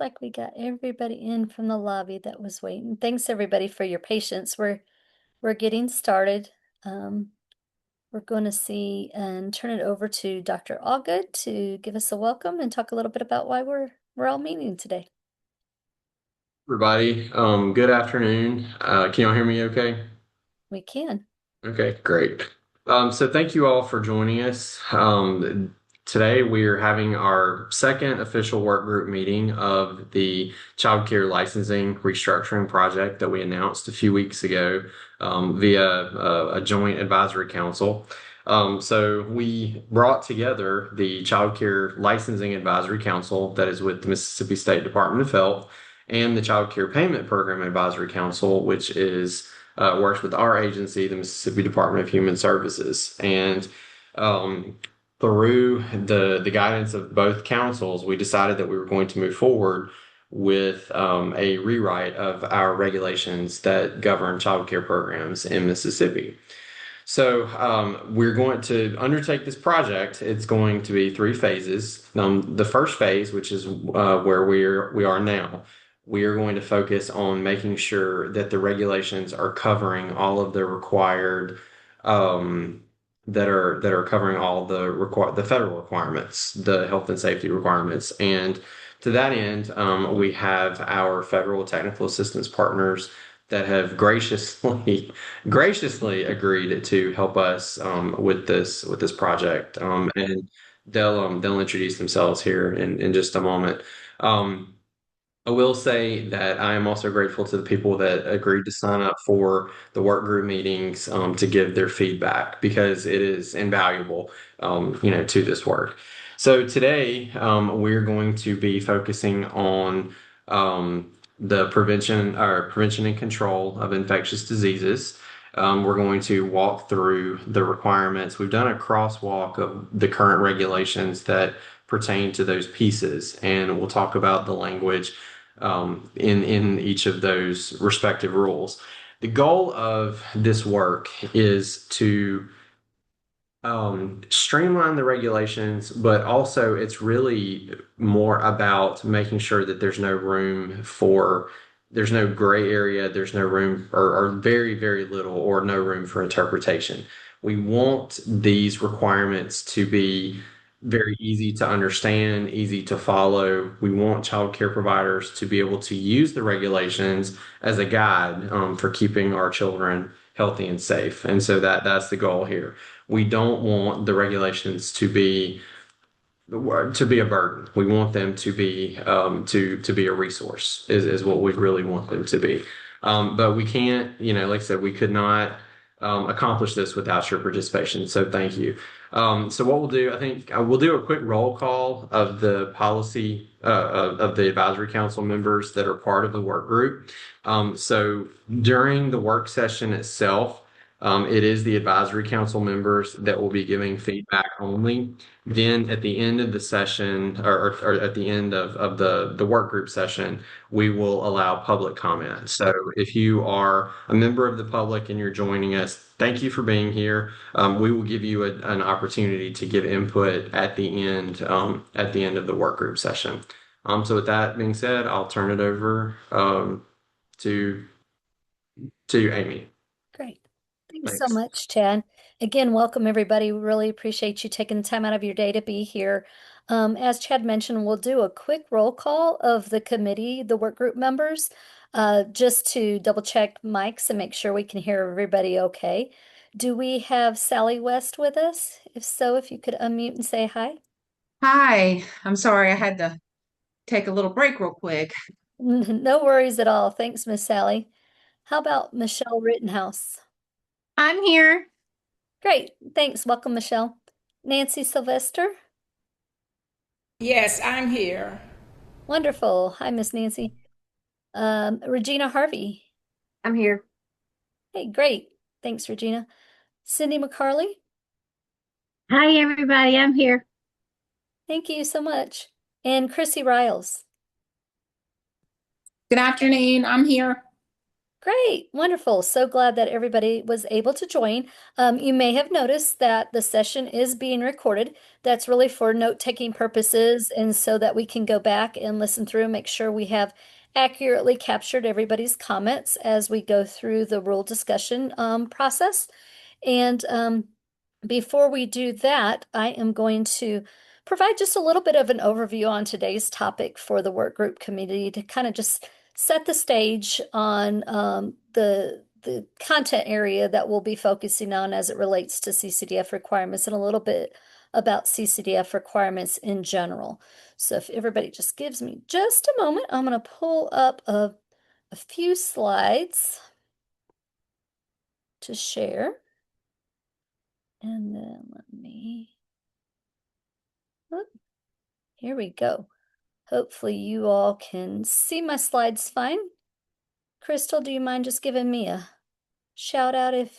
like we got everybody in from the lobby that was waiting. Thanks everybody for your patience. We're getting started. Um, we're going to see and turn it over to Dr. Allgood to give us a welcome and talk a little bit about why we're all meeting today. Everybody, good afternoon. Can y'all hear me okay? We can. Okay, great. So thank you all for joining us. Today we are having our second official work group meeting of the child care licensing restructuring project that we announced a few weeks ago via a joint advisory council. So we brought together the Child Care Licensing Advisory Council that is with the Mississippi State Department of Health and the Child Care Payment Program Advisory Council, which is works with our agency, the Mississippi Department of Human Services. And um, through the guidance of both councils, we decided that we were going to move forward with a rewrite of our regulations that govern child care programs in Mississippi. So we're going to undertake this project. It's going to be three phases. The first phase, which is where we are now, we are going to focus on making sure that the regulations are covering all of the required that are covering all the federal requirements, the health and safety requirements, and to that end, we have our federal technical assistance partners that have graciously agreed to help us with this project. And they'll introduce themselves here in just a moment. Um, I will say that I am also grateful to the people that agreed to sign up for the work group meetings to give their feedback because it is invaluable, to this work. So today we're going to be focusing on the prevention and control of infectious diseases. We're going to walk through the requirements. We've done a crosswalk of the current regulations that pertain to those pieces, and we'll talk about the language in each of those respective rules. The goal of this work is to streamline the regulations, but also it's really more about making sure that there's no gray area, there's no room or very, very little or no room for interpretation. We want these requirements to be very easy to understand, easy to follow. We want child care providers to be able to use the regulations as a guide for keeping our children healthy and safe. And so that's the goal here. We don't want the regulations to be a burden. We want them to be to be a resource is what we really want them to be. But we can't, like I said, we could not accomplish this without your participation. So thank you. So what we'll do, I think we'll do a quick roll call of the policy of the advisory council members that are part of the work group. So during the work session itself, it is the advisory council members that will be giving feedback only. Then at the end of the session or at the end of the work group session, we will allow public comment. So if you are a member of the public and you're joining us, thank you for being here. We will give you an opportunity to give input at the end of the work group session. So with that being said, I'll turn it over to Amy. Great. Thanks so Thanks. much, Chad. Again, welcome everybody. We really appreciate you taking the time out of your day to be here. As Chad mentioned, we'll do a quick roll call of the committee, the work group members, just to double check mics and make sure we can hear everybody okay. Do we have Sally West with us? If so, if you could unmute and say hi. Hi, I'm sorry I had to take a little break real quick. No worries at all. Thanks, Miss Sally. How about Michelle Rittenhouse? I'm here. Great. Thanks. Welcome, Michelle. Nancy Sylvester? Yes, I'm here. Wonderful. Hi, Miss Nancy. Regina Harvey. I'm here. Hey, great. Thanks, Regina. Cindy McCarley. Hi, everybody. I'm here. Thank you so much. And Chrissy Riles. Good afternoon. I'm here. Great, wonderful. So glad that everybody was able to join. You may have noticed that the session is being recorded. That's really for note-taking purposes and so that we can go back and listen through and make sure we have accurately captured everybody's comments as we go through the rule discussion process. And before we do that, I am going to provide just a little bit of an overview on today's topic for the work group committee to kind of just set the stage on the content area that we'll be focusing on as it relates to CCDF requirements and a little bit about CCDF requirements in general. So if everybody just gives me just a moment, I'm going to pull up a few slides to share. And then let me, oop, here we go. Hopefully you all can see my slides fine. Crystal, do you mind just giving me a shout out if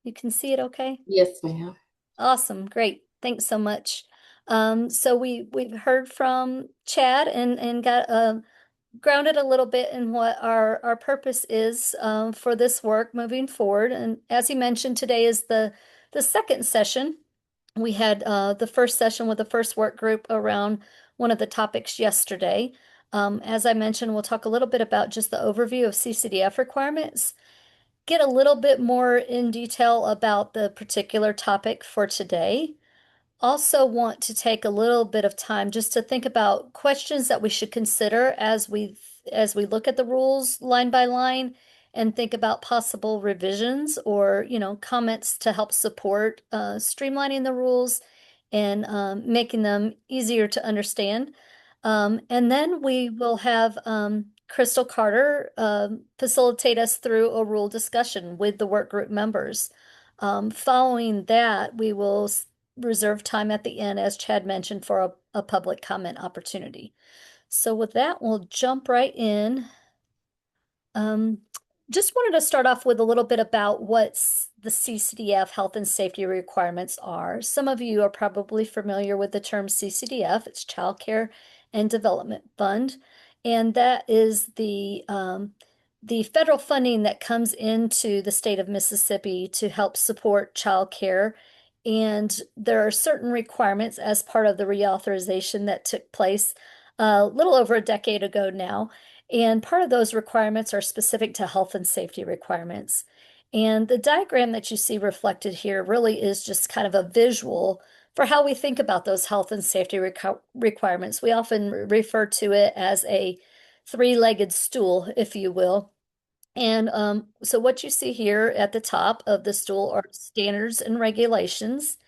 you can see it okay? Yes, ma'am. Awesome, great. Thanks so much. So we've heard from Chad and got grounded a little bit in what our purpose is for this work moving forward. And as he mentioned, today is the second session. We had the first session with the first work group around one of the topics yesterday. As I mentioned, we'll talk a little bit about just the overview of CCDF requirements, get a little bit more in detail about the particular topic for today. Also want to take a little bit of time just to think about questions that we should consider as we look at the rules line by line and think about possible revisions or, comments to help support streamlining the rules and making them easier to understand. And then we will have Crystal Carter facilitate us through a rule discussion with the work group members. Following that, we will reserve time at the end, as Chad mentioned, for a public comment opportunity. So with that, we'll jump right in. Um, just wanted to start off with a little bit about what the CCDF health and safety requirements are. Some of you are probably familiar with the term CCDF. It's Child Care and Development Fund, and that is the federal funding that comes into the state of Mississippi to help support child care. And there are certain requirements as part of the reauthorization that took place a little over a decade ago now. And part of those requirements are specific to health and safety requirements. And the diagram that you see reflected here really is just kind of a visual for how we think about those health and safety requirements. We often refer to it as a three-legged stool, if you will. And so what you see here at the top of the stool are standards and regulations.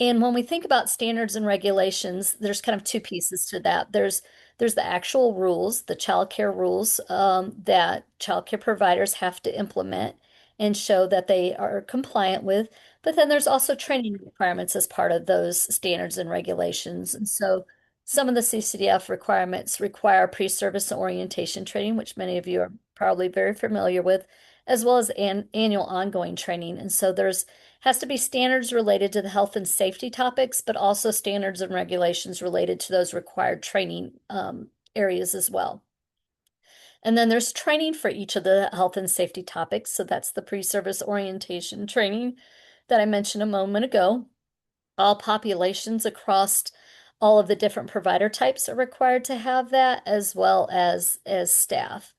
And when we think about standards and regulations, there's kind of two pieces to that. There's the actual rules, the child care rules that child care providers have to implement and show that they are compliant with. But then there's also training requirements as part of those standards and regulations. And so some of the CCDF requirements require pre-service and orientation training, which many of you are probably very familiar with, as well as annual ongoing training. And so there's has to be standards related to the health and safety topics, but also standards and regulations related to those required training areas as well. And then there's training for each of the health and safety topics. So that's the pre-service orientation training that I mentioned a moment ago. All populations across all of the different provider types are required to have that, as well as staff.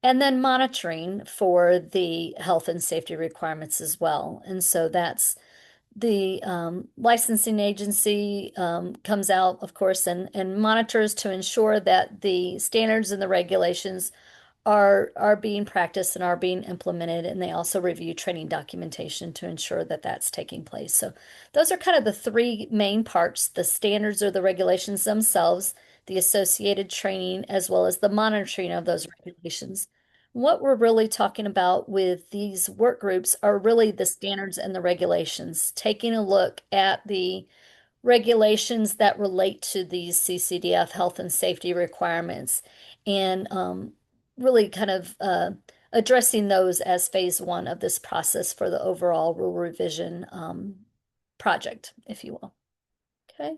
And then monitoring for the health and safety requirements as well. And so that's the licensing agency comes out, of course, and monitors to ensure that the standards and the regulations are being practiced and are being implemented. And they also review training documentation to ensure that that's taking place. So those are kind of the three main parts: the standards or the regulations themselves, the associated training, as well as the monitoring of those regulations. What we're really talking about with these work groups are really the standards and the regulations, taking a look at the regulations that relate to these CCDF health and safety requirements and really kind of addressing those as phase one of this process for the overall rule revision project, if you will. Okay.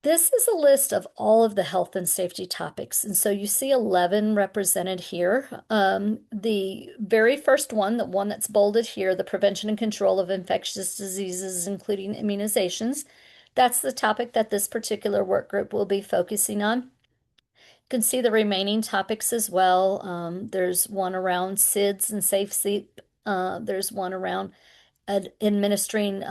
This is a list of all of the health and safety topics. And so you see 11 represented here. The very first one, the one that's bolded here, the prevention and control of infectious diseases, including immunizations, that's the topic that this particular work group will be focusing on. You can see the remaining topics as well. There's one around SIDS and safe sleep. There's one around administering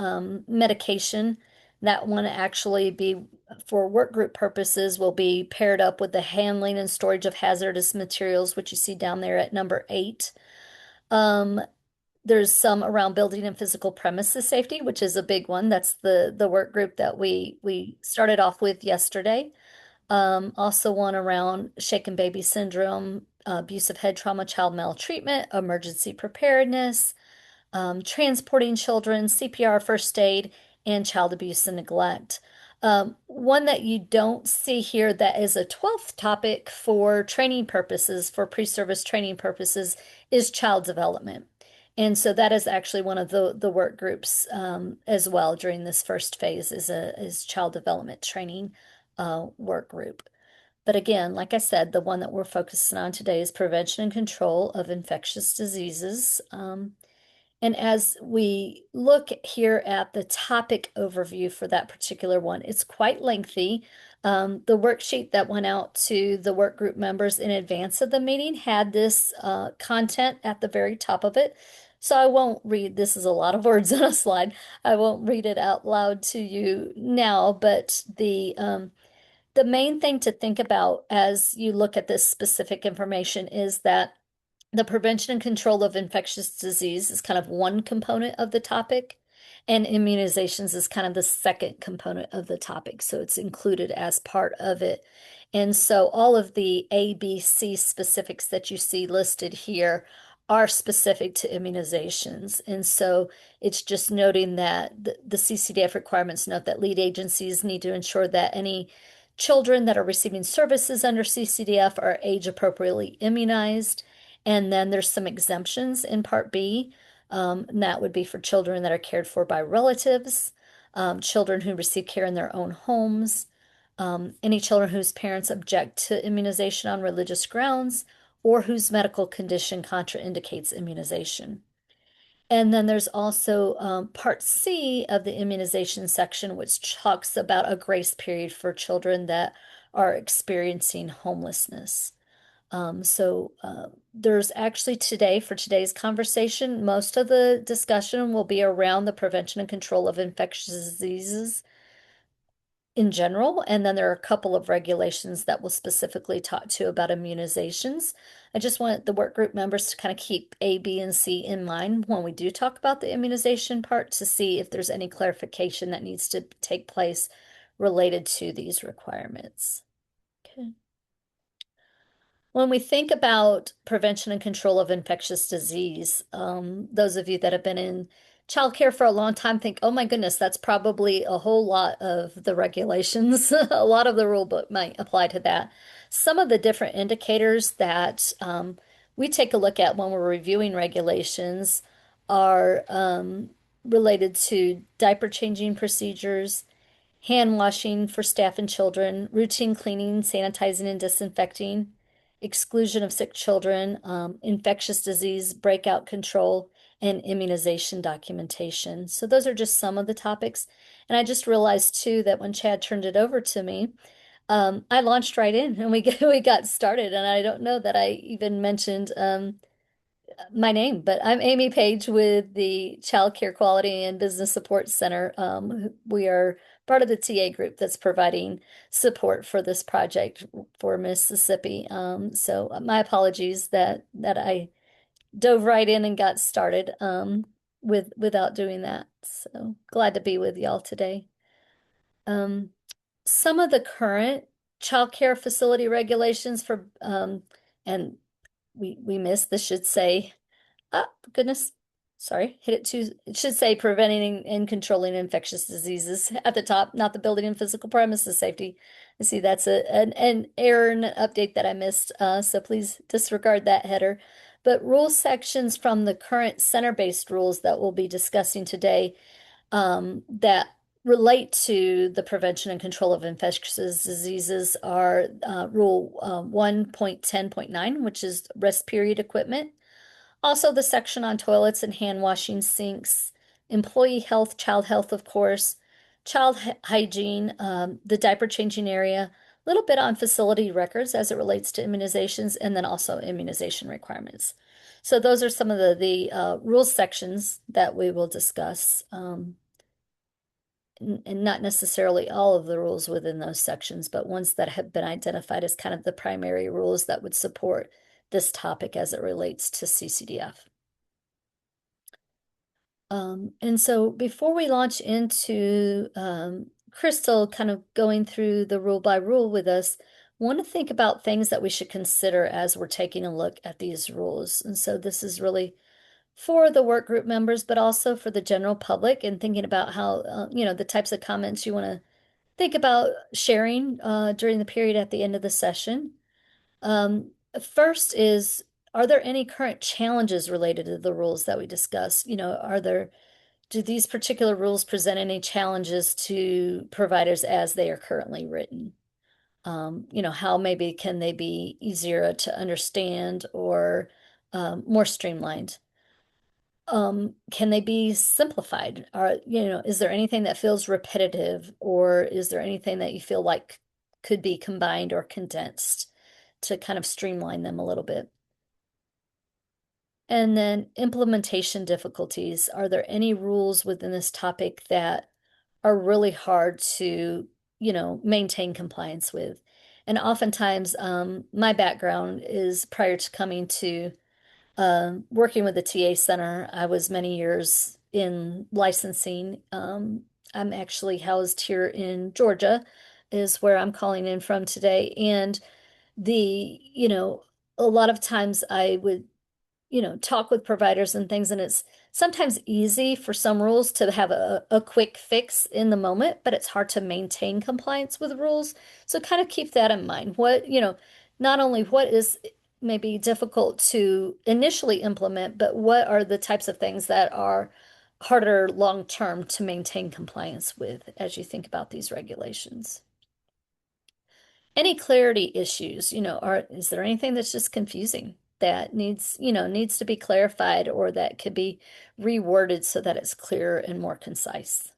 medication. That one actually be for work group purposes will be paired up with the handling and storage of hazardous materials, which you see down there at number 8. Um, there's some around building and physical premises safety, which is a big one. That's the work group that we started off with yesterday. Also one around shaken baby syndrome, abusive head trauma, child maltreatment, emergency preparedness, transporting children, CPR, first aid, and child abuse and neglect. One that you don't see here that is a 12th topic for training purposes, for pre-service training purposes, is child development. And so that is actually one of the work groups as well during this first phase is child development training work group. But again, like I said, the one that we're focusing on today is prevention and control of infectious diseases. And as we look here at the topic overview for that particular one, it's quite lengthy. The worksheet that went out to the work group members in advance of the meeting had this content at the very top of it. So I won't read, this is a lot of words on a slide. I won't read it out loud to you now, but the main thing to think about as you look at this specific information is that the prevention and control of infectious disease is kind of one component of the topic, and immunizations is kind of the second component of the topic. So it's included as part of it. And so all of the A, B, C specifics that you see listed here are specific to immunizations. And so it's just noting that the CCDF requirements note that lead agencies need to ensure that any children that are receiving services under CCDF are age appropriately immunized. And then there's some exemptions in Part B, and that would be for children that are cared for by relatives, children who receive care in their own homes, any children whose parents object to immunization on religious grounds, or whose medical condition contraindicates immunization. And then there's also Part C of the immunization section, which talks about a grace period for children that are experiencing homelessness. There's actually today, for today's conversation, most of the discussion will be around the prevention and control of infectious diseases in general. And then there are a couple of regulations that will specifically talk to about immunizations. I just want the work group members to kind of keep A, B, and C in mind when we do talk about the immunization part to see if there's any clarification that needs to take place related to these requirements. Okay. When we think about prevention and control of infectious disease, those of you that have been in childcare for a long time think, oh my goodness, that's probably a whole lot of the regulations. A lot of the rule book might apply to that. Some of the different indicators that we take a look at when we're reviewing regulations are related to diaper changing procedures, hand washing for staff and children, routine cleaning, sanitizing, and disinfecting, exclusion of sick children, infectious disease, breakout control, and immunization documentation. So those are just some of the topics. And I just realized too that when Chad turned it over to me, I launched right in and we got started. And I don't know that I even mentioned my name, but I'm Amy Page with the Child Care Quality and Business Support Center. We are part of the TA group that's providing support for this project for Mississippi. So my apologies that I dove right in and got started without doing that. So glad to be with y'all today. Some of the current child care facility regulations for and we missed this should say goodness. Sorry, hit it too. It should say preventing and controlling infectious diseases at the top, not the building and physical premises safety. I see that's an error and an update that I missed, so please disregard that header. But rule sections from the current center-based rules that we'll be discussing today that relate to the prevention and control of infectious diseases are Rule 1.10.9, which is rest period equipment. Also, the section on toilets and hand washing sinks, employee health, child health, of course, child hygiene, the diaper changing area, a little bit on facility records as it relates to immunizations, and then also immunization requirements. So those are some of the rules sections that we will discuss, and not necessarily all of the rules within those sections, but ones that have been identified as kind of the primary rules that would support this topic as it relates to CCDF. And so before we launch into Crystal kind of going through the rule by rule with us, want to think about things that we should consider as we're taking a look at these rules. And so this is really for the work group members, but also for the general public and thinking about how, the types of comments you want to think about sharing during the period at the end of the session. First is, are there any current challenges related to the rules that we discussed? Do these particular rules present any challenges to providers as they are currently written? How maybe can they be easier to understand or more streamlined? Can they be simplified? Is there anything that feels repetitive, or is there anything that you feel like could be combined or condensed to kind of streamline them a little bit? And then implementation difficulties. Are there any rules within this topic that are really hard to, maintain compliance with? And oftentimes, my background is prior to coming to working with the TA Center. I was many years in licensing. I'm actually housed here in Georgia, is where I'm calling in from today. And a lot of times I would talk with providers and things, and it's sometimes easy for some rules to have a quick fix in the moment, but it's hard to maintain compliance with rules. So kind of keep that in mind. Not only what is maybe difficult to initially implement, but what are the types of things that are harder long term to maintain compliance with as you think about these regulations. Any clarity issues, is there anything that's just confusing that needs to be clarified or that could be reworded so that it's clearer and more concise?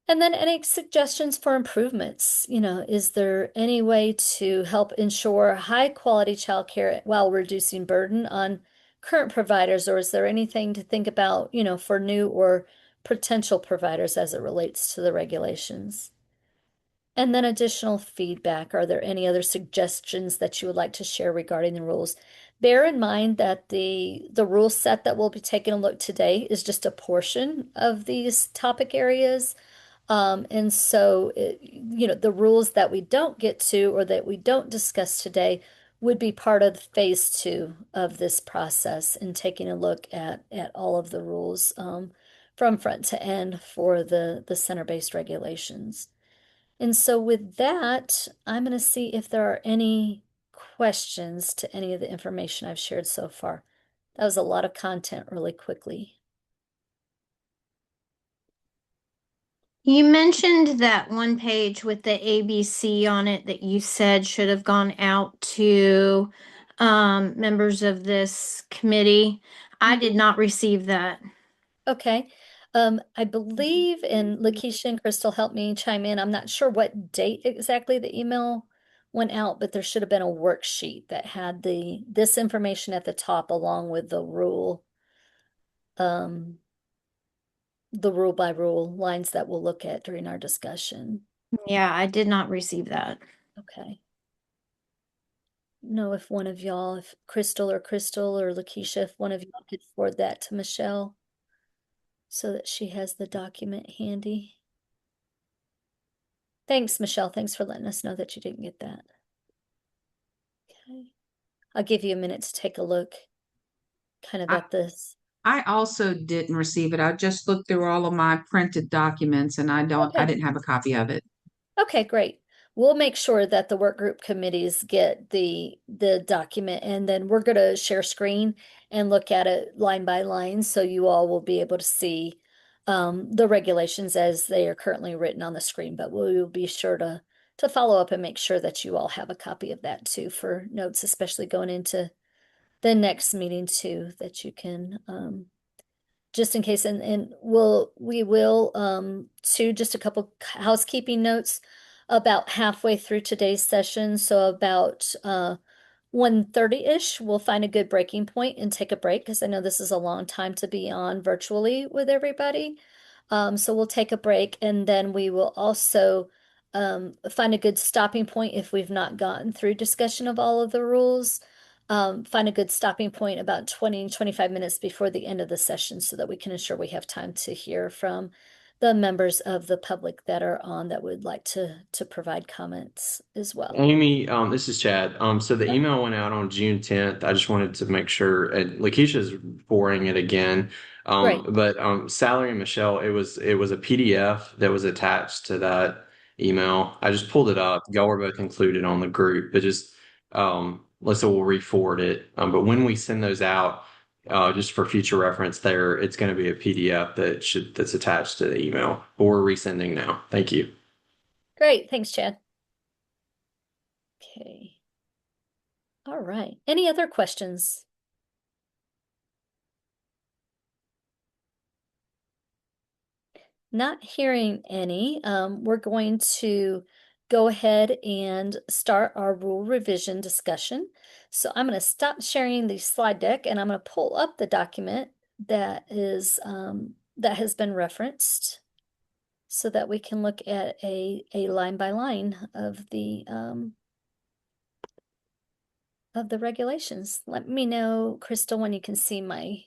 And then any suggestions for improvements? Is there any way to help ensure high quality childcare while reducing burden on current providers, or is there anything to think about, for new or potential providers as it relates to the regulations? And then additional feedback. Are there any other suggestions that you would like to share regarding the rules? Bear in mind that the rule set that we'll be taking a look today is just a portion of these topic areas. And so, the rules that we don't get to or that we don't discuss today would be part of phase 2 of this process and taking a look at all of the rules from front to end for the center-based regulations. And so with that, I'm going to see if there are any questions to any of the information I've shared so far. That was a lot of content really quickly. You mentioned that one page with the ABC on it that you said should have gone out to members of this committee. I did not receive that. Okay. I believe, and Lakeisha and Crystal helped me chime in. I'm not sure what date exactly the email went out, but there should have been a worksheet that had this information at the top along with um, the rule by rule lines that we'll look at during our discussion. Yeah, I did not receive that. Okay. Know if one of y'all, if Crystal or Lakeisha, if one of y'all could forward that to Michelle so that she has the document handy. Thanks, Michelle. Thanks for letting us know that you didn't get that. Okay. I'll give you a minute to take a look kind of I, at this. I also didn't receive it. I just looked through all of my printed documents and I Okay. didn't have a copy of it. Okay, great. We'll make sure that the work group committees get the document, and then we're going to share screen and look at it line by line so you all will be able to see the regulations as they are currently written on the screen, but we will be sure to follow up and make sure that you all have a copy of that too for notes, especially going into the next meeting too, that you can just in case, and we will too, just a couple housekeeping notes about halfway through today's session. So about 1:30-ish, we'll find a good breaking point and take a break because I know this is a long time to be on virtually with everybody. So we'll take a break and then we will also find a good stopping point if we've not gotten through discussion of all of the rules. Find a good stopping point about 25 minutes before the end of the session so that we can ensure we have time to hear from the members of the public that are on that would like to provide comments as well. Amy, this is Chad. So the email went out on June 10th. I just wanted to make sure, and Lakeisha's forwarding it again. Great. But Sally and Michelle, it was a PDF that was attached to that email. I just pulled it up. Y'all were both included on the group, but just Melissa will re-forward it. But when we send those out, just for future reference, there it's going to be a PDF that's attached to the email. But we're resending now. Thank you. Great. Thanks, Chad. Okay. All right. Any other questions? Not hearing any, we're going to go ahead and start our rule revision discussion. So I'm going to stop sharing the slide deck and I'm going to pull up the document that that has been referenced so that we can look at a line by line of the regulations. Let me know, Crystal, when you can see my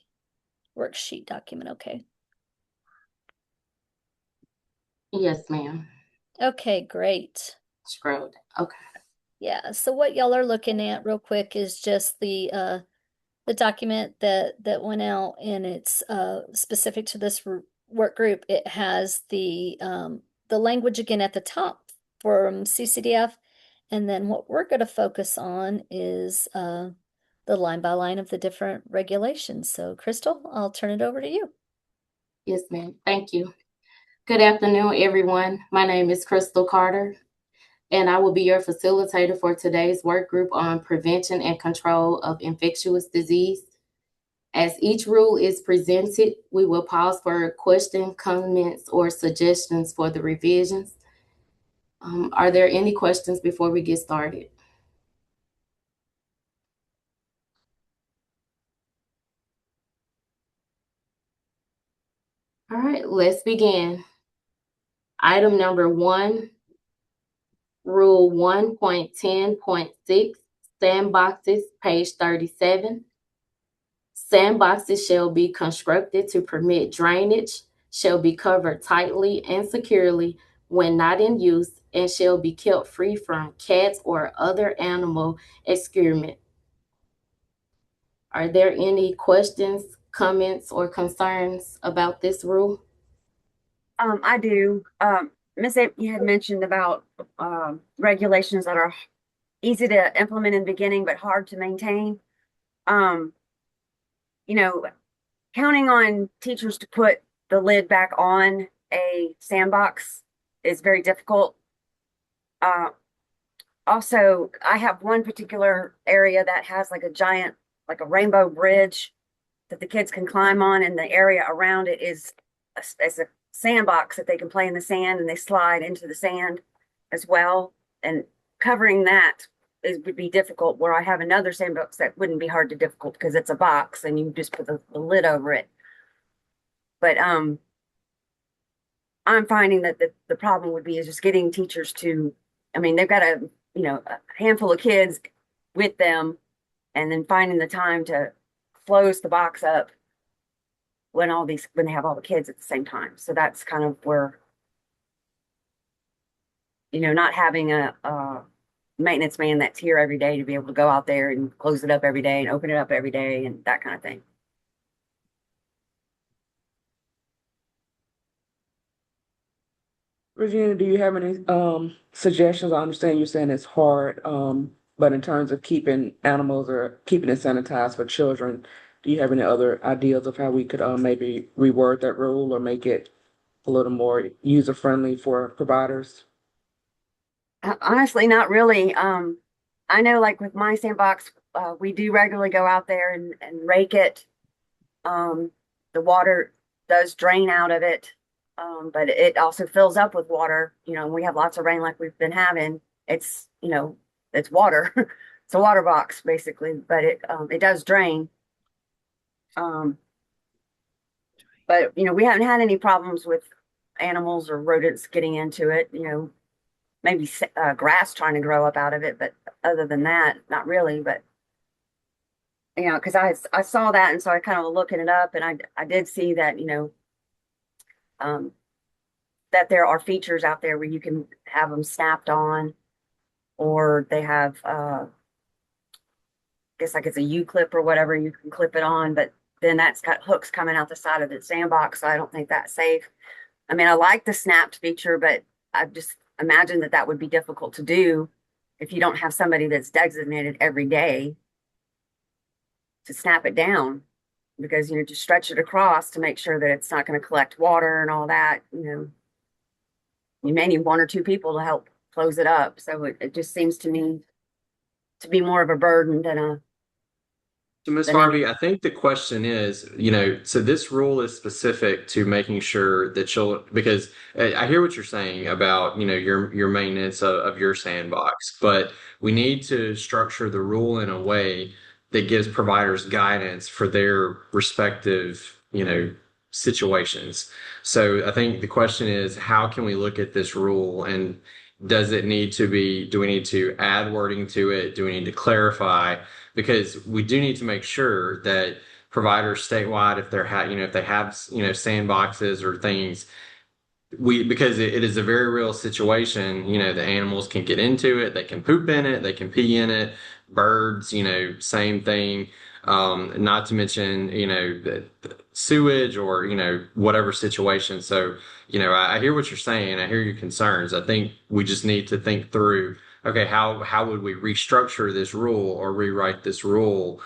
worksheet document. Okay. Yes, ma'am. Okay, great. Scrolled. Okay. Yeah, so what y'all are looking at real quick is just the document that went out and it's specific to this work group. It has the language again at the top from CCDF, and then what we're going to focus on is the line by line of the different regulations. So Crystal, I'll turn it over to you. Yes, ma'am. Thank you. Good afternoon, everyone. My name is Crystal Carter, and I will be your facilitator for today's work group on prevention and control of infectious disease. As each rule is presented, we will pause for questions, comments, or suggestions for the revisions. Are there any questions before we get started? All right, let's begin. Item number 1, Rule 1.10.6, sandboxes, page 37. Sandboxes shall be constructed to permit drainage, shall be covered tightly and securely when not in use, and shall be kept free from cats or other animal excrement. Are there any questions, comments, or concerns about this rule? I do. Miss, you had mentioned about regulations that are easy to implement in the beginning but hard to maintain. Um, you know, counting on teachers to put the lid back on a sandbox is very difficult. Also, I have one particular area that has like a giant, like a rainbow bridge that the kids can climb on, and the area around it is a sandbox that they can play in the sand and they slide into the sand as well. And covering that would be difficult, where I have another sandbox that wouldn't be hard to difficult because it's a box and you just put the lid over it. But I'm finding that the problem would be is just getting teachers to, I mean, they've got a handful of kids with them, and then finding the time to close the box up when they have all the kids at the same time. So that's kind of where, not having a maintenance man that's here every day to be able to go out there and close it up every day and open it up every day and that kind of thing. Regina, do you have any suggestions? I understand you're saying it's hard, but in terms of keeping animals or keeping it sanitized for children, do you have any other ideas of how we could maybe reword that rule or make it a little more user-friendly for providers? Honestly, not really. I know like with my sandbox, we do regularly go out there and rake it. Um, the water does drain out of it, but it also fills up with water. We have lots of rain like we've been having. It's, it's water. It's a water box basically, but it does drain. Um, but we haven't had any problems with animals or rodents getting into it. Maybe grass trying to grow up out of it, but other than that, not really. But because I saw that, and so I kind of was looking it up, and I did see that um, that there are features out there where you can have them snapped on, or they have I guess like it's a U clip or whatever, you can clip it on, but then that's got hooks coming out the side of the sandbox, so I don't think that's safe. I mean, I like the snapped feature, but I just imagine that that would be difficult to do if you don't have somebody that's designated every day to snap it down, because just stretch it across to make sure that it's not going to collect water and all that. You may need one or two people to help close it up. So it just seems to me to be more of a burden So, Ms. than any. Harvey, I think the question is, so this rule is specific to making sure that children, because I hear what you're saying about, your maintenance of your sandbox, but we need to structure the rule in a way that gives providers guidance for their respective, situations. So I think the question is, how can we look at this rule, and do we need to add wording to it? Do we need to clarify? Because we do need to make sure that providers statewide, if if they have sandboxes or things, because it is a very real situation. The animals can get into it, they can poop in it, they can pee in it. Birds, same thing. Not to mention, the sewage or whatever situation. So, I hear what you're saying. I hear your concerns. I think we just need to think through. Okay, how would we restructure this rule or rewrite this rule?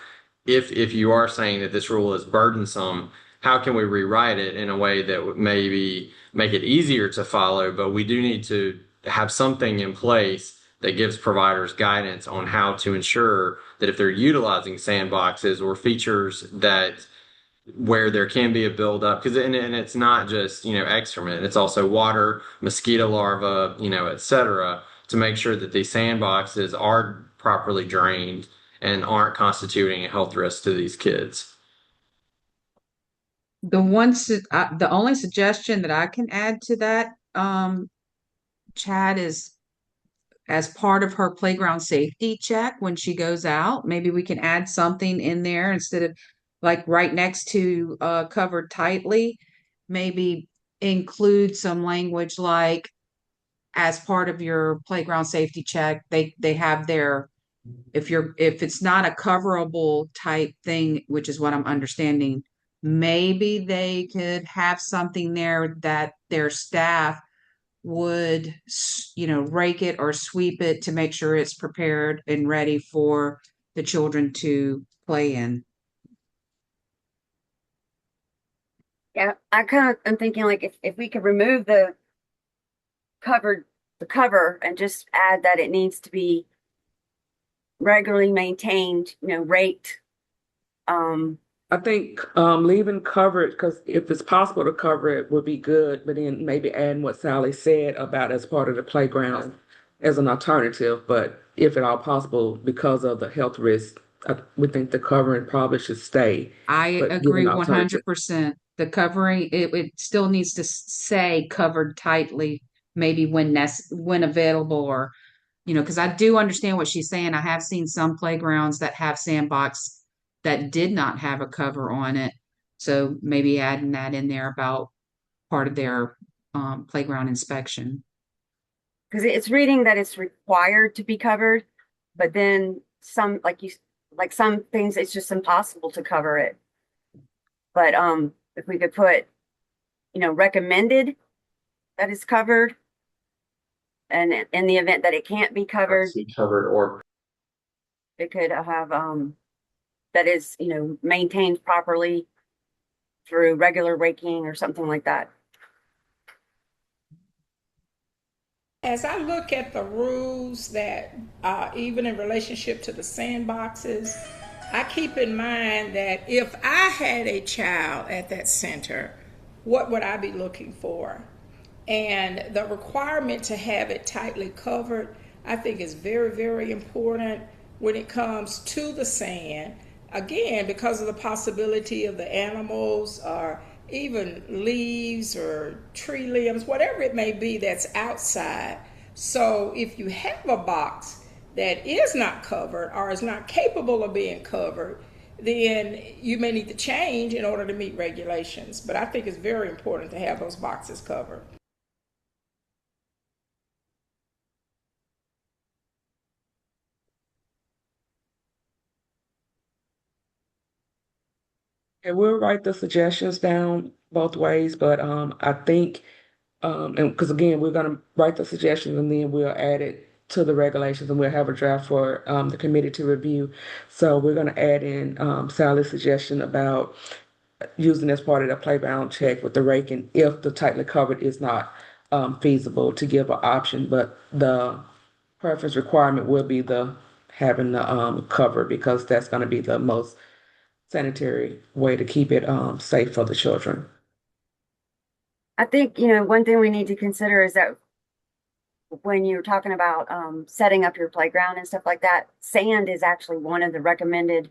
If you are saying that this rule is burdensome, how can we rewrite it in a way that would maybe make it easier to follow? But we do need to have something in place that gives providers guidance on how to ensure that if they're utilizing sandboxes or features that where there can be a buildup, because and it's not just excrement, it's also water, mosquito larvae, etc., to make sure that these sandboxes are properly drained and aren't constituting a health risk to these kids. The only suggestion that I can add to that, Chad, is as part of her playground safety check when she goes out, maybe we can add something in there instead of like right next to covered tightly, maybe include some language like as part of your playground safety check, they have their if it's not a coverable type thing, which is what I'm understanding, maybe they could have something there that their staff would, rake it or sweep it to make sure it's prepared and ready for the children to play in. Yeah, I kind of am thinking like if we could remove the cover and just add that it needs to be regularly maintained, raked. Um, I think leaving coverage, because if it's possible to cover it, would be good. But then maybe adding what Sally said about as part of the playground as an alternative. But if at all possible, because of the health risk, we think the covering probably should stay. I But give agree an alternative. 100%. The covering, it still needs to say covered tightly, maybe when available, or because I do understand what she's saying. I have seen some playgrounds that have sandbox that did not have a cover on it. So maybe adding that in there about part of their playground inspection. because it's reading that it's required to be covered, but then some like some things it's just impossible to cover it. But if we could put, recommended that it's covered, and in the event that it can't be covered, Covered or it could have that is, maintained properly through regular raking or something like that. As I look at the rules that, even in relationship to the sandboxes, I keep in mind that if I had a child at that center, what would I be looking for? And the requirement to have it tightly covered, I think, is very, very important when it comes to the sand. Again, because of the possibility of the animals or even leaves or tree limbs, whatever it may be that's outside. So if you have a box that is not covered or is not capable of being covered, then you may need to change in order to meet regulations. But I think it's very important to have those boxes covered. And we'll write the suggestions down both ways, but I think and because again, we're gonna write the suggestions and then we'll add it to the regulations and we'll have a draft for the committee to review. So we're gonna add in Sally's suggestion about using as part of the playground check with the raking if the tightly covered is not feasible to give an option, but the preference requirement will be the having the cover because that's going to be the most sanitary way to keep it safe for the children. I think, one thing we need to consider is that when you're talking about setting up your playground and stuff like that, sand is actually one of the recommended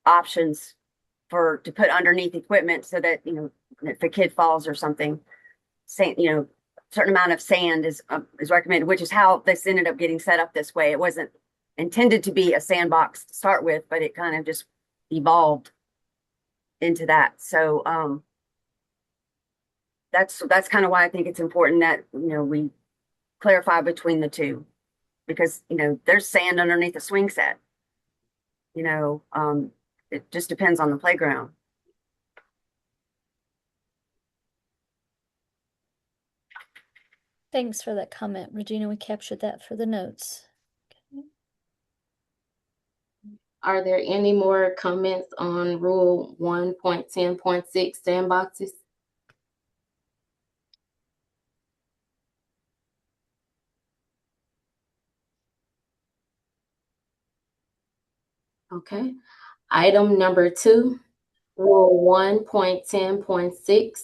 options to put underneath equipment so that, if a kid falls or something, certain amount of sand is recommended, which is how this ended up getting set up this way. It wasn't intended to be a sandbox to start with, but it kind of just evolved into that. So that's kind of why I think it's important that we clarify between the two, because there's sand underneath a swing set. It just depends on the playground. Thanks for that comment, Regina. We captured that for the notes. Okay. Are there any more comments on Rule 1.10.6 sandboxes? Okay. Item number 2, Rule 1.10.6.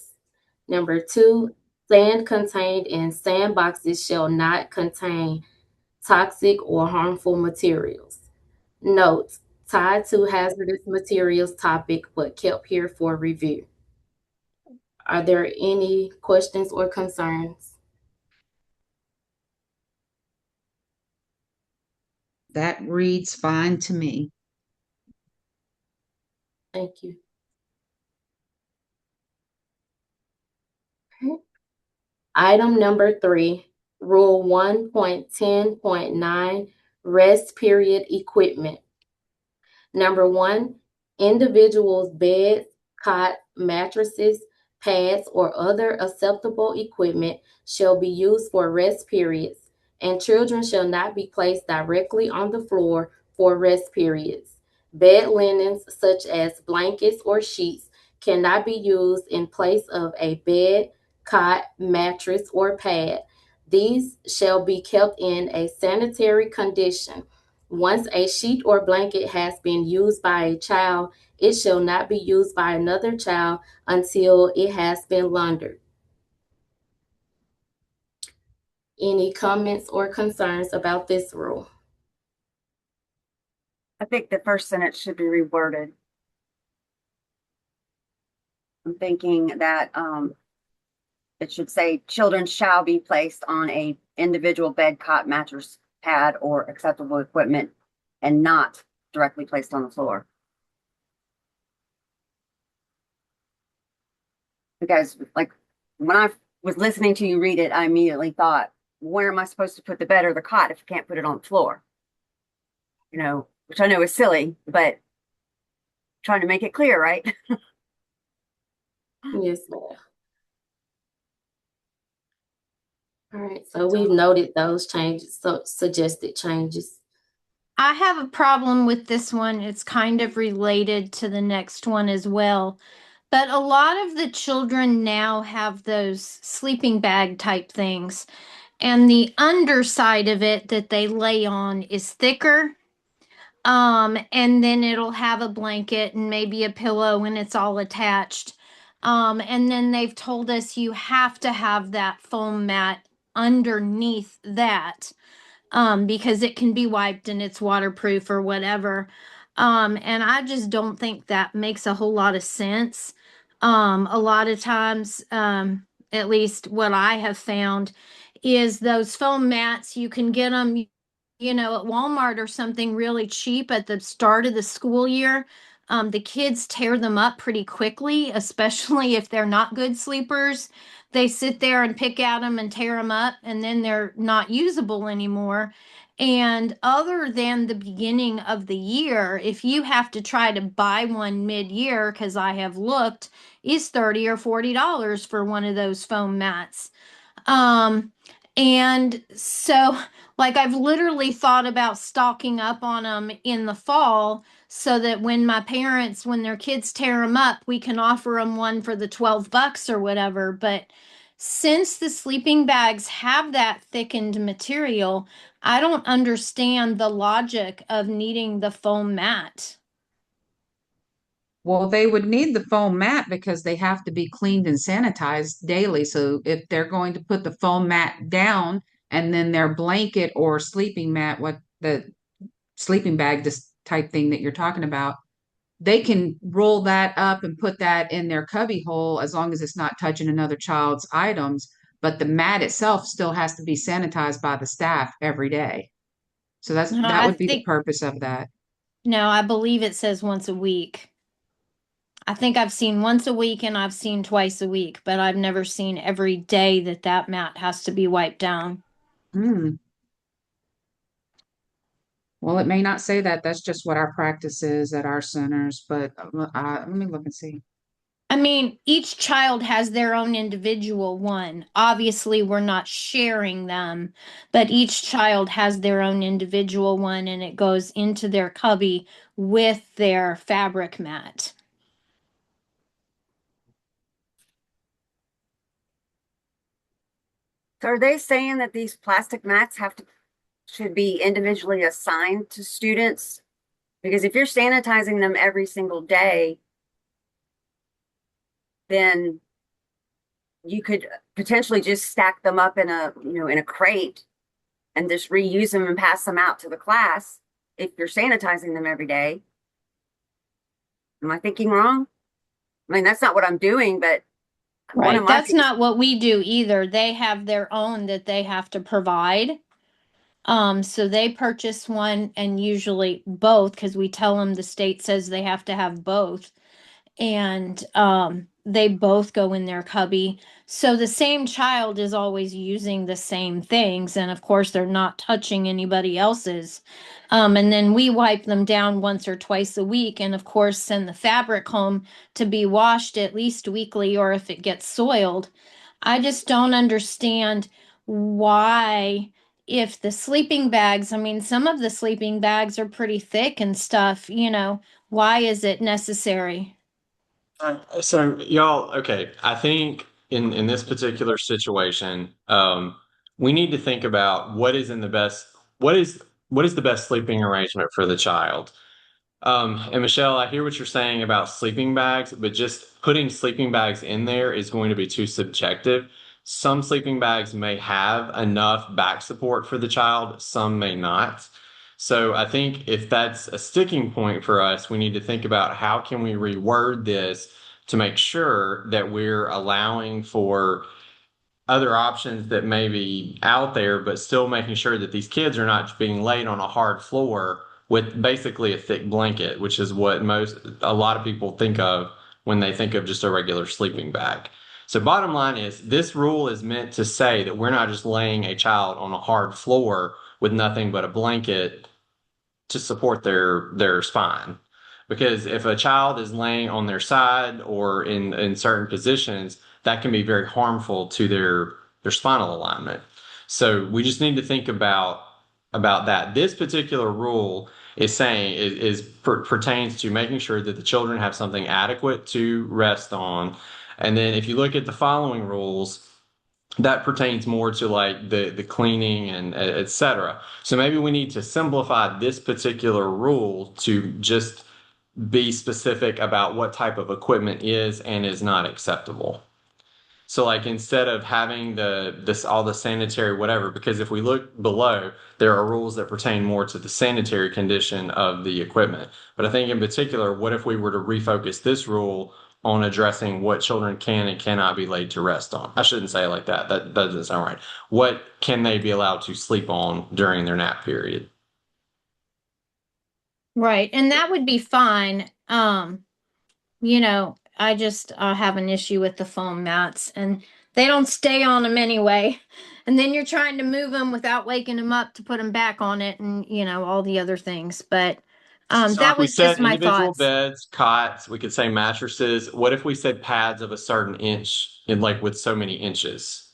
Number 2, sand contained in sandboxes shall not contain toxic or harmful materials. Note, tied to hazardous materials topic, but kept here for review. Are there any questions or concerns? That reads fine to me. Thank you. Okay. Item number 3, Rule 1.10.9, rest period equipment. Number 1, individuals' beds, cots, mattresses, pads, or other acceptable equipment shall be used for rest periods, and children shall not be placed directly on the floor for rest periods. Bed linens, such as blankets or sheets, cannot be used in place of a bed, cot, mattress, or pad. These shall be kept in a sanitary condition. Once a sheet or blanket has been used by a child, it shall not be used by another child until it has been laundered. Any comments or concerns about this rule? I think the first sentence should be reworded. I'm thinking that it should say children shall be placed on a individual bed, cot, mattress, pad, or acceptable equipment, and not directly placed on the floor. Because like when I was listening to you read it, I immediately thought, where am I supposed to put the bed or the cot if you can't put it on the floor? Which I know is silly, but trying to make it clear, right? Yes, ma'am. All right, so we've noted those changes, so suggested changes. I have a problem with this one. It's kind of related to the next one as well. But a lot of the children now have those sleeping bag type things, and the underside of it that they lay on is thicker. And then it'll have a blanket and maybe a pillow and it's all attached. And then they've told us you have to have that foam mat underneath that, because it can be wiped and it's waterproof or whatever. And I just don't think that makes a whole lot of sense. A lot of times, at least what I have found, is those foam mats, you can get them, at Walmart or something really cheap at the start of the school year. The kids tear them up pretty quickly, especially if they're not good sleepers. They sit there and pick at them and tear them up, and then they're not usable anymore. And other than the beginning of the year, if you have to try to buy one mid-year, because I have looked, is $30 or $40 for one of those foam mats. Um, and so, like, I've literally thought about stocking up on them in the fall so that when my parents, when their kids tear them up, we can offer them one for the $12 or whatever. But since the sleeping bags have that thickened material, I don't understand the logic of needing the foam mat. Well, they would need the foam mat because they have to be cleaned and sanitized daily. So if they're going to put the foam mat down and then their blanket or sleeping mat, what the sleeping bag, this type thing that you're talking about, they can roll that up and put that in their cubby hole as long as it's not touching another child's items. But the mat itself still has to be sanitized by the staff every day. So that I would be the think, purpose of that. no, I believe it says once a week. I think I've seen once a week and I've seen twice a week, but I've never seen every day that that mat has to be wiped down. Hmm. Well, it may not say that. That's just what our practice is at our centers. But let me look and see. I mean, each child has their own individual one. Obviously, we're not sharing them, but each child has their own individual one and it goes into their cubby with their fabric mat. So are they saying that these plastic mats should be individually assigned to students? Because if you're sanitizing them every single day, then you could potentially just stack them up in a crate and just reuse them and pass them out to the class if you're sanitizing them every day. Am I thinking wrong? I mean, that's not what I'm doing, but one of Right. my That's fears. not what we do either. They have their own that they have to provide. So they purchase one and usually both because we tell them the state says they have to have both. And they both go in their cubby. So the same child is always using the same things. And of course, they're not touching anybody else's. And then we wipe them down once or twice a week. And of course, send the fabric home to be washed at least weekly or if it gets soiled. I just don't understand why, if the sleeping bags, I mean, some of the sleeping bags are pretty thick and stuff, why is it necessary? So y'all, okay, I think in this particular situation, we need to think about what is what is the best sleeping arrangement for the child. And Michelle, I hear what you're saying about sleeping bags, but just putting sleeping bags in there is going to be too subjective. Some sleeping bags may have enough back support for the child, some may not. So I think if that's a sticking point for us, we need to think about how can we reword this to make sure that we're allowing for other options that may be out there, but still making sure that these kids are not being laid on a hard floor with basically a thick blanket, which is what a lot of people think of when they think of just a regular sleeping bag. So bottom line is this rule is meant to say that we're not just laying a child on a hard floor with nothing but a blanket to support their spine. Because if a child is laying on their side or in certain positions, that can be very harmful to their spinal alignment. So we just need to think about about that. This particular rule is saying pertains to making sure that the children have something adequate to rest on. And then if you look at the following rules, that pertains more to like the cleaning and et cetera. So maybe we need to simplify this particular rule to just be specific about what type of equipment is and is not acceptable. So like instead of having this all the sanitary whatever, because if we look below, there are rules that pertain more to the sanitary condition of the equipment. But I think in particular, what if we were to refocus this rule on addressing what children can and cannot be laid to rest on? I shouldn't say it like that. That doesn't sound right. What can they be allowed to sleep on during their nap period? Right. And that would be fine. I just have an issue with the foam mats and they don't stay on them anyway. And then you're trying to move them without waking them up to put them back on it and, all the other things. But So that if we was just said my individual thoughts. beds, cots, we could say mattresses. What if we said pads of a certain inch in like with so many inches?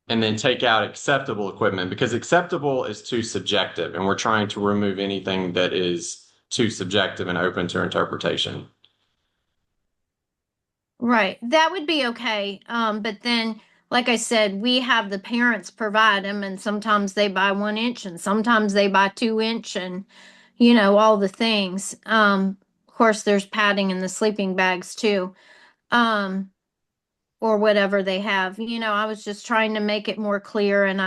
And then take out acceptable equipment because acceptable is too subjective and we're trying to remove anything that is too subjective and open to interpretation. Right. That would be okay. But then, like I said, we have the parents provide them, and sometimes they buy 1 inch, and sometimes they buy 2 inch, and all the things. Of course, there's padding in the sleeping bags too, or whatever they have. I was just trying to make it more clear, and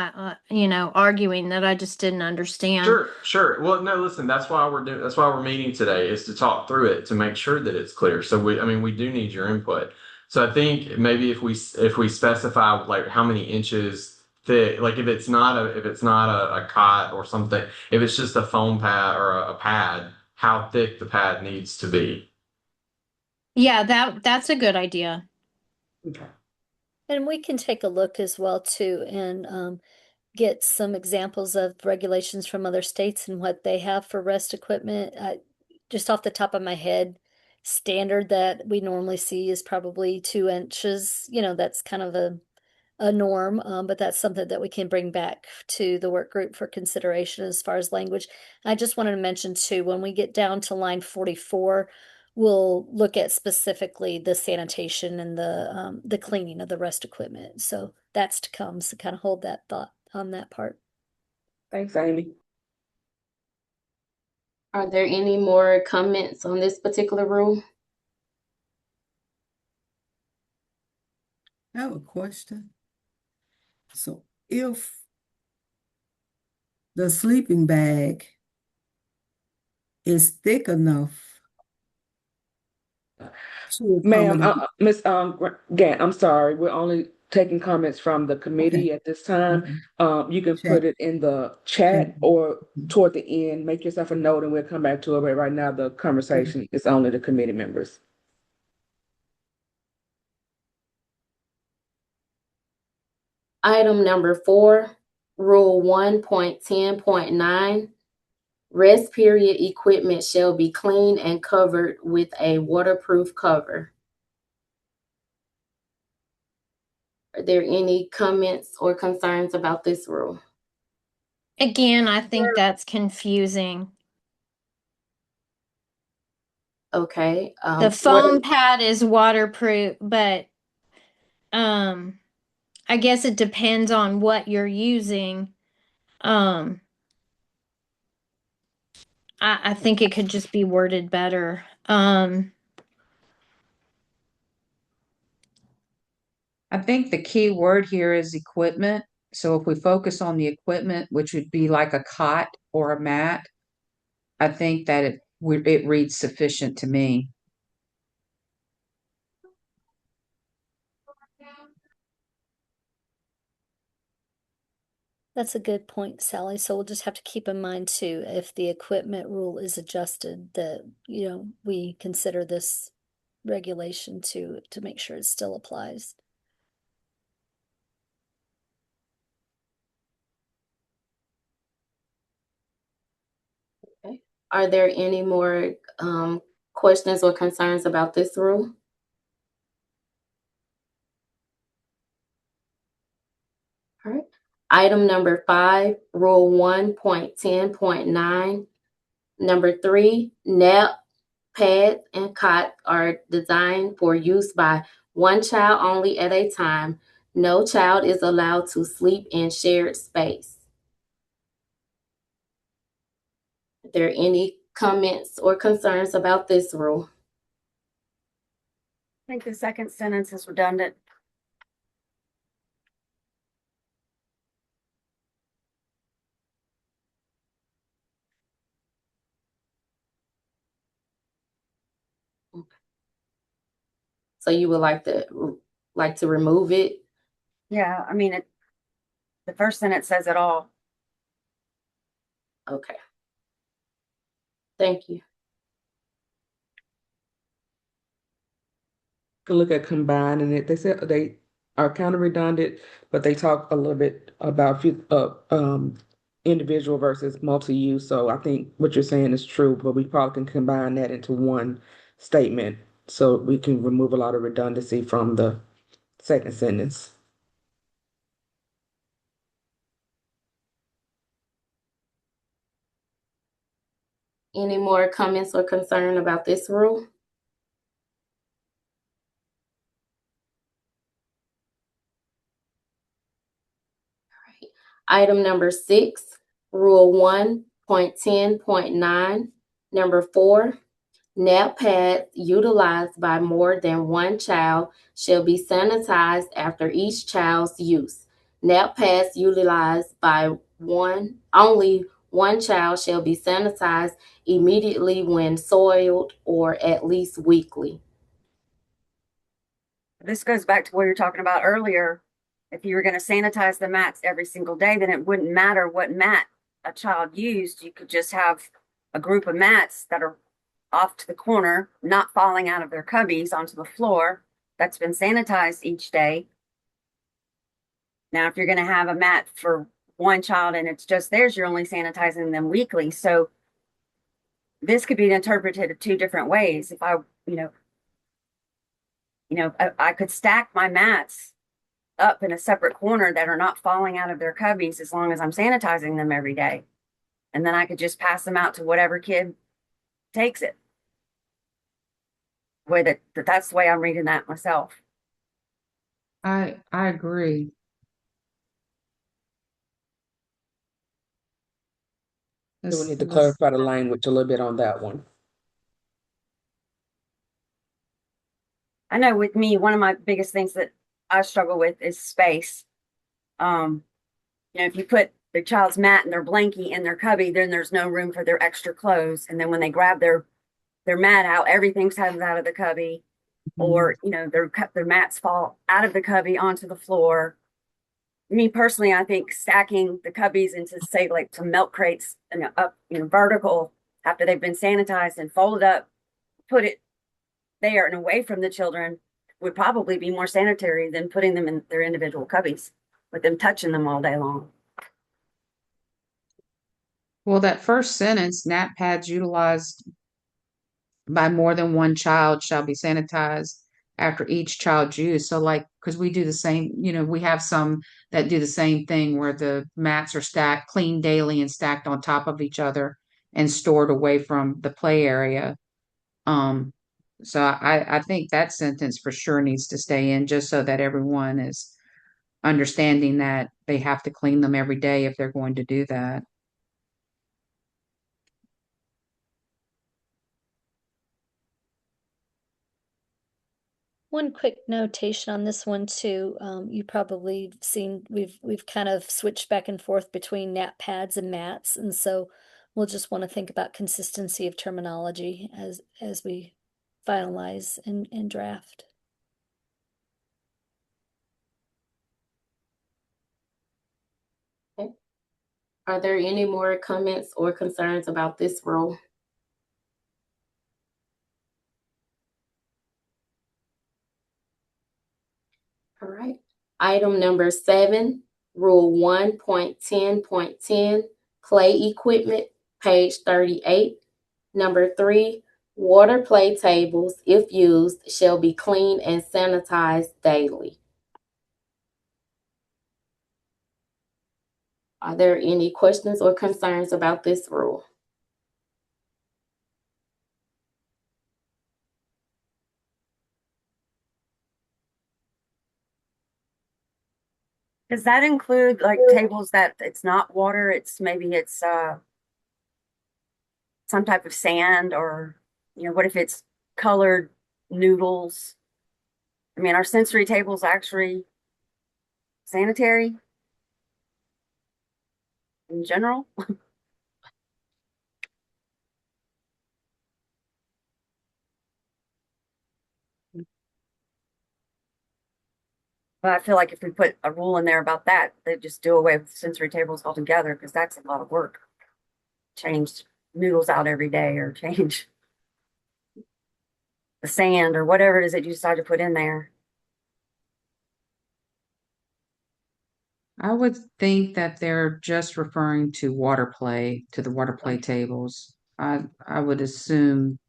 arguing that I just didn't understand. Sure, sure. Well, no, listen, that's why we're meeting today is to talk through it to make sure that it's clear. So I mean, we do need your input. So I think maybe if we specify like how many inches thick, like if it's not a cot or something, if it's just a foam pad or a pad, how thick the pad needs to be. Yeah, that's a good idea. Okay. And we can take a look as well too and get some examples of regulations from other states and what they have for rest equipment. Just off the top of my head, standard that we normally see is probably 2 inches. That's kind of a norm, but that's something that we can bring back to the work group for consideration as far as language. I just wanted to mention too, when we get down to line 44, we'll look at specifically the sanitation and the cleaning of the rest equipment. So that's to come. So kind of hold that thought on that part. Thanks, Amy. Are there any more comments on this particular rule? I have a question. So if the sleeping bag is thick enough to Ma'am, accommodate, Miss Gant, I'm sorry. We're only taking comments from the okay, committee at this time. okay, You can check, put it in the check. chat or toward the end. Make yourself a note and we'll come back to it. But right now, the conversation is only the committee members. Item number 4, Rule 1.10.9, rest period equipment shall be cleaned and covered with a waterproof cover. Are there any comments or concerns about this rule? Again, I think that's confusing. Okay. The foam pad is waterproof, but I guess it depends on what you're using. Um, I think it could just be worded better. I think the key word here is equipment. So if we focus on the equipment, which would be like a cot or a mat, I think that it reads sufficient to me. That's a good point, Sally. So we'll just have to keep in mind too, if the equipment rule is adjusted, that, we consider this regulation to make sure it still applies. Okay. Are there any more questions or concerns about this rule? All right. Item number 5, Rule 1.10.9. Number 3, nap pads and cots are designed for use by one child only at a time. No child is allowed to sleep in shared space. Are there any comments or concerns about this rule? I think the second sentence is redundant. So you would like to remove it? Yeah, I mean, the first sentence says it all. Okay. Thank you. Could look at combining it. They said they are kind of redundant, but they talk a little bit about individual versus multi-use. So I think what you're saying is true, but we probably can combine that into one statement so we can remove a lot of redundancy from the second sentence. Any more comments or concern about this rule? Item number 6, Rule 1.10.9. Number 4, nap pads utilized by more than one child shall be sanitized after each child's use. Nap pads utilized by only one child shall be sanitized immediately when soiled or at least weekly. This goes back to what you were talking about earlier. If you were going to sanitize the mats every single day, then it wouldn't matter what mat a child used. You could just have a group of mats that are off to the corner, not falling out of their cubbies onto the floor, that's been sanitized each day. Now, if you're going to have a mat for one child and it's just theirs, you're only sanitizing them weekly. So this could be interpreted 2 different ways. If I could stack my mats up in a separate corner that are not falling out of their cubbies as long as I'm sanitizing them every day. And then I could just pass them out to whatever kid takes it. That's the way I'm reading that myself. I agree. So we need to clarify the language a little bit on that one. I know with me, one of my biggest things that I struggle with is space. If you put their child's mat and their blankie in their cubby, then there's no room for their extra clothes. And then when they grab their mat out, everything comes out of the cubby, or their mats fall out of the cubby onto the floor. Me personally, I think stacking the cubbies into, say, like some milk crates and up, vertical after they've been sanitized and folded up, put it there and away from the children would probably be more sanitary than putting them in their individual cubbies with them touching them all day long. Well, that first sentence, nap pads utilized by more than one child shall be sanitized after each child's use. So because we do the same, we have some that do the same thing where the mats are stacked, cleaned daily and stacked on top of each other and stored away from the play area. So I think that sentence for sure needs to stay in just so that everyone is understanding that they have to clean them every day if they're going to do that. One quick notation on this one too. You probably seen we've kind of switched back and forth between nap pads and mats, and so we'll just want to think about consistency of terminology as we finalize and draft. Okay. Are there any more comments or concerns about this rule? All right. Item number 7, Rule 1.10.10, play equipment, page 38. Number 3, water play tables, if used, shall be cleaned and sanitized daily. Are there any questions or concerns about this rule? Does that include like tables that it's not water, maybe it's some type of sand, or what if it's colored noodles? I mean, are sensory tables actually sanitary in general? But I feel like if we put a rule in there about that, they'd just do away with sensory tables altogether, because that's a lot of work. Change noodles out every day, or change the sand, or whatever it is that you decide to put in there. I would think that they're just referring to the water play tables. I would assume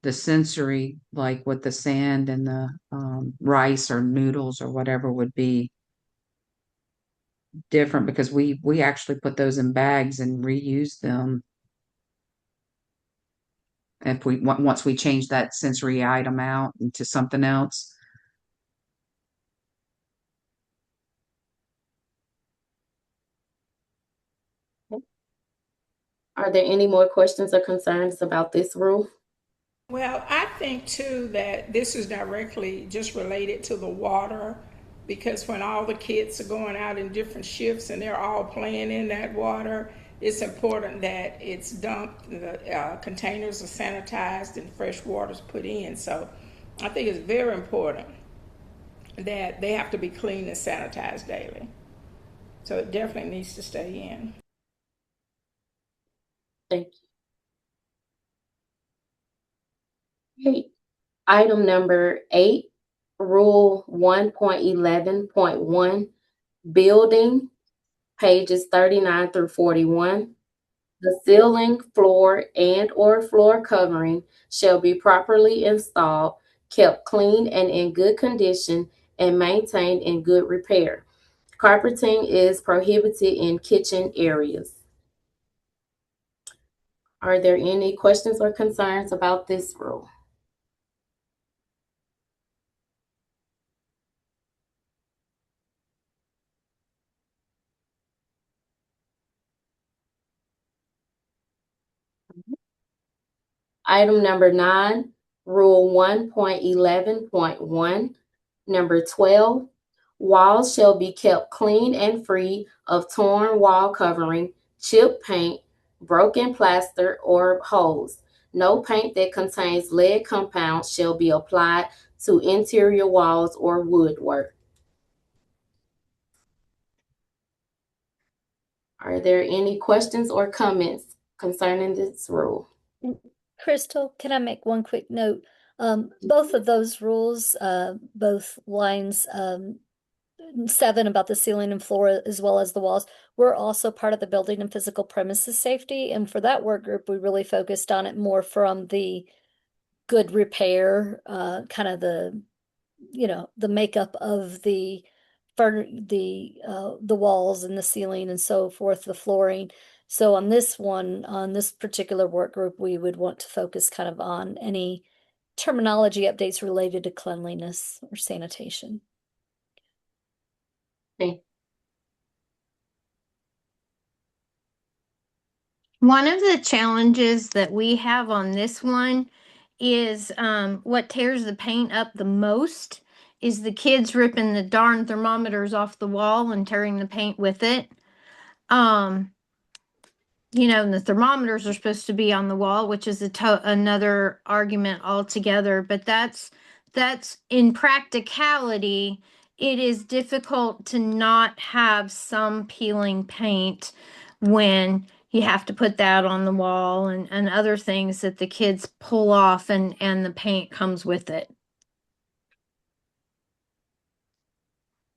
the sensory, like with the sand and the rice or noodles or whatever, would be different, because we actually put those in bags and reuse them if once we change that sensory item out into something else. Are there any more questions or concerns about this rule? Well, I think too that this is directly just related to the water, because when all the kids are going out in different shifts and they're all playing in that water, it's important that it's dumped, the containers are sanitized, and fresh water is put in. So I think it's very important that they have to be cleaned and sanitized daily. So it definitely needs to stay in. Thank you. Okay. Item number 8, Rule 1.11.1, Building, pages 39 through 41. The ceiling, floor, and/or floor covering shall be properly installed, kept clean and in good condition, and maintained in good repair. Carpeting is prohibited in kitchen areas. Are there any questions or concerns about this rule? Item number 9, Rule 1.11.1. Number 12, walls shall be kept clean and free of torn wall covering, chipped paint, broken plaster, or holes. No paint that contains lead compounds shall be applied to interior walls or woodwork. Are there any questions or comments concerning this rule? Crystal, can I make one quick note? Both of those rules, both lines 7 about the ceiling and floor as well as the walls, were also part of the building and physical premises safety. And for that work group, we really focused on it more from the good repair, kind of the makeup of the walls and the ceiling and so forth, the flooring. So on this particular work group, we would want to focus kind of on any terminology updates related to cleanliness or sanitation. Okay. One of the challenges that we have on this one is what tears the paint up the most is the kids ripping the darn thermometers off the wall and tearing the paint with it. And the thermometers are supposed to be on the wall, which is another argument altogether. But that's in practicality, it is difficult to not have some peeling paint when you have to put that on the wall and other things that the kids pull off and the paint comes with it.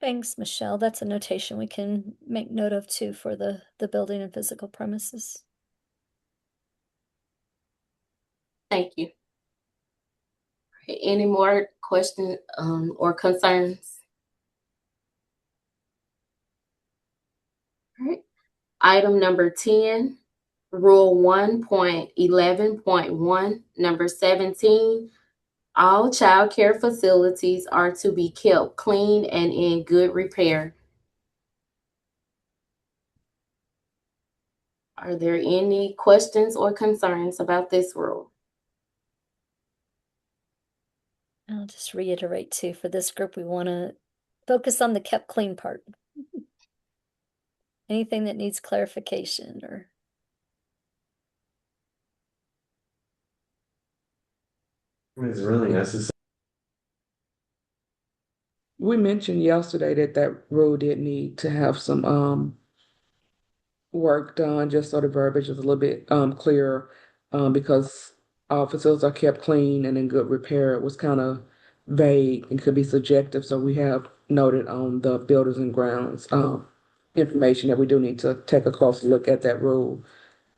Thanks, Michelle. That's a notation we can make note of too for the building and physical premises. Thank you. Any more questions or concerns? All right. Item number 10, Rule 1.11.1, number 17, all child care facilities are to be kept clean and in good repair. Are there any questions or concerns about this rule? I'll just reiterate too, for this group, we want to focus on the kept clean part. Anything that needs clarification or. It's really necessary. We mentioned yesterday that that road did need to have some work done, just so the verbiage is a little bit clearer, because all facilities are kept clean and in good repair. It was kind of vague and could be subjective, so we have noted on the buildings and grounds information that we do need to take a closer look at that rule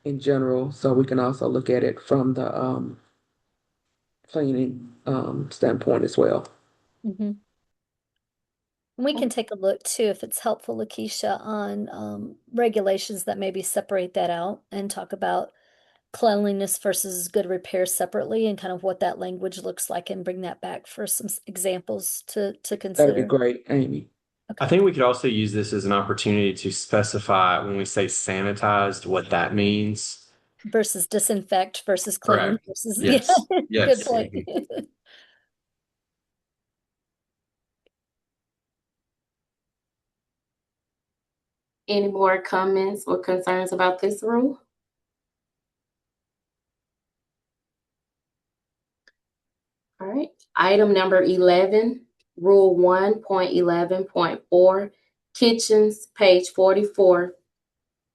in general, so we can also look at it from the cleaning standpoint as well. Mhm. We can take a look too, if it's helpful, Lakeisha, on regulations that maybe separate that out and talk about cleanliness versus good repair separately and kind of what that language looks like and bring that back for some examples to That'd be consider. great, Amy. I think we could also use this as an opportunity to specify when we say sanitized, what that means. Versus disinfect versus clean Correct. versus, yeah, Yes. good Yes. point. Any more comments or concerns about this rule? All right. Item number 11, Rule 1.11.4, kitchens, page 44.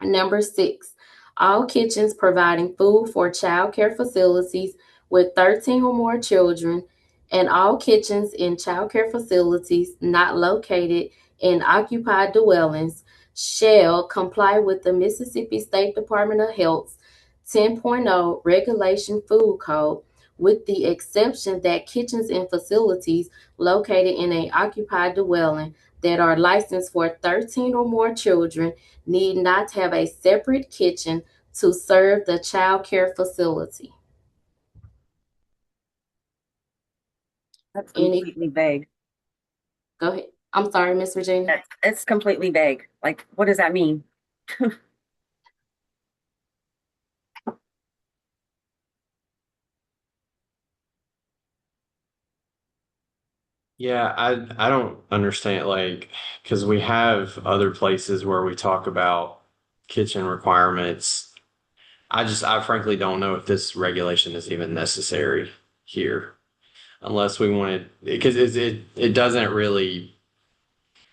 Number 6, all kitchens providing food for child care facilities with 13 or more children, and all kitchens in child care facilities not located in occupied dwellings shall comply with the Mississippi State Department of Health's 10.0 Regulation Food Code, with the exception that kitchens in facilities located in an occupied dwelling that are licensed for 13 or more children need not have a separate kitchen to serve the child care facility. That's Any, completely vague. go ahead. I'm sorry, Miss Virginia. It's completely vague. Like, what does that mean? Yeah, I don't understand, like, because we have other places where we talk about kitchen requirements. I frankly don't know if this regulation is even necessary here, unless we wanted, because it doesn't really,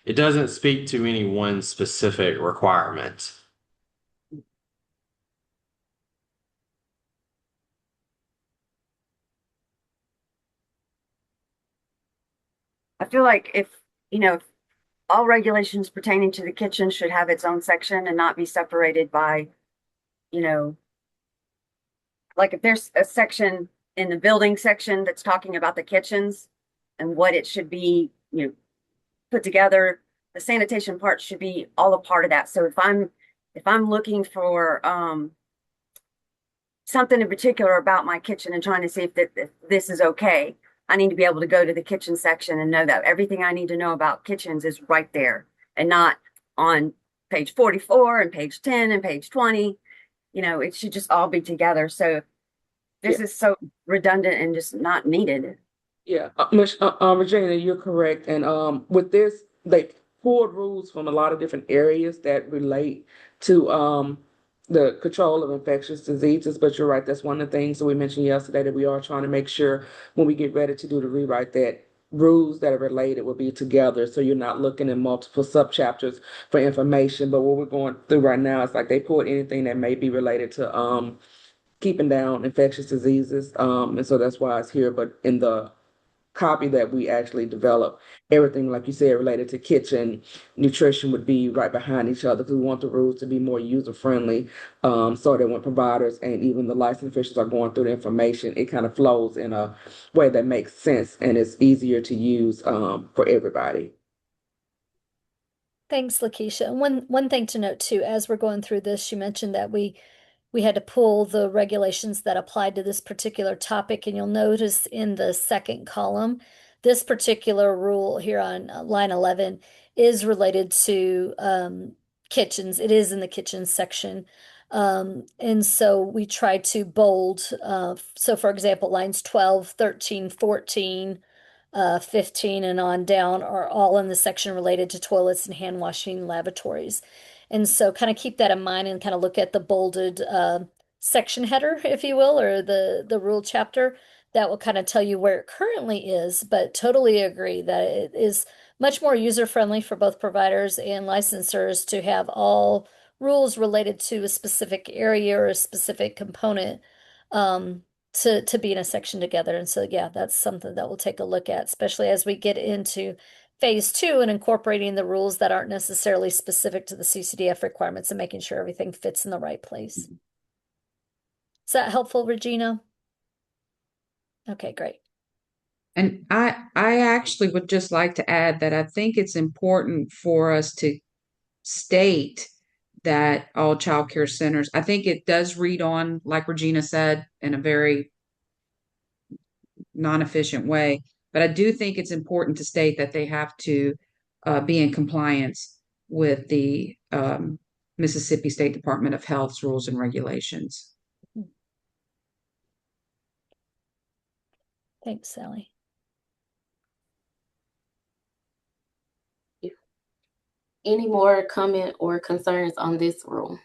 it doesn't speak to any one specific requirement. I feel like if, all regulations pertaining to the kitchen should have its own section and not be separated by, you know, like if there's a section in the building section that's talking about the kitchens and what it should be, put together, the sanitation part should be all a part of that. So if I'm looking for something in particular about my kitchen and trying to see if this is okay, I need to be able to go to the kitchen section and know that everything I need to know about kitchens is right there and not on page 44 and page 10 and page 20. It should just all be together. So this is so redundant and just not needed. Yeah, Regina, you're correct. And with this, they pulled rules from a lot of different areas that relate to the control of infectious diseases. But you're right, that's one of the things that we mentioned yesterday, that we are trying to make sure when we get ready to do the rewrite that rules that are related will be together, so you're not looking in multiple subchapters for information. But what we're going through right now is like they pulled anything that may be related to keeping down infectious diseases. And so that's why it's here. But in the copy that we actually developed, everything, like you said, related to kitchen nutrition would be right behind each other, because we want the rules to be more user friendly, so that when providers and even the licensed officials are going through the information, it kind of flows in a way that makes sense and is easier to use for everybody. Thanks, Lakeisha. And one thing to note too, as we're going through this, you mentioned that we had to pull the regulations that applied to this particular topic, and you'll notice in the second column, this particular rule here on line 11 is related to kitchens. It is in the kitchen section. And so we try to bold, so for example, lines 12, 13, 14, 15 and on down are all in the section related to toilets and hand washing lavatories. And so kind of keep that in mind and kind of look at the bolded section header, if you will, or the rule chapter. That will kind of tell you where it currently is, but totally agree that it is much more user-friendly for both providers and licensors to have all rules related to a specific area or a specific component to be in a section together. And so, yeah, that's something that we'll take a look at, especially as we get into phase two and incorporating the rules that aren't necessarily specific to the CCDF requirements and making sure everything fits in the right place. Is that helpful, Regina? Okay, great. And I actually would just like to add that I think it's important for us to state that all child care centers, I think it does read on, like Regina said, in a very non-efficient way. But I do think it's important to state that they have to be in compliance with the Mississippi State Department of Health's rules and regulations. Thanks, Sally. Any more comment or concerns on this rule?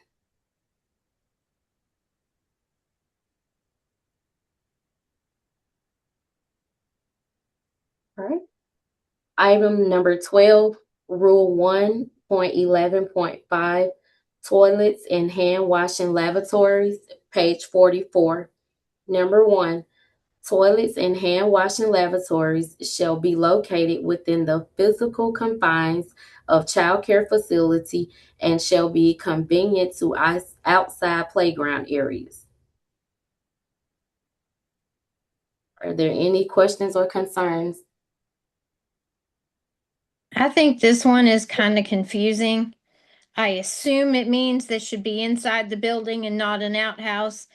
All right. Item number 12, Rule 1.11.5, toilets and hand washing lavatories, page 44. Number 1, toilets and hand washing lavatories shall be located within the physical confines of child care facility and shall be convenient to outside playground areas. Are there any questions or concerns? I think this one is kind of confusing. I assume it means this should be inside the building and not an outhouse,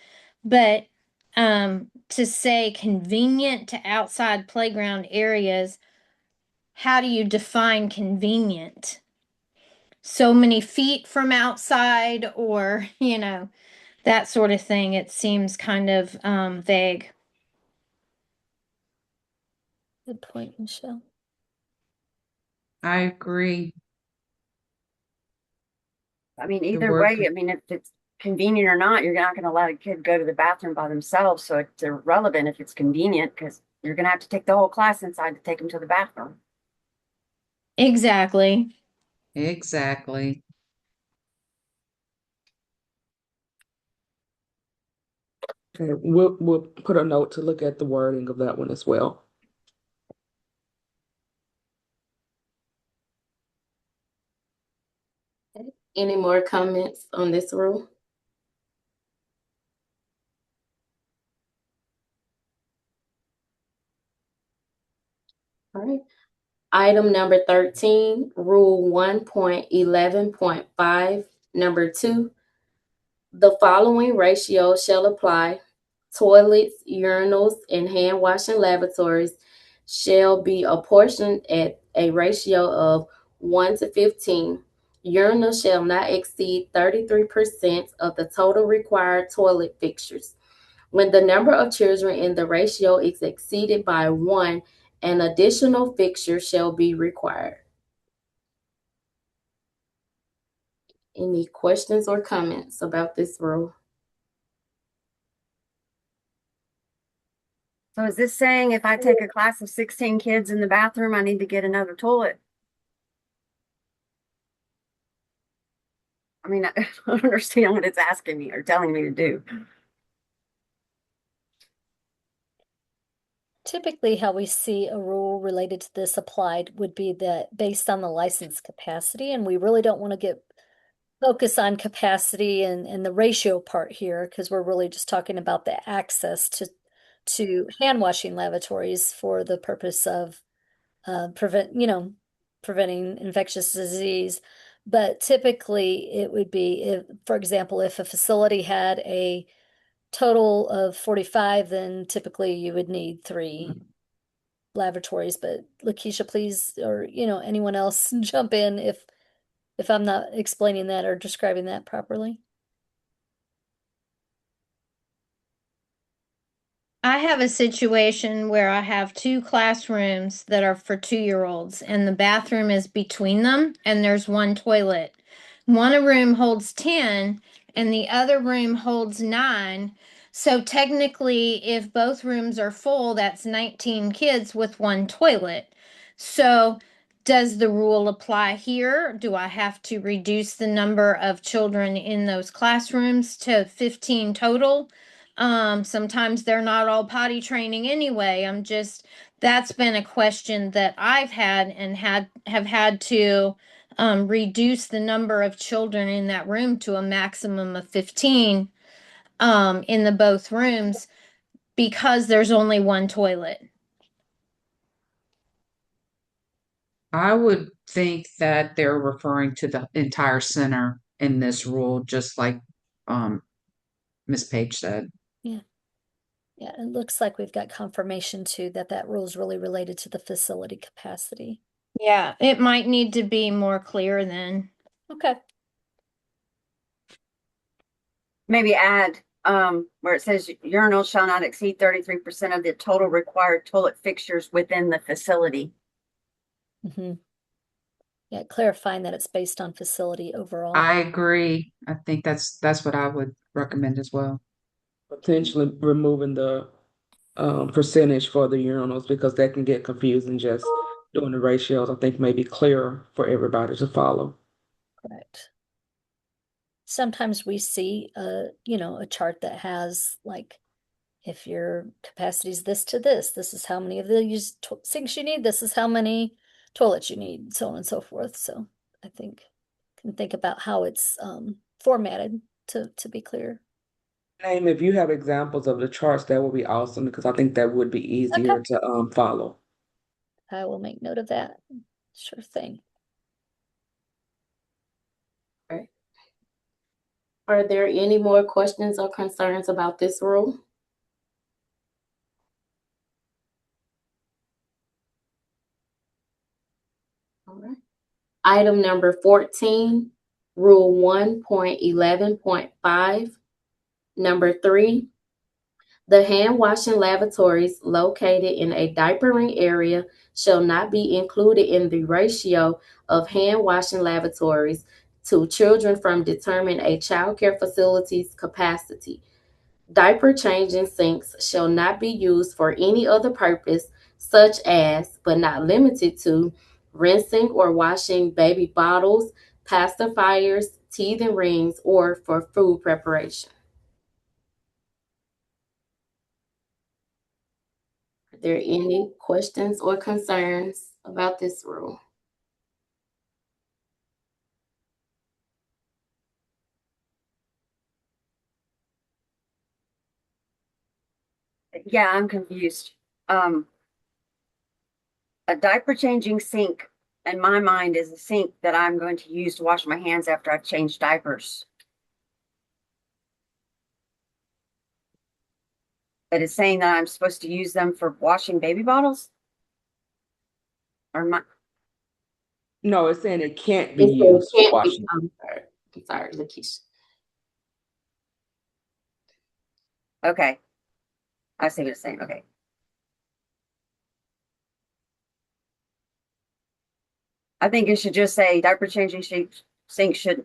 but to say convenient to outside playground areas, how do you define convenient? So many feet from outside, or, that sort of thing. It seems kind of vague. Good point, Michelle. I agree. I mean, either way, I mean, if it's convenient or not, you're not going to let a kid go to the bathroom by themselves. So it's irrelevant if it's convenient because you're going to have to take the whole class inside to take them to the bathroom. Exactly. Exactly. Okay, we'll put a note to look at the wording of that one as well. Any more comments on this rule? All right. Item number 13, Rule 1.11.5, number 2. The following ratio shall apply. Toilets, urinals, and hand washing lavatories shall be apportioned at a ratio of 1 to 15. Urinals shall not exceed 33% of the total required toilet fixtures. When the number of children in the ratio is exceeded by 1, an additional fixture shall be required. Any questions or comments about this rule? So is this saying if I take a class of 16 kids in the bathroom, I need to get another toilet? I mean, I don't understand what it's asking me or telling me to do. Typically, how we see a rule related to this applied would be that based on the license capacity, and we really don't want to get focus on capacity and the ratio part here because we're really just talking about the access to hand washing lavatories for the purpose of preventing infectious disease. But typically it would be if, for example, if a facility had a total of 45, then typically you would need three laboratories. But Lakeisha, please, or anyone else jump in if I'm not explaining that or describing that properly. I have a situation where I have two classrooms that are for 2-year-olds, and the bathroom is between them, and there's one toilet. One room holds 10, and the other room holds 9. So technically, if both rooms are full, that's 19 kids with one toilet. So does the rule apply here? Do I have to reduce the number of children in those classrooms to 15 total? Sometimes they're not all potty training anyway. That's been a question that I've had and have had to reduce the number of children in that room to a maximum of 15 in the both rooms because there's only one toilet. I would think that they're referring to the entire center in this rule, just like Ms. Page said. Yeah. Yeah, it looks like we've got confirmation too that that rule is really related to the facility capacity. Yeah, it might need to be more clear then. Okay. Maybe add where it says urinals shall not exceed 33% of the total required toilet fixtures within the facility. Mm-hmm. Yeah, clarifying that it's based on facility overall. I agree. I think that's what I would recommend as well. Potentially removing the percentage for the urinals because that can get confusing just doing the ratios. I think may be clearer for everybody to follow. Correct. Sometimes we see a chart that has like if your capacity is this to this is how many of these sinks you need, this is how many toilets you need, so on and so forth. So I think can think about how it's formatted to be clear. Name, if you have examples of the charts, that would be awesome because I think that would be easier Okay. to follow. I will make note of that. Sure thing. Right. Are there any more questions or concerns about this rule? All right. Item number 14, Rule 1.11.5, number 3. The hand washing lavatories located in a diapering area shall not be included in the ratio of hand washing lavatories to children from determining a child care facility's capacity. Diaper changing sinks shall not be used for any other purpose, such as, but not limited to, rinsing or washing baby bottles, pacifiers, teething rings, or for food preparation. Are there any questions or concerns about this rule? Yeah, I'm confused. A diaper changing sink in my mind is a sink that I'm going to use to wash my hands after I've changed diapers. It is saying that I'm supposed to use them for washing baby bottles? Or my No, it's saying it can't be It used for can't be, washing. I'm sorry, Lakeisha. okay. I see what it's saying. Okay. I think it should just say diaper changing sink should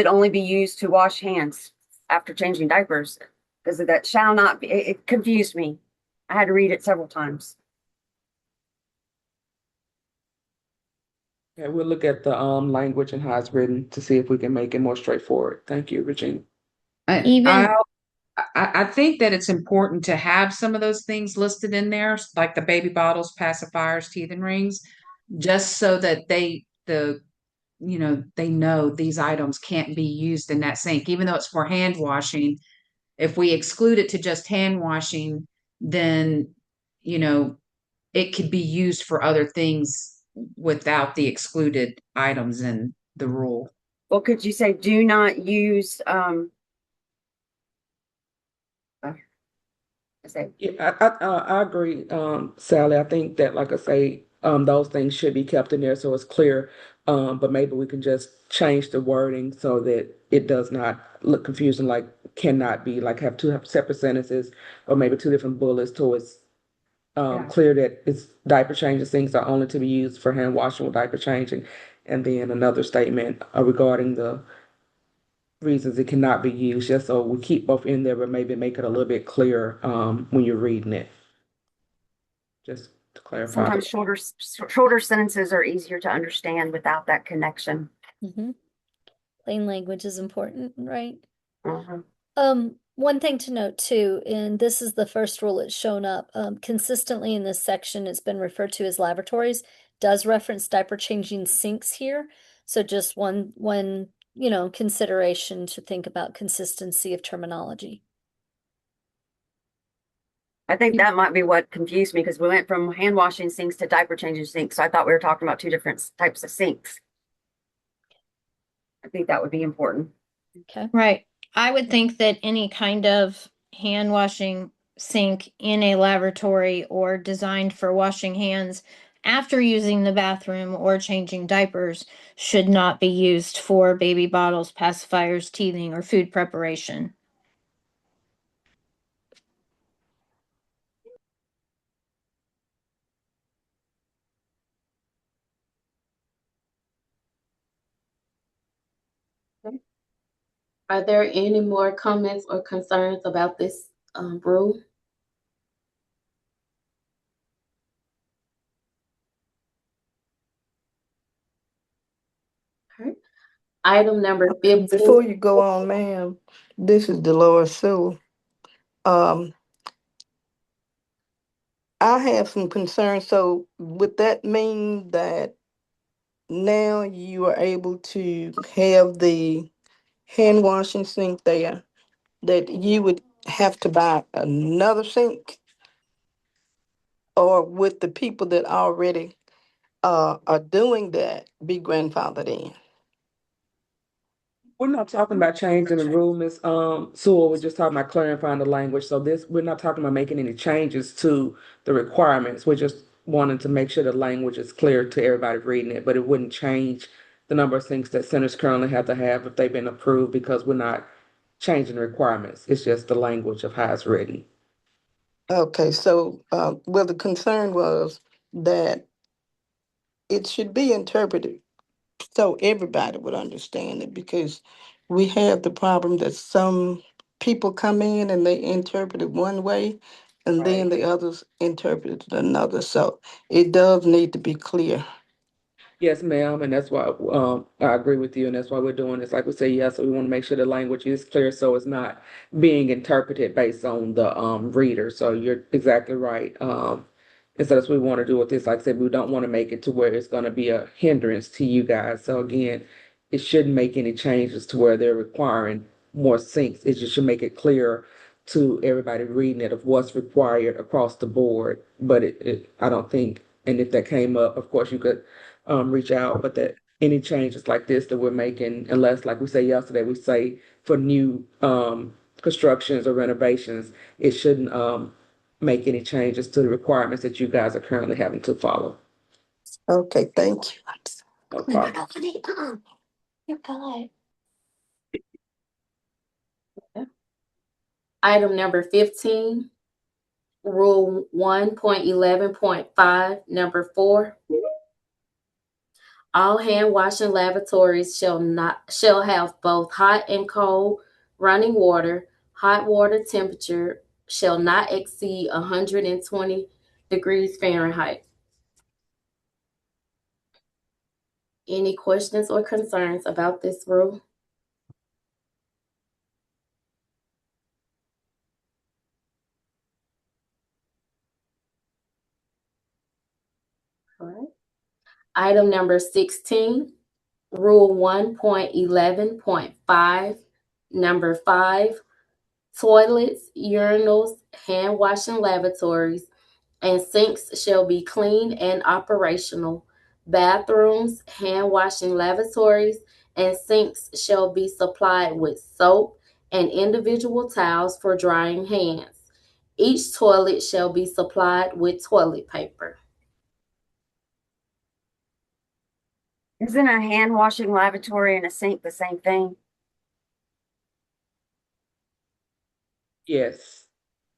only be used to wash hands after changing diapers because that shall not be. It confused me. I had to read it several times. Okay, we'll look at the language and how it's written to see if we can make it more straightforward. Thank you, Regina. Even I think that it's important to have some of those things listed in there, like the baby bottles, pacifiers, teeth and rings, just so that they know these items can't be used in that sink, even though it's for hand washing. If we exclude it to just hand washing, then it could be used for other things without the excluded items in the rule. Well, could you say do not use, say, Yeah, I agree, Sally. I think that, like I say, those things should be kept in there so it's clear. But maybe we can just change the wording so that it does not look confusing, like cannot be, like have two separate sentences, or maybe two different bullets so it's yeah. clear that it's diaper changes things are only to be used for hand washing or diaper changing, and then another statement regarding the reasons it cannot be used, just so we keep both in there, but maybe make it a little bit clearer when you're reading it, just to clarify. Sometimes shorter sentences are easier to understand without that connection. Mm-hmm. Plain language is important, right? Uh-huh. One thing to note too, and this is the first rule that's shown up, consistently in this section, it's been referred to as lavatories, does reference diaper changing sinks here. So just one, consideration to think about consistency of terminology. I think that might be what confused me because we went from hand washing sinks to diaper changing sinks. So I thought we were talking about two different types of sinks. I think that would be important. Okay. Right. I would think that any kind of hand washing sink in a lavatory or designed for washing hands after using the bathroom or changing diapers should not be used for baby bottles, pacifiers, teething, or food preparation. Are there any more comments or concerns about this rule? Okay. Item number 15. Before you go on, ma'am, this is Dolores Sue. Um, I have some concerns. So would that mean that now you are able to have the hand washing sink there, that you would have to buy another sink? Or would the people that already are doing that be grandfathered in? We're not talking about changing the rule, Miss Sewell. We're just talking about clarifying the language. So this, we're not talking about making any changes to the requirements. We're just wanting to make sure the language is clear to everybody reading it, but it wouldn't change the number of things that centers currently have to have if they've been approved, because we're not changing the requirements. It's just the language of how it's written. Okay, so well, the concern was that it should be interpreted so everybody would understand it, because we have the problem that some people come in and they interpret it one way and then Right. the others interpret it another. So it does need to be clear. Yes, ma'am, and that's why I agree with you, and that's why we're doing this. Like we say, yes, we want to make sure the language is clear, so it's not being interpreted based on the reader. So you're exactly right. And so that's what we want to do with this. Like I said, we don't want to make it to where it's going to be a hindrance to you guys. So again, it shouldn't make any changes to where they're requiring more sinks. It just should make it clear to everybody reading it of what's required across the board. But I don't think, and if that came up, of course, you could reach out, but that any changes like this that we're making, unless, like we say yesterday, we say for new constructions or renovations, it shouldn't make any changes to the requirements that you guys are currently having to follow. Okay, thank you. No problem. You're good. Item number 15, Rule 1.11.5, number 4. All hand washing lavatories shall have both hot and cold running water. Hot water temperature shall not exceed 120 degrees Fahrenheit. Any questions or concerns about this rule? All right. Item number 16, Rule 1.11.5, number 5. Toilets, urinals, hand washing lavatories, and sinks shall be clean and operational Bathrooms, hand washing lavatories, and sinks shall be supplied with soap and individual towels for drying hands. Each toilet shall be supplied with toilet paper. Isn't a hand washing lavatory and a sink the same thing? Yes.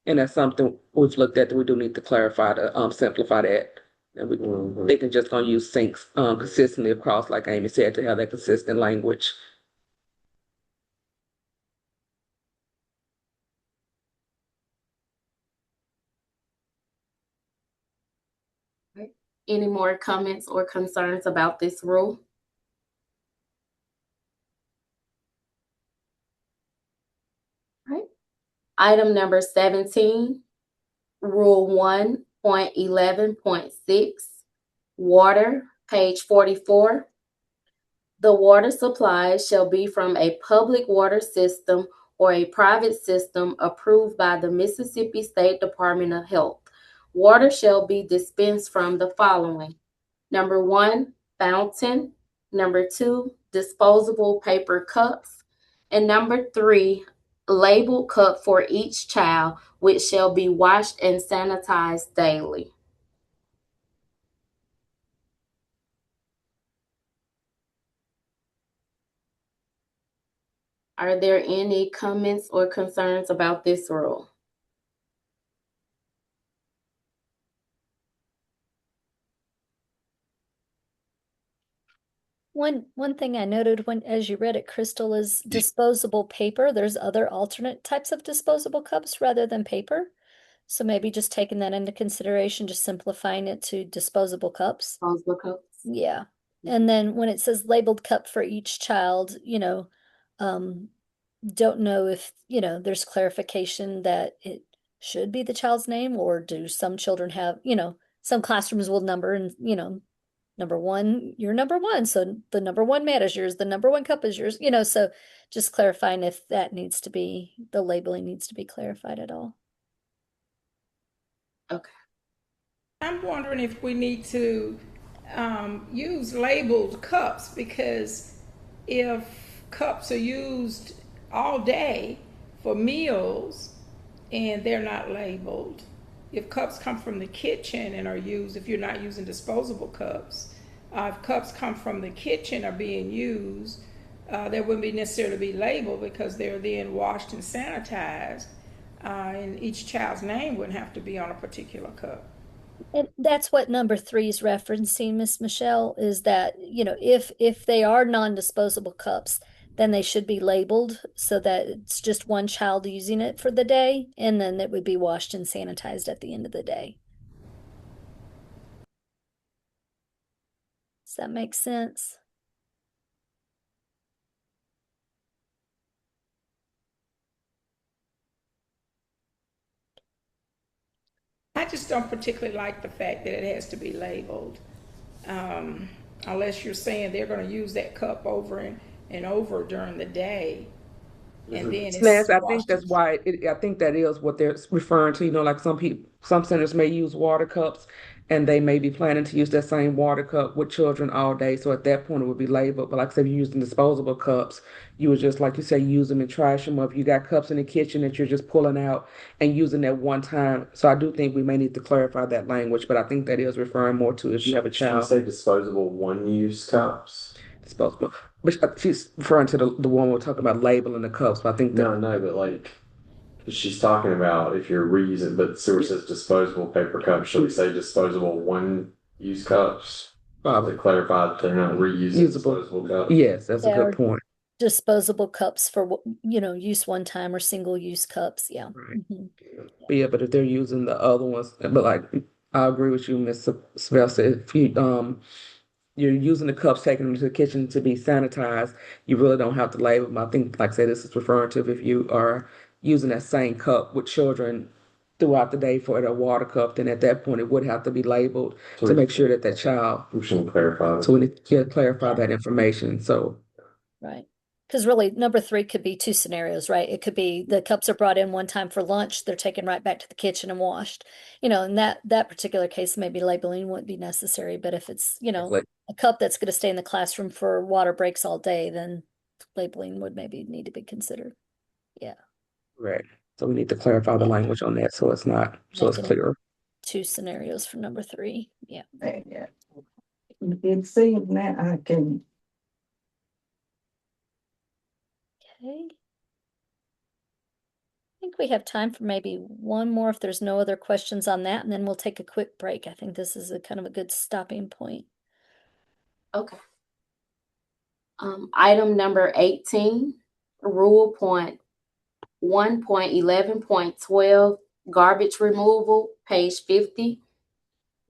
And that's something we've looked at that we do need to clarify to simplify that. And they can just gonna use sinks consistently across, like Amy said, to have that consistent language. Any more comments or concerns about this rule? Right. Item number 17, Rule 1.11.6, water, page 44. The water supply shall be from a public water system or a private system approved by the Mississippi State Department of Health. Water shall be dispensed from the following: number one, fountain; number two, disposable paper cups; and number three, labeled cup for each child, which shall be washed and sanitized daily. Are there any comments or concerns about this rule? One thing I noted when as you read it, Crystal, is disposable paper. There's other alternate types of disposable cups rather than paper. So maybe just taking that into consideration, just simplifying it to disposable cups. Disposable cups? Yeah. And then when it says labeled cup for each child, don't know if, there's clarification that it should be the child's name, or do some children have, some classrooms will number and, number one, you're number one. So the number one mat is yours, the number one cup is yours, so just clarifying if that needs to be, the labeling needs to be clarified at all. Okay. I'm wondering if we need to use labeled cups, because if cups are used all day for meals and they're not labeled, if cups come from the kitchen and are used, if you're not using disposable cups, if cups come from the kitchen are being used, they wouldn't be necessarily be labeled because they're then washed and sanitized, and each child's name wouldn't have to be on a particular cup. And that's what number 3 is referencing, Miss Michelle, is that, if they are non-disposable cups, then they should be labeled so that it's just one child using it for the day, and then it would be washed and sanitized at the end of the day. Does that make sense? I just don't particularly like the fact that it has to be labeled, unless you're saying they're going to use that cup over and over during the day, and then it's Lance, I think washed. that's why I think that is what they're referring to. Like some people, some centers may use water cups, and they may be planning to use that same water cup with children all day. So at that point, it would be labeled. But like I said, if you're using disposable cups, you would just, like you say, use them and trash them up. You got cups in the kitchen that you're just pulling out and using at one time. So I do think we may need to clarify that language. But I think that is referring more to if you have a Should we child. say disposable one-use cups? Disposable. But she's referring to the one we're talking about labeling the cups. But I think that No, but like she's talking about if you're reusing, but sewer says disposable paper cups. Should we say disposable one-use cups? probably To clarify that they're not reusing usable. disposable cups. Yes, that's a Yeah, good point. disposable cups for, use one time, or single-use cups. Yeah. Right. Mhm. But if they're using the other ones, but like I agree with you, Miss Sylvester. If you're using the cups, taking them to the kitchen to be sanitized, you really don't have to label them. I think, like I say, this is referring to if you are using that same cup with children throughout the day for a water cup, then at that point it would have to be labeled to make sure that that child. We should clarify. So we need to clarify that information. So Right. Because really, number three could be two scenarios, right? It could be the cups are brought in one time for lunch, they're taken right back to the kitchen and washed. In that particular case, maybe labeling wouldn't be necessary. But if it's, Exactly. a cup that's going to stay in the classroom for water breaks all day, then labeling would maybe need to be considered. Yeah, Correct. So we need to clarify the yeah. language on that so it's Making it clear. two scenarios for number three. Yeah. Yeah. It seems now I can, Okay. I think we have time for maybe one more if there's no other questions on that, and then we'll take a quick break. I think this is a kind of a good stopping point. Okay. Item number 18, rule point 1.11.12, garbage removal, page 50.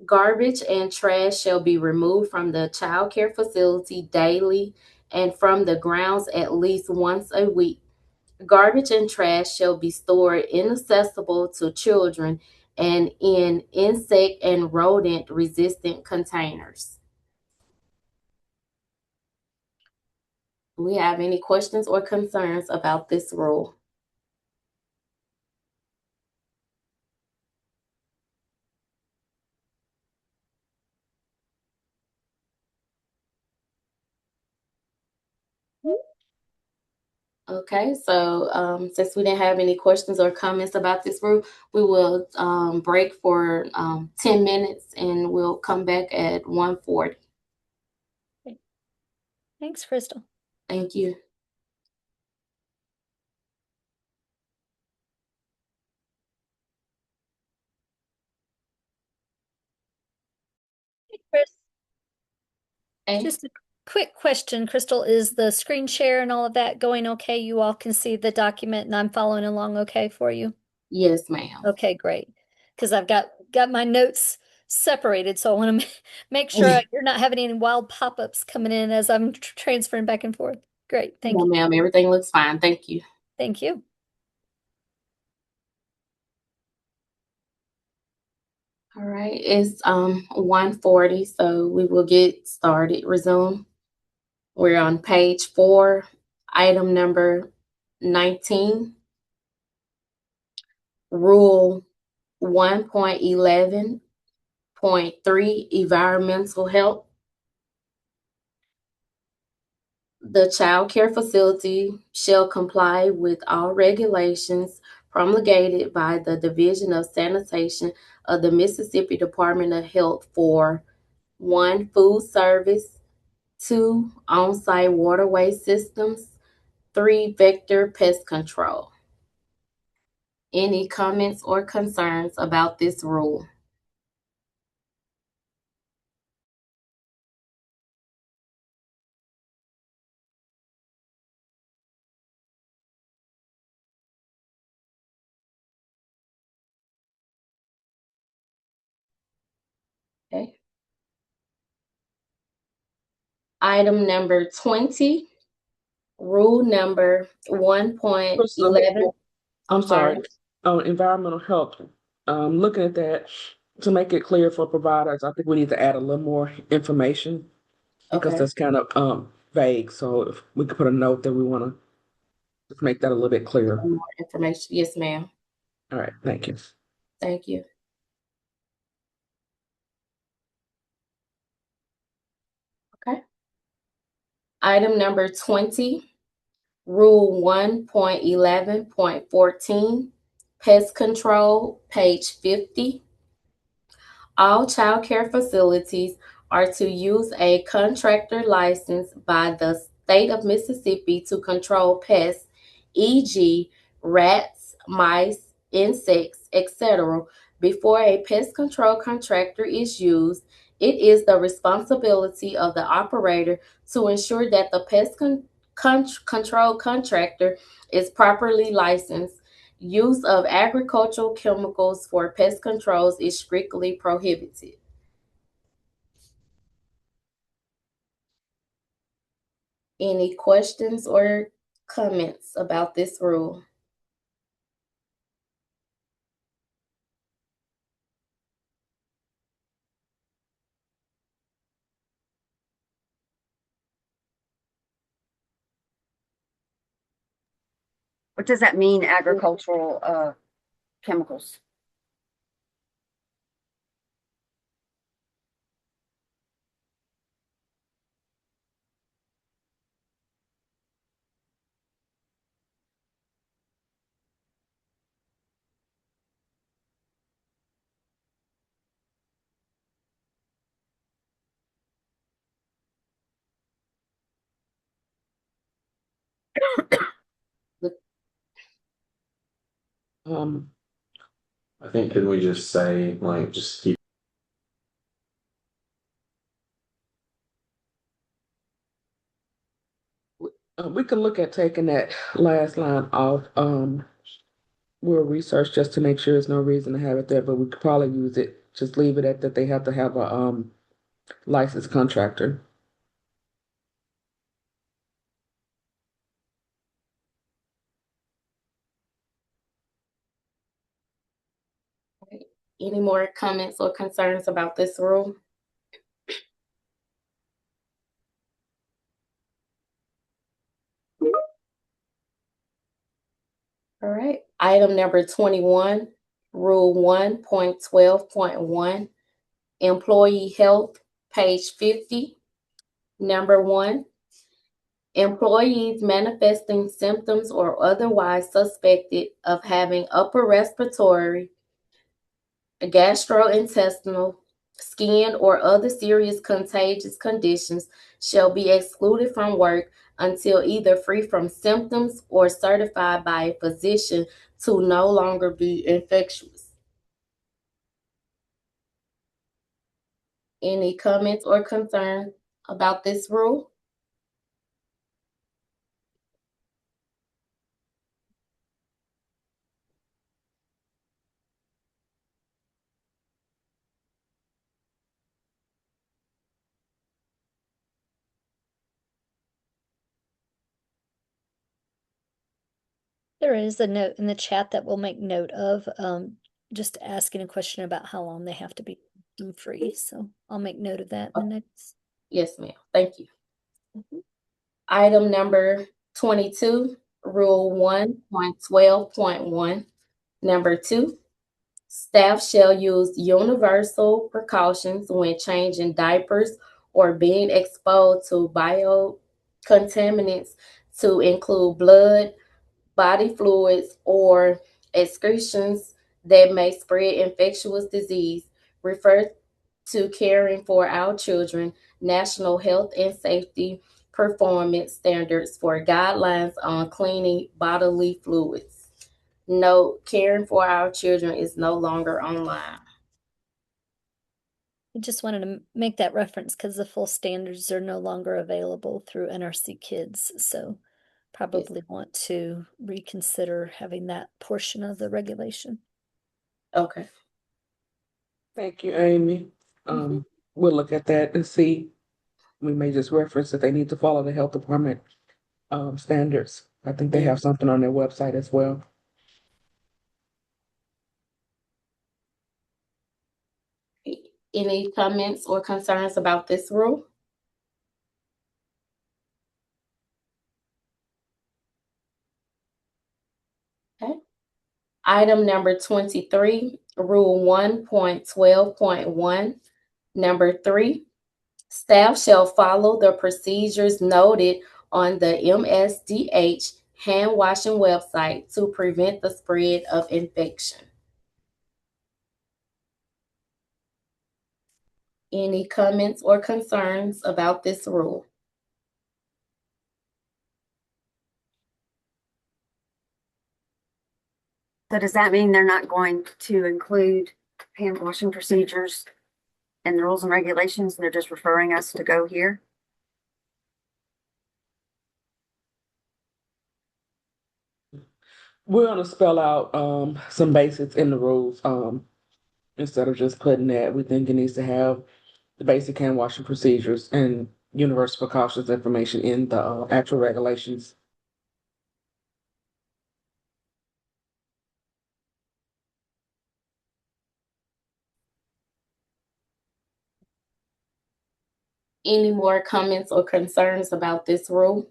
Garbage and trash shall be removed from the child care facility daily and from the grounds at least once a week. Garbage and trash shall be stored inaccessible to children and in insect and rodent resistant containers. Do we have any questions or concerns about this rule? Okay, so since we didn't have any questions or comments about this rule, we will break for 10 minutes and we'll come back at 1:40. Okay. Thanks, Crystal. Thank you. Hey, Chris. Okay. Just a quick question, Crystal. Is the screen share and all of that going okay? You all can see the document and I'm following along okay for you? Yes, ma'am. Okay, great. Because I've got my notes separated, so I want to make sure you're not having any wild pop-ups coming in as I'm transferring back and forth. Great, thank No, you. ma'am, everything looks fine. Thank you. Thank you. All right, it's 1:40, so we will get started. Resume. We're on page 4, item number 19, rule 1.11.3, environmental health. The child care facility shall comply with all regulations promulgated by the Division of Sanitation of the Mississippi Department of Health for 1, food service, 2, on-site waterway systems, 3, vector pest control. Any comments or concerns about this rule? Okay. Item number 20, rule number Crystal, 1.11. I'm I'm sorry. sorry. On environmental health, looking at that to make it clear for providers, I think we need to add a little more information because Okay. that's kind of vague. So if we could put a note that we want to just make that a little bit clearer. More information. Yes, ma'am. All right, thank you. Thank you. Okay. Item number 20, rule 1.11.14, pest control, page 50. All child care facilities are to use a contractor license by the state of Mississippi to control pests, e.g., rats, mice, insects, etc. Before a pest control contractor is used, it is the responsibility of the operator to ensure that the pest control contractor is properly licensed. Use of agricultural chemicals for pest controls is strictly prohibited. Any questions or comments about this rule? What does that mean, agricultural chemicals? Um, I think can we just say like just keep we can look at taking that last line off. We'll research just to make sure there's no reason to have it there, but we could probably use it. Just leave it at that they have to have a licensed contractor. Any more comments or concerns about this rule? All right. Item number 21, Rule 1.12.1, Employee Health, page 50. Number 1, employees manifesting symptoms or otherwise suspected of having upper respiratory, gastrointestinal, skin, or other serious contagious conditions shall be excluded from work until either free from symptoms or certified by a physician to no longer be infectious. Any comments or concerns about this rule? There is a note in the chat that we'll make note of, just asking a question about how long they have to be free. So I'll make note of that in the next. Yes, ma'am. Thank you. Mhm. Item number 22, Rule 1.12.1. Number 2, staff shall use universal precautions when changing diapers or being exposed to biocontaminants to include blood, body fluids, or excretions that may spread infectious disease. Refer to Caring for Our Children, National Health and Safety Performance Standards for guidelines on cleaning bodily fluids. Note, Caring for Our Children is no longer online. I just wanted to make that reference because the full standards are no longer available through NRC Kids. So probably want to reconsider having that portion of the regulation. Okay. Thank you, Amy. We'll look at that and see. We may just reference that they need to follow the health department standards. I think they have something on their website as well. Any comments or concerns about this rule? Okay. Item number 23, Rule 1.12.1. Number 3, staff shall follow the procedures noted on the MSDH hand washing website to prevent the spread of infection. Any comments or concerns about this rule? So does that mean they're not going to include hand washing procedures in the rules and regulations, and they're just referring us to go here? We're gonna spell out some basics in the rules instead of just putting that. We think it needs to have the basic hand washing procedures and universal precautions information in the actual regulations. Any more comments or concerns about this rule?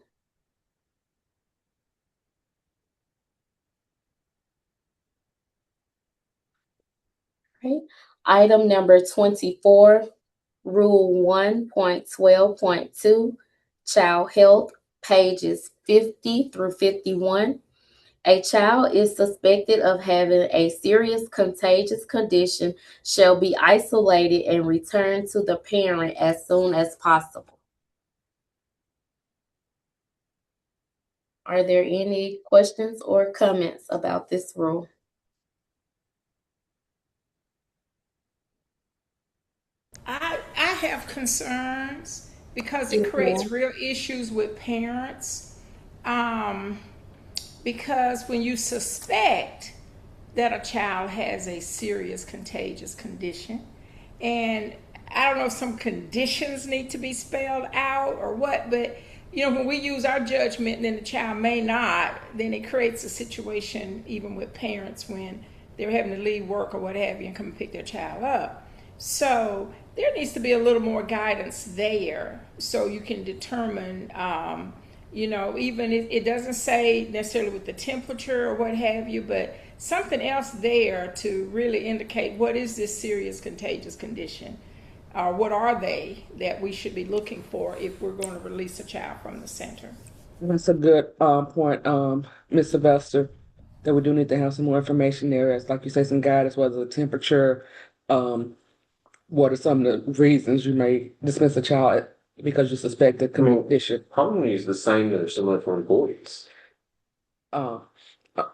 Right. Item number 24, Rule 1.12.2, Child Health, pages 50 through 51. A child is suspected of having a serious contagious condition shall be isolated and returned to the parent as soon as possible. Are there any questions or comments about this rule? I have concerns because it Yes, creates ma'am. real issues with parents. Um, because when you suspect that a child has a serious contagious condition, and I don't know if some conditions need to be spelled out or what, but when we use our judgment and then the child may not, then it creates a situation even with parents when they're having to leave work or what have you and come and pick their child up. So there needs to be a little more guidance there so you can determine, even it doesn't say necessarily with the temperature or what have you, but something else there to really indicate what is this serious contagious condition, or what are they that we should be looking for if we're going to release a child from the center. That's a good point, Ms. Sylvester, that we do need to have some more information there, as like you say, some guidance, whether the temperature, um, what are some of the reasons you may dismiss a child because you suspect a condition. Probably is the same that are similar for employees. Uh,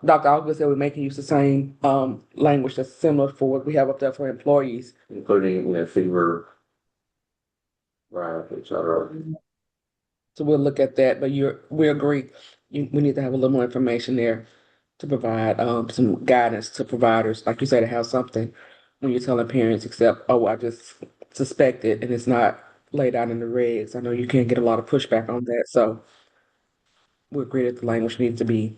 Dr. August said we're making use of the same language that's similar for what we have up there for employees. Including fever, right, etc. So we'll look at that, but we agree we need to have a little more information there to provide some guidance to providers, like you said, to have something when you're telling parents, except, oh, I just suspect it and it's not laid out in the regs. I know you can't get a lot of pushback on that, so we agree that the language needs to be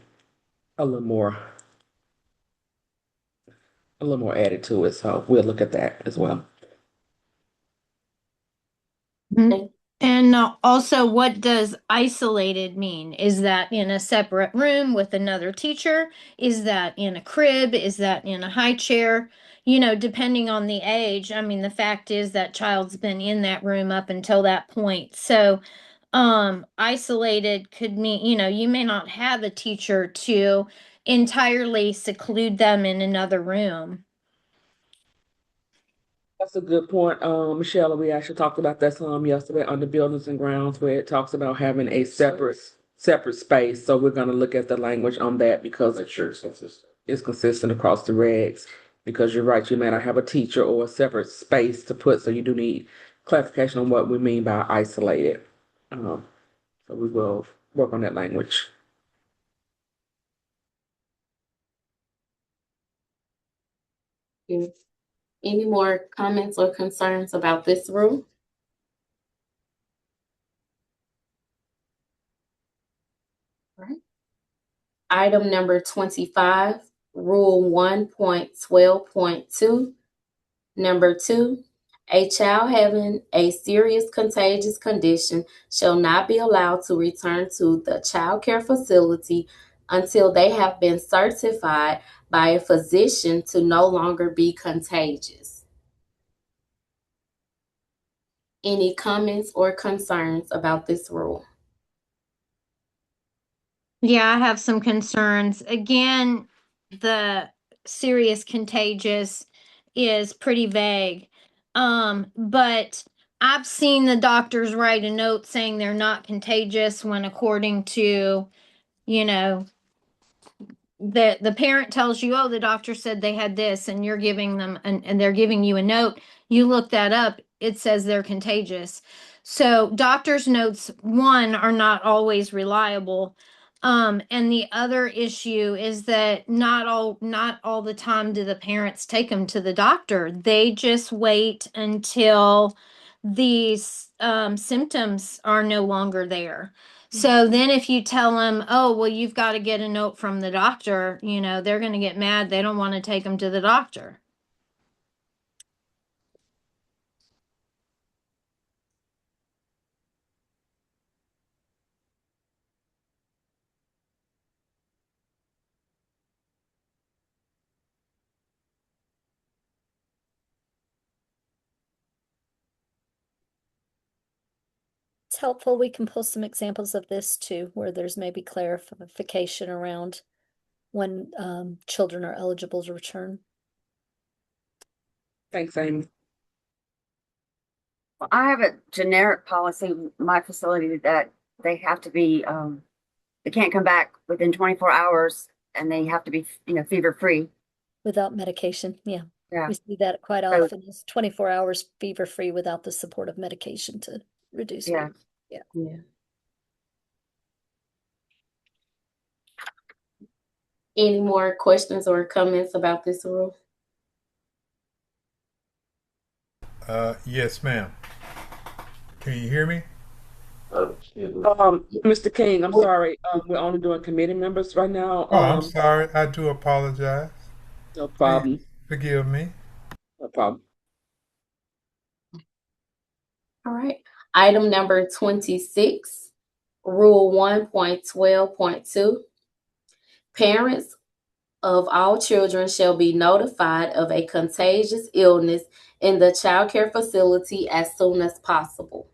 a little more added to it. So we'll look at that as well. Mhm. And also, what does isolated mean? Is that in a separate room with another teacher? Is that in a crib? Is that in a high chair? Depending on the age. I mean, the fact is that child's been in that room up until that point. So, isolated could mean, you may not have a teacher to entirely seclude them in another room. That's a good point, Michelle. We actually talked about that some yesterday under buildings and grounds, where it talks about having a separate space. So we're going to look at the language on that because Make sure it's consistent. it's consistent across the regs. Because you're right, you may not have a teacher or a separate space to put, so you do need clarification on what we mean by isolated. So we will work on that language. Any more comments or concerns about this rule? All right. Item number 25, Rule 1.12.2, number 2, a child having a serious contagious condition shall not be allowed to return to the child care facility until they have been certified by a physician to no longer be contagious. Any comments or concerns about this rule? Yeah, I have some concerns. Again, the serious contagious is pretty vague. But I've seen the doctors write a note saying they're not contagious when according to, you know, the parent tells you, oh, the doctor said they had this, and you're giving them and they're giving you a note. You look that up, it says they're contagious. So doctors' notes, one, are not always reliable. And the other issue is that not all the time do the parents take them to the doctor. They just wait until these symptoms are no longer there. So then if you tell them, oh, well, you've got to get a note from the doctor, they're going to get mad. They don't want to take them to the doctor. helpful. We can post some examples of this too, where there's maybe clarification around when children are eligible to return. Thanks, Amy. Well, I have a generic policy in my facility that they have to be, they can't come back within 24 hours and they have to be, fever free. Without medication, yeah. Yeah. We see that quite So, often. It's 24 hours fever free without the support of medication to reduce yeah. fever. Yeah. Yeah. Any more questions or comments about this rule? Yes, ma'am. Can you hear me? Mr. King, I'm sorry. We're only doing committee members right now. Oh, I'm sorry. I do apologize. No Please problem. forgive me. No problem. All right. Item number 26, Rule 1.12.2. Parents of all children shall be notified of a contagious illness in the child care facility as soon as possible.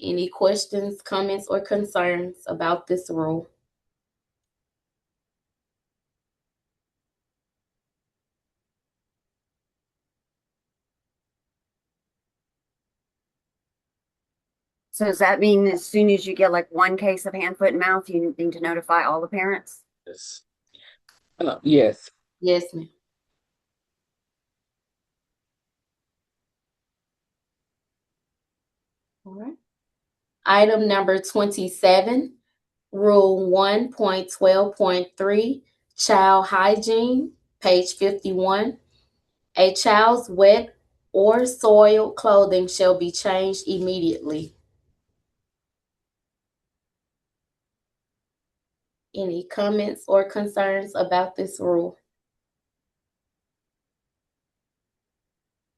Any questions, comments, or concerns about this rule? So does that mean as soon as you get like one case of hand, foot, and mouth, you need to notify all the parents? Yes. Yes. Yes, ma'am. All right. Item number 27, Rule 1.12.3, Child Hygiene, page 51. A child's wet or soiled clothing shall be changed immediately. Any comments or concerns about this rule?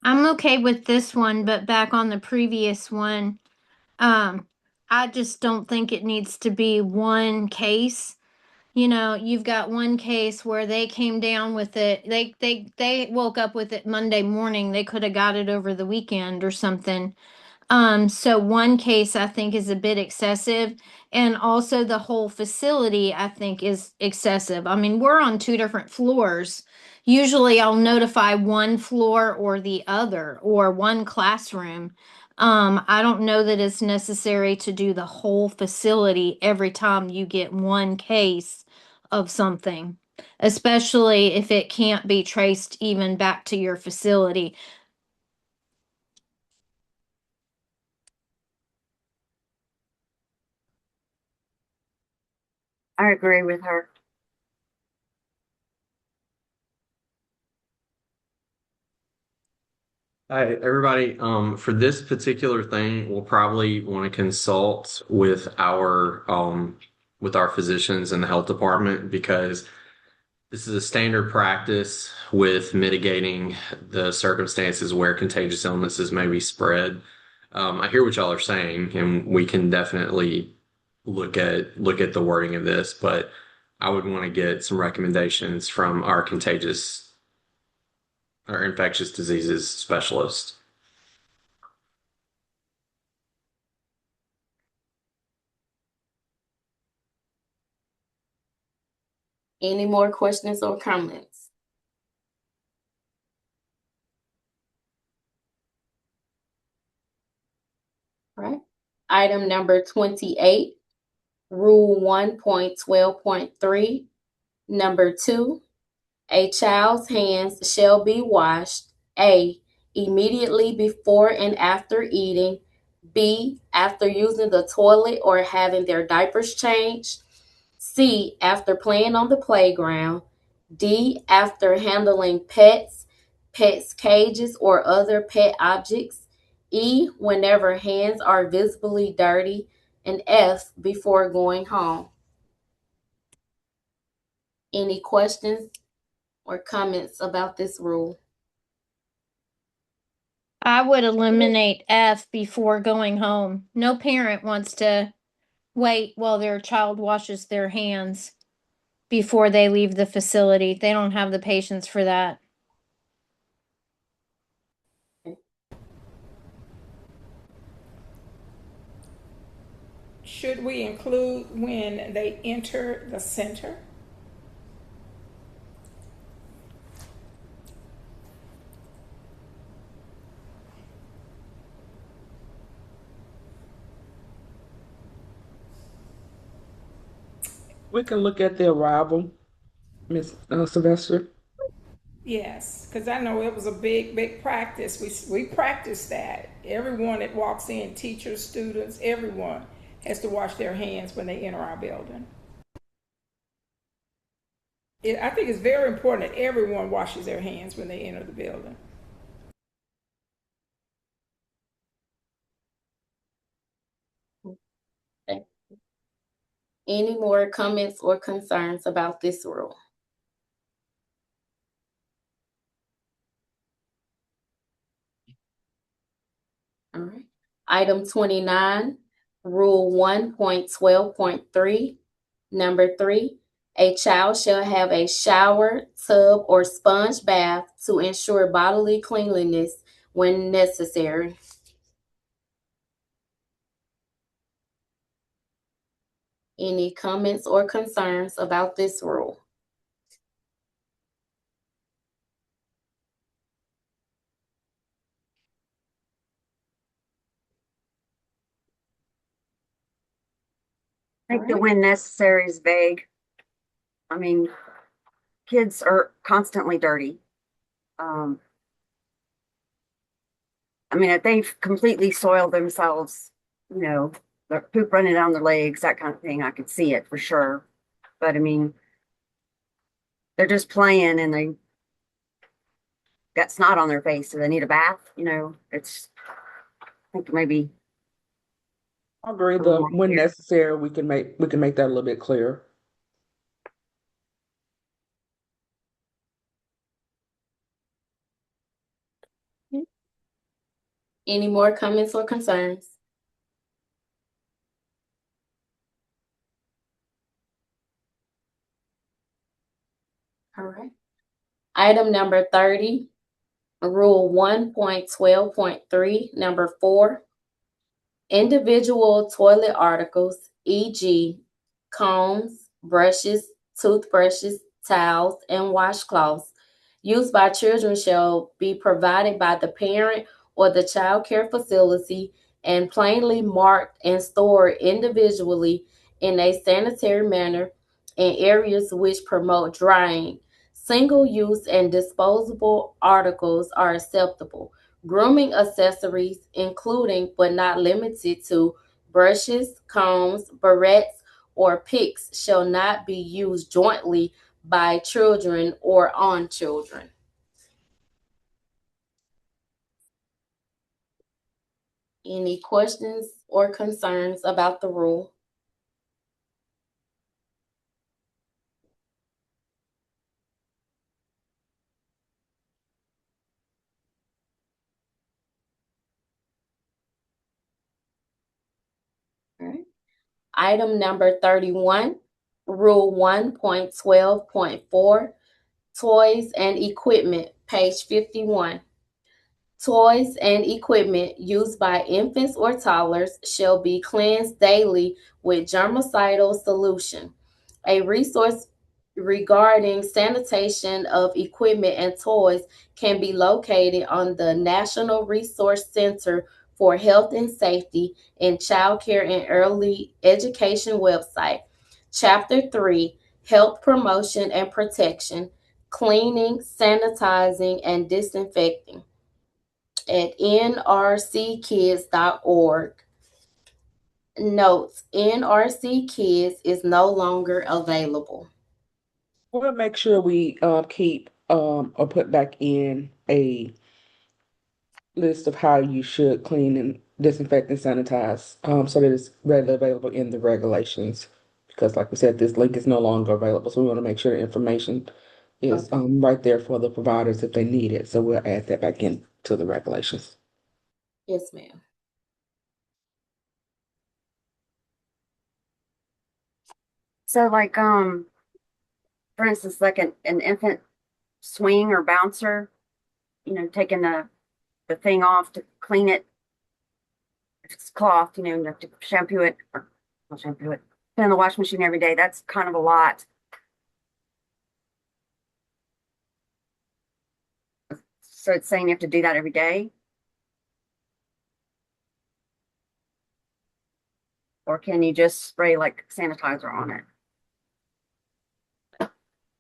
I'm okay with this one, but back on the previous one, I just don't think it needs to be one case. You've got one case where they came down with it. They woke up with it Monday morning. They could have got it over the weekend or something. So one case I think is a bit excessive, and also the whole facility I think is excessive. I mean, we're on two different floors. Usually I'll notify one floor or the other or one classroom. I don't know that it's necessary to do the whole facility every time you get one case of something, especially if it can't be traced even back to your facility. I agree with her. Hi, everybody. For this particular thing, we'll probably want to consult with our physicians in the health department because this is a standard practice with mitigating the circumstances where contagious illnesses may be spread. I hear what y'all are saying, and we can definitely look at the wording of this, but I would want to get some recommendations from our contagious or infectious diseases specialist. Any more questions or comments? All right. Item number 28, Rule 1.12.3, number 2. A child's hands shall be washed A, immediately before and after eating, B, after using the toilet or having their diapers changed, C, after playing on the playground, D, after handling pets' cages, or other pet objects, E, whenever hands are visibly dirty, and F, before going home. Any questions or comments about this rule? I would eliminate F before going home. No parent wants to wait while their child washes their hands before they leave the facility. They don't have the patience for that. Should we include when they enter the center? We can look at the arrival, Miss Sylvester. Yes, because I know it was a big practice. We practiced that. Everyone that walks in, teachers, students, everyone has to wash their hands when they enter our building. I think it's very important that everyone washes their hands when they enter the building. Okay. Any more comments or concerns about this rule? All right. Item 29, Rule 1.12.3, number 3. A child shall have a shower, tub, or sponge bath to ensure bodily cleanliness when necessary. Any comments or concerns about this rule? I think the when necessary is vague. I mean, kids are constantly dirty. Um, I mean, if they've completely soiled themselves, you know, their poop running down their legs, that kind of thing, I could see it for sure. But I mean, they're just playing and they got snot on their face, so they need a bath. You know, I think maybe I agree. a little The more when clear. necessary, we can make that a little bit clearer. Any more comments or concerns? All right. Item number 30, Rule 1.12.3, number 4. Individual toilet articles, e.g., combs, brushes, toothbrushes, towels, and washcloths used by children shall be provided by the parent or the child care facility and plainly marked and stored individually in a sanitary manner in areas which promote drying. Single use and disposable articles are acceptable. Grooming accessories, including but not limited to brushes, combs, barrettes, or picks, shall not be used jointly by children or on children. Any questions or concerns about the rule? All right. Item number 31, Rule 1.12.4, Toys and Equipment, page 51. Toys and equipment used by infants or toddlers shall be cleansed daily with germicidal solution. A resource regarding sanitation of equipment and toys can be located on the National Resource Center for Health and Safety in Child Care and Early Education website. Chapter 3, Health Promotion and Protection, Cleaning, Sanitizing, and Disinfecting at nrckids.org. Notes: NRC Kids is no longer available. We'll make sure we keep or put back in a list of how you should clean and disinfect and sanitize, so that it's readily available in the regulations. Because, like we said, this link is no longer available, so we want to make sure the information is Okay. right there for the providers if they need it. So we'll add that back into the regulations. Yes, ma'am. So like for instance, like an infant swing or bouncer, you know, taking the thing off to clean it. If it's cloth, you know, you have to shampoo it. I'll shampoo it. Put it in the washing machine every day. That's kind of a lot. So it's saying you have to do that every day? Or can you just spray like sanitizer on it?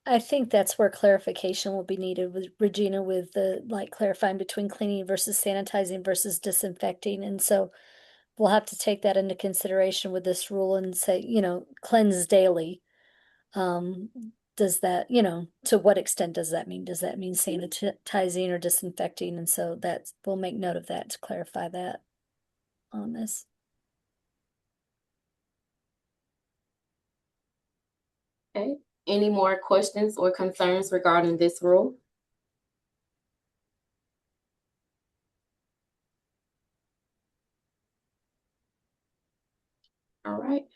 I think that's where clarification will be needed with Regina with the like clarifying between cleaning versus sanitizing versus disinfecting. And so we'll have to take that into consideration with this rule and say, cleanse daily. Um, does that, to what extent does that mean? Does that mean sanitizing or disinfecting? And so we'll make note of that to clarify that on this. Okay. Any more questions or concerns regarding this rule? All right.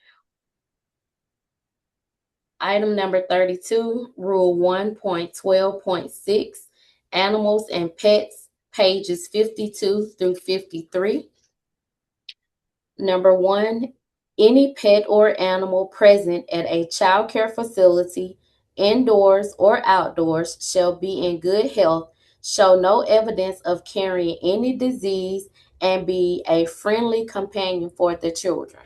Item number 32, Rule 1.12.6, Animals and Pets, pages 52 through 53. Number 1, any pet or animal present at a child care facility, indoors or outdoors, shall be in good health, show no evidence of carrying any disease, and be a friendly companion for the children.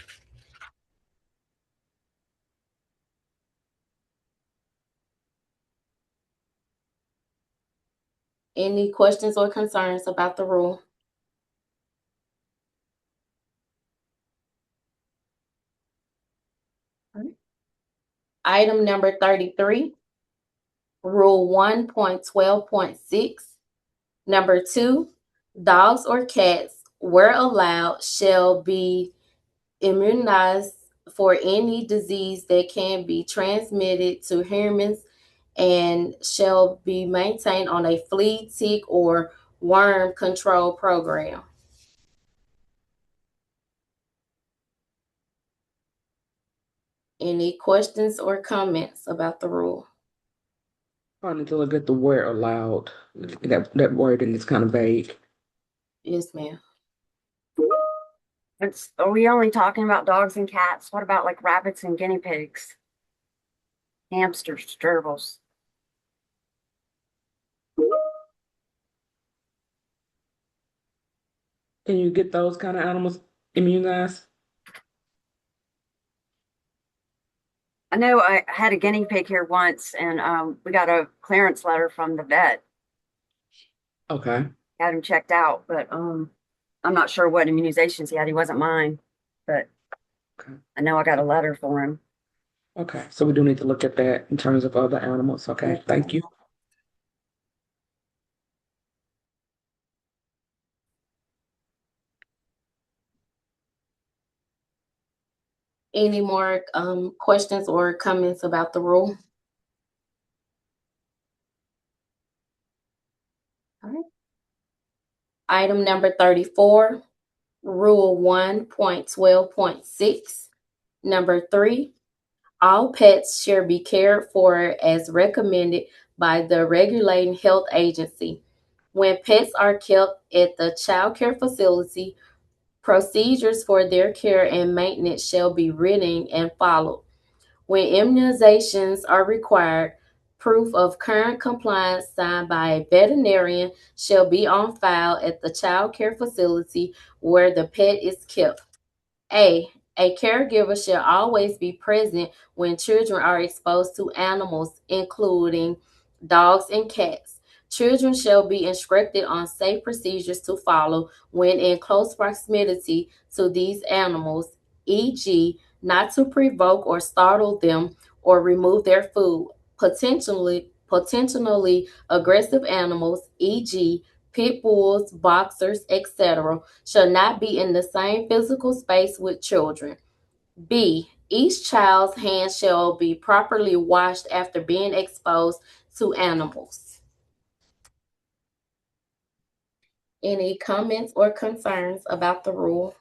Any questions or concerns about the rule? Item number 33, Rule 1.12.6. Number 2, dogs or cats, where allowed, shall be immunized for any disease that can be transmitted to humans and shall be maintained on a flea, tick, or worm control program. Any questions or comments about the rule? I need to look at the word allowed. That wording is kind of vague. Yes, ma'am. Are we only talking about dogs and cats? What about like rabbits and guinea pigs? Hamsters, gerbils? Can you get those kind of animals immunized? I know I had a guinea pig here once, and we got a clearance letter from the vet. Okay. Had him checked out, but I'm not sure what immunizations he had. He wasn't mine, but Okay. I know I got a letter for him. Okay. So we do need to look at that in terms of other animals. Okay. Thank you. Any more questions or comments about the rule? All right. Item number 34, Rule 1.12.6. Number 3, all pets shall be cared for as recommended by the regulating health agency. When pets are kept at the child care facility, procedures for their care and maintenance shall be written and followed. When immunizations are required, proof of current compliance signed by a veterinarian shall be on file at the child care facility where the pet is kept. A. A caregiver shall always be present when children are exposed to animals, including dogs and cats. Children shall be instructed on safe procedures to follow when in close proximity to these animals, e.g., not to provoke or startle them or remove their food. Potentially aggressive animals, e.g., pit bulls, boxers, etc., shall not be in the same physical space with children. B. Each child's hands shall be properly washed after being exposed to animals. Any comments or concerns about the rule?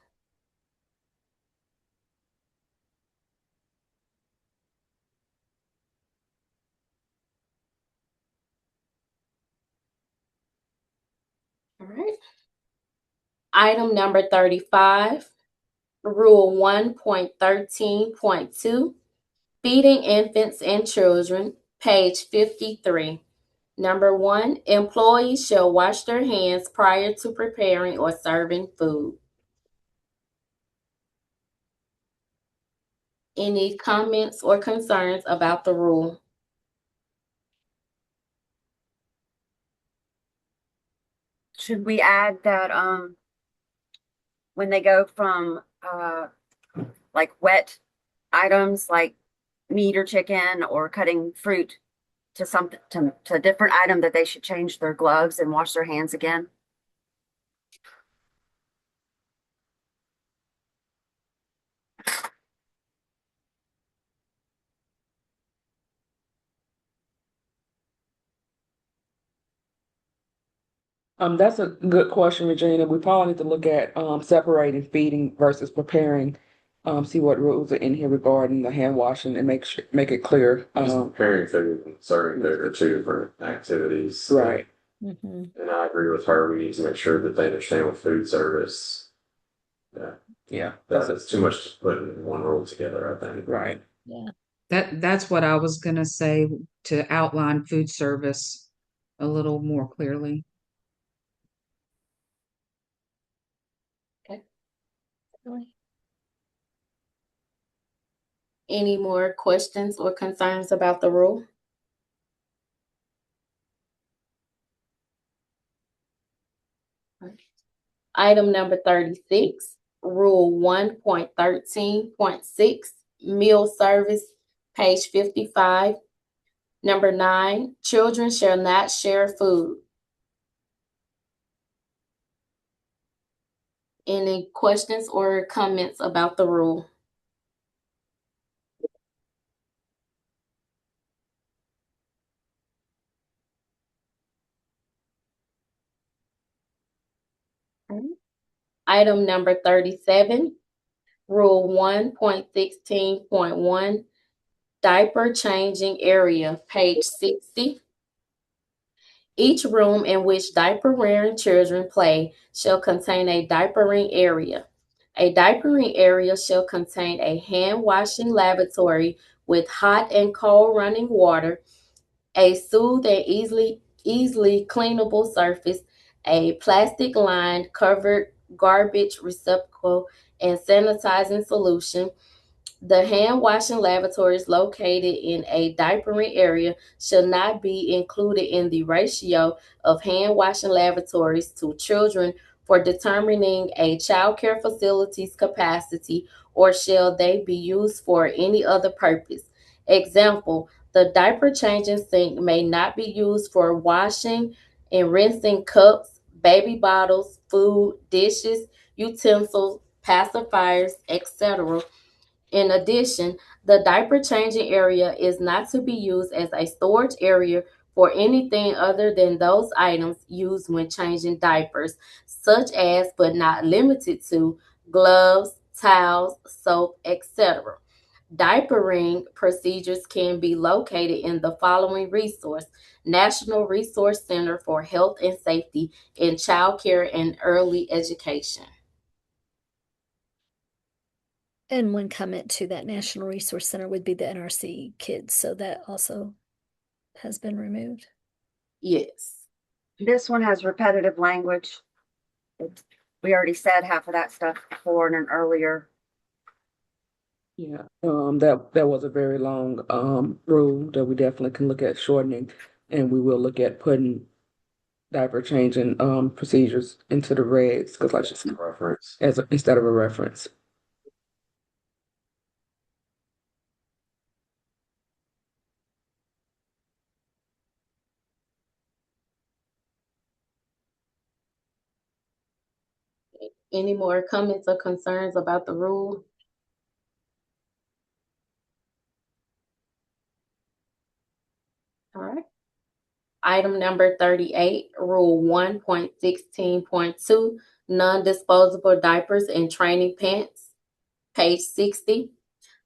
All right. Item number 35, Rule 1.13.2, feeding infants and children, page 53. Number 1, employees shall wash their hands prior to preparing or serving food. Any comments or concerns about the rule? Should we add that when they go from like wet items like meat or chicken or cutting fruit to something to a different item, that they should change their gloves and wash their hands again? That's a good question, Regina. We probably need to look at separating feeding versus preparing. See what rules are in here regarding the hand washing and make it clear. Just preparing food and serving food are two different activities. Right. Mm-hmm. And I agree with her. We need to make sure that they understand what food service. Yeah. Yeah. That's too much to put in one rule together, I think. Right. Yeah. That's what I was gonna say, to outline food service a little more clearly. Really. Any more questions or concerns about the rule? Item number 36, Rule 1.13.6, meal service, page 55. Number 9, children shall not share food. Any questions or comments about the rule? Item number 37, Rule 1.16.1, diaper changing area, page 60. Each room in which diaper-wearing children play shall contain a diapering area. A diapering area shall contain a hand-washing lavatory with hot and cold running water, a soothed and easily cleanable surface, a plastic-lined covered garbage receptacle, and sanitizing solution. The hand washing lavatories located in a diapering area shall not be included in the ratio of hand washing lavatories to children for determining a child care facility's capacity, or shall they be used for any other purpose. Example, the diaper changing sink may not be used for washing and rinsing cups, baby bottles, food, dishes, utensils, pacifiers, etc. In addition, the diaper changing area is not to be used as a storage area for anything other than those items used when changing diapers, such as but not limited to gloves, towels, soap, etc. Diapering procedures can be located in the following resource: National Resource Center for Health and Safety in Child Care and Early Education. And one comment to that National Resource Center would be the NRC kids, so that also has been removed. Yes. This one has repetitive language. We already said half of that stuff before in an earlier. Yeah. That was a very long rule that we definitely can look at shortening, and we will look at putting diaper changing procedures into the regs, because like you said, Reference. instead of a reference. Any more comments or concerns about the rule? All right. Item number 38, Rule 1.16.2, non-disposable diapers and training pants, page 60.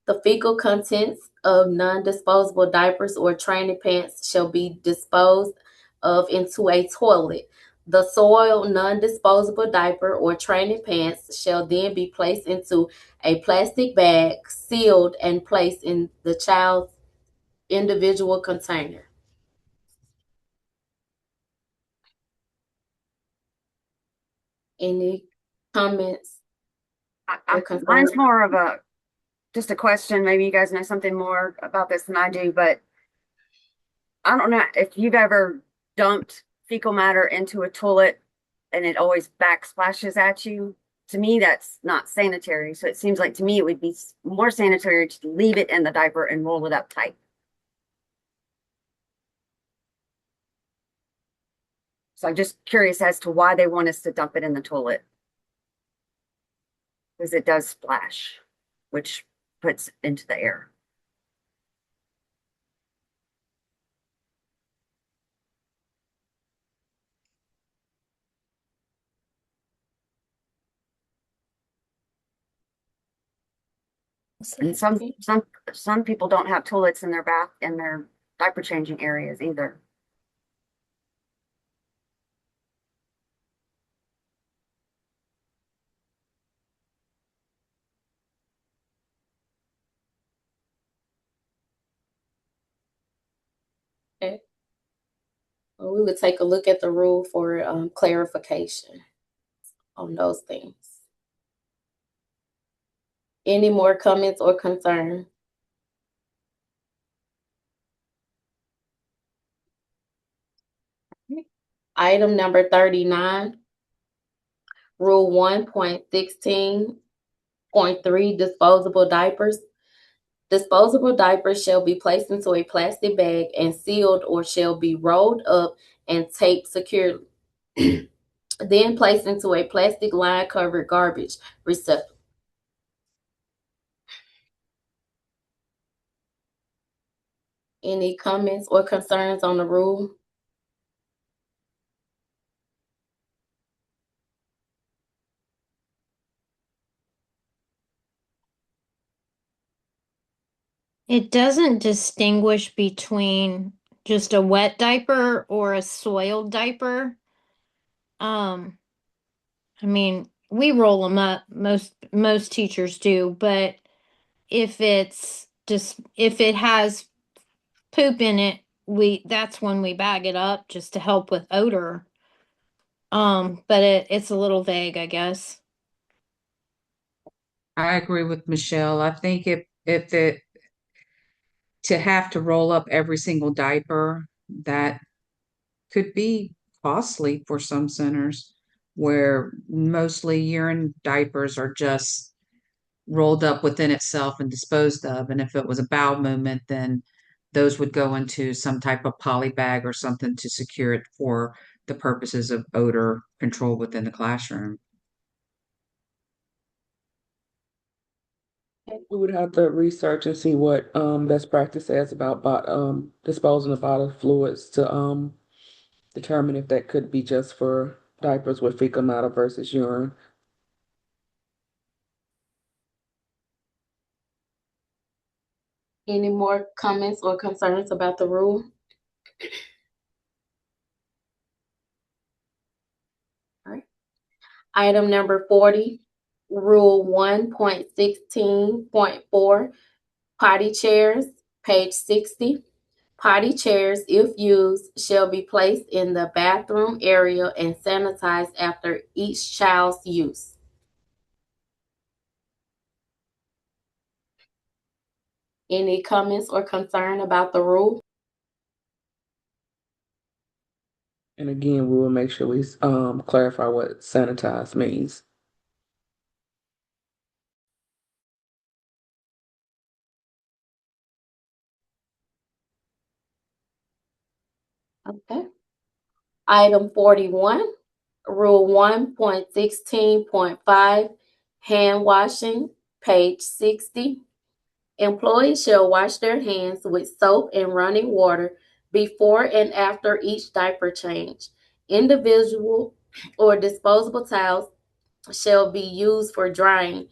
The fecal contents of non-disposable diapers or training pants shall be disposed of into a toilet. The soiled, non-disposable diaper or training pants shall then be placed into a plastic bag, sealed, and placed in the child's individual container. Any comments or concerns? Mine's more of just a question. Maybe you guys know something more about this than I do, but I don't know if you've ever dumped fecal matter into a toilet and it always backsplashes at you. To me, that's not sanitary. So it seems like to me it would be more sanitary to leave it in the diaper and roll it up tight. So I'm just curious as to why they want us to dump it in the toilet. Because it does splash, which puts into the air. And some people don't have toilets in their diaper changing areas either. Okay. Well, we would take a look at the rule for clarification on those things. Any more comments or concerns? Item number 39, Rule 1.16.3, disposable diapers. Disposable diapers shall be placed into a plastic bag and sealed or shall be rolled up and taped securely. Then placed into a plastic line covered garbage receptacle. Any comments or concerns on the rule? It doesn't distinguish between just a wet diaper or a soiled diaper. Um, I mean, we roll them up. Most teachers do, but if it has poop in it, that's when we bag it up just to help with odor. But it's a little vague, I guess. I agree with Michelle. I think if it to have to roll up every single diaper, that could be costly for some centers where mostly urine diapers are just rolled up within itself and disposed of. And if it was a bowel movement, then those would go into some type of poly bag or something to secure it for the purposes of odor control within the classroom. We would have to research and see what best practice says about disposing of bodily fluids to determine if that could be just for diapers with fecal matter versus urine. Any more comments or concerns about the rule? All right. Item number 40, Rule 1.16.4, potty chairs, page 60. Potty chairs, if used, shall be placed in the bathroom area and sanitized after each child's use. Any comments or concern about the rule? And again, we will make sure we clarify what sanitize means. Okay. Item 41, Rule 1.16.5, hand washing, page 60. Employees shall wash their hands with soap and running water before and after each diaper change. Individual or disposable towels shall be used for drying.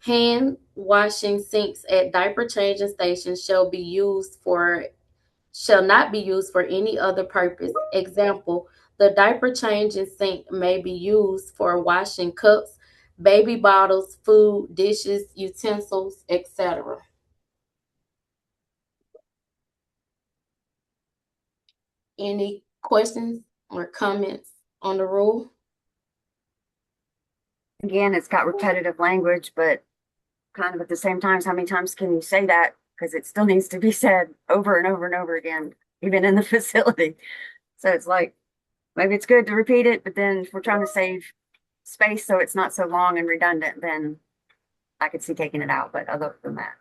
Hand washing sinks at diaper changing stations shall be used for shall not be used for any other purpose. Example, the diaper changing sink may be used for washing cups, baby bottles, food, dishes, utensils, etc. Any questions or comments on the rule? Again, it's got repetitive language, but kind of at the same time, how many times can you say that? Because it still needs to be said over and over and over again, even in the facility. So it's like, maybe it's good to repeat it, but then if we're trying to save space so it's not so long and redundant, then I could see taking it out. But other than that,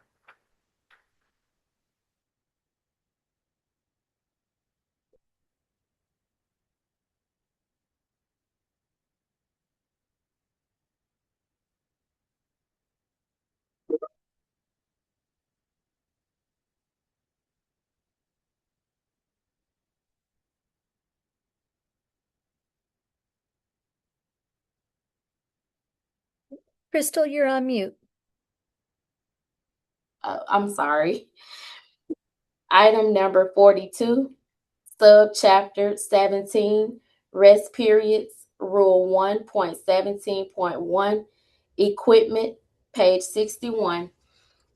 Crystal, you're on mute. I'm sorry. Item number 42, subchapter 17, rest periods, Rule 1.17.1, equipment, page 61.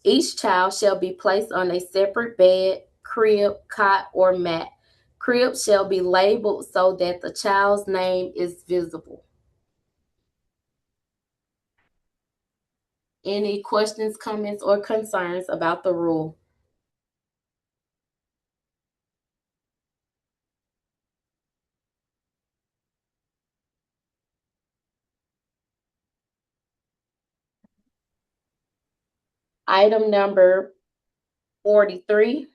Each child shall be placed on a separate bed, crib, cot, or mat. Crib shall be labeled so that the child's name is visible. Any questions, comments, or concerns about the rule? Item number 43,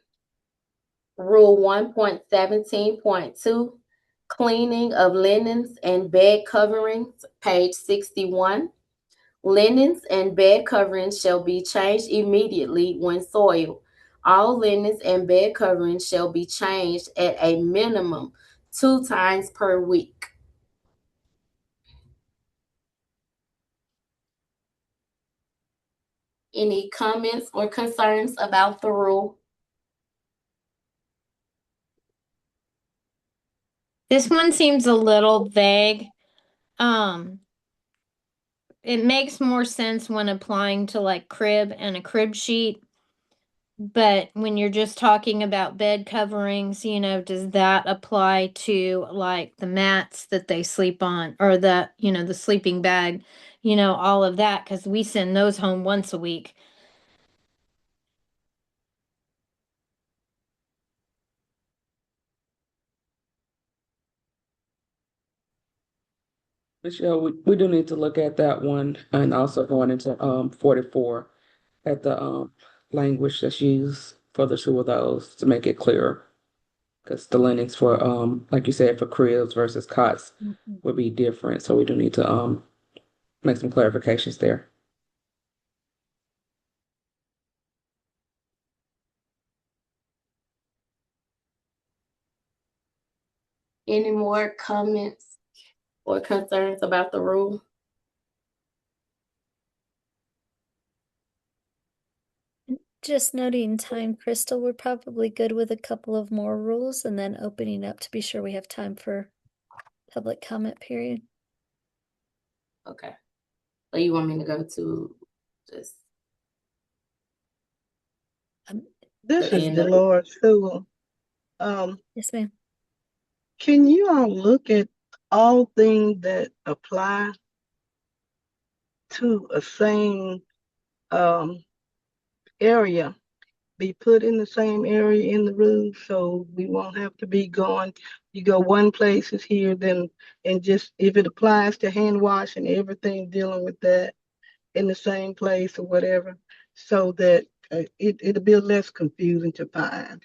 Rule 1.17.2, cleaning of linens and bed coverings, page 61. Linens and bed coverings shall be changed immediately when soiled. All linens and bed coverings shall be changed at a minimum 2 times per week. Any comments or concerns about the rule? This one seems a little vague. Um, it makes more sense when applying to like crib and a crib sheet. But when you're just talking about bed coverings, does that apply to like the mats that they sleep on or the sleeping bag, all of that? Because we send those home once a week. Michelle, we do need to look at that one and also going into 44 at the language that's used for the two of those to make it clearer. Because the linings for like you said, for cribs versus cots would be different. So we do need to make some clarifications there. Any more comments or concerns about the rule? Just noting time, Crystal, we're probably good with a couple of more rules and then opening up to be sure we have time for public comment period. Okay. So you want me to go to just This the is end of Dolores Sewell. Yes, ma'am. Can you all look at all things that apply to a same um, area be put in the same area in the room so we won't have to be going, you go one place is here, then, and just if it applies to hand wash and everything dealing with that in the same place or whatever, so that it'll be less confusing to find.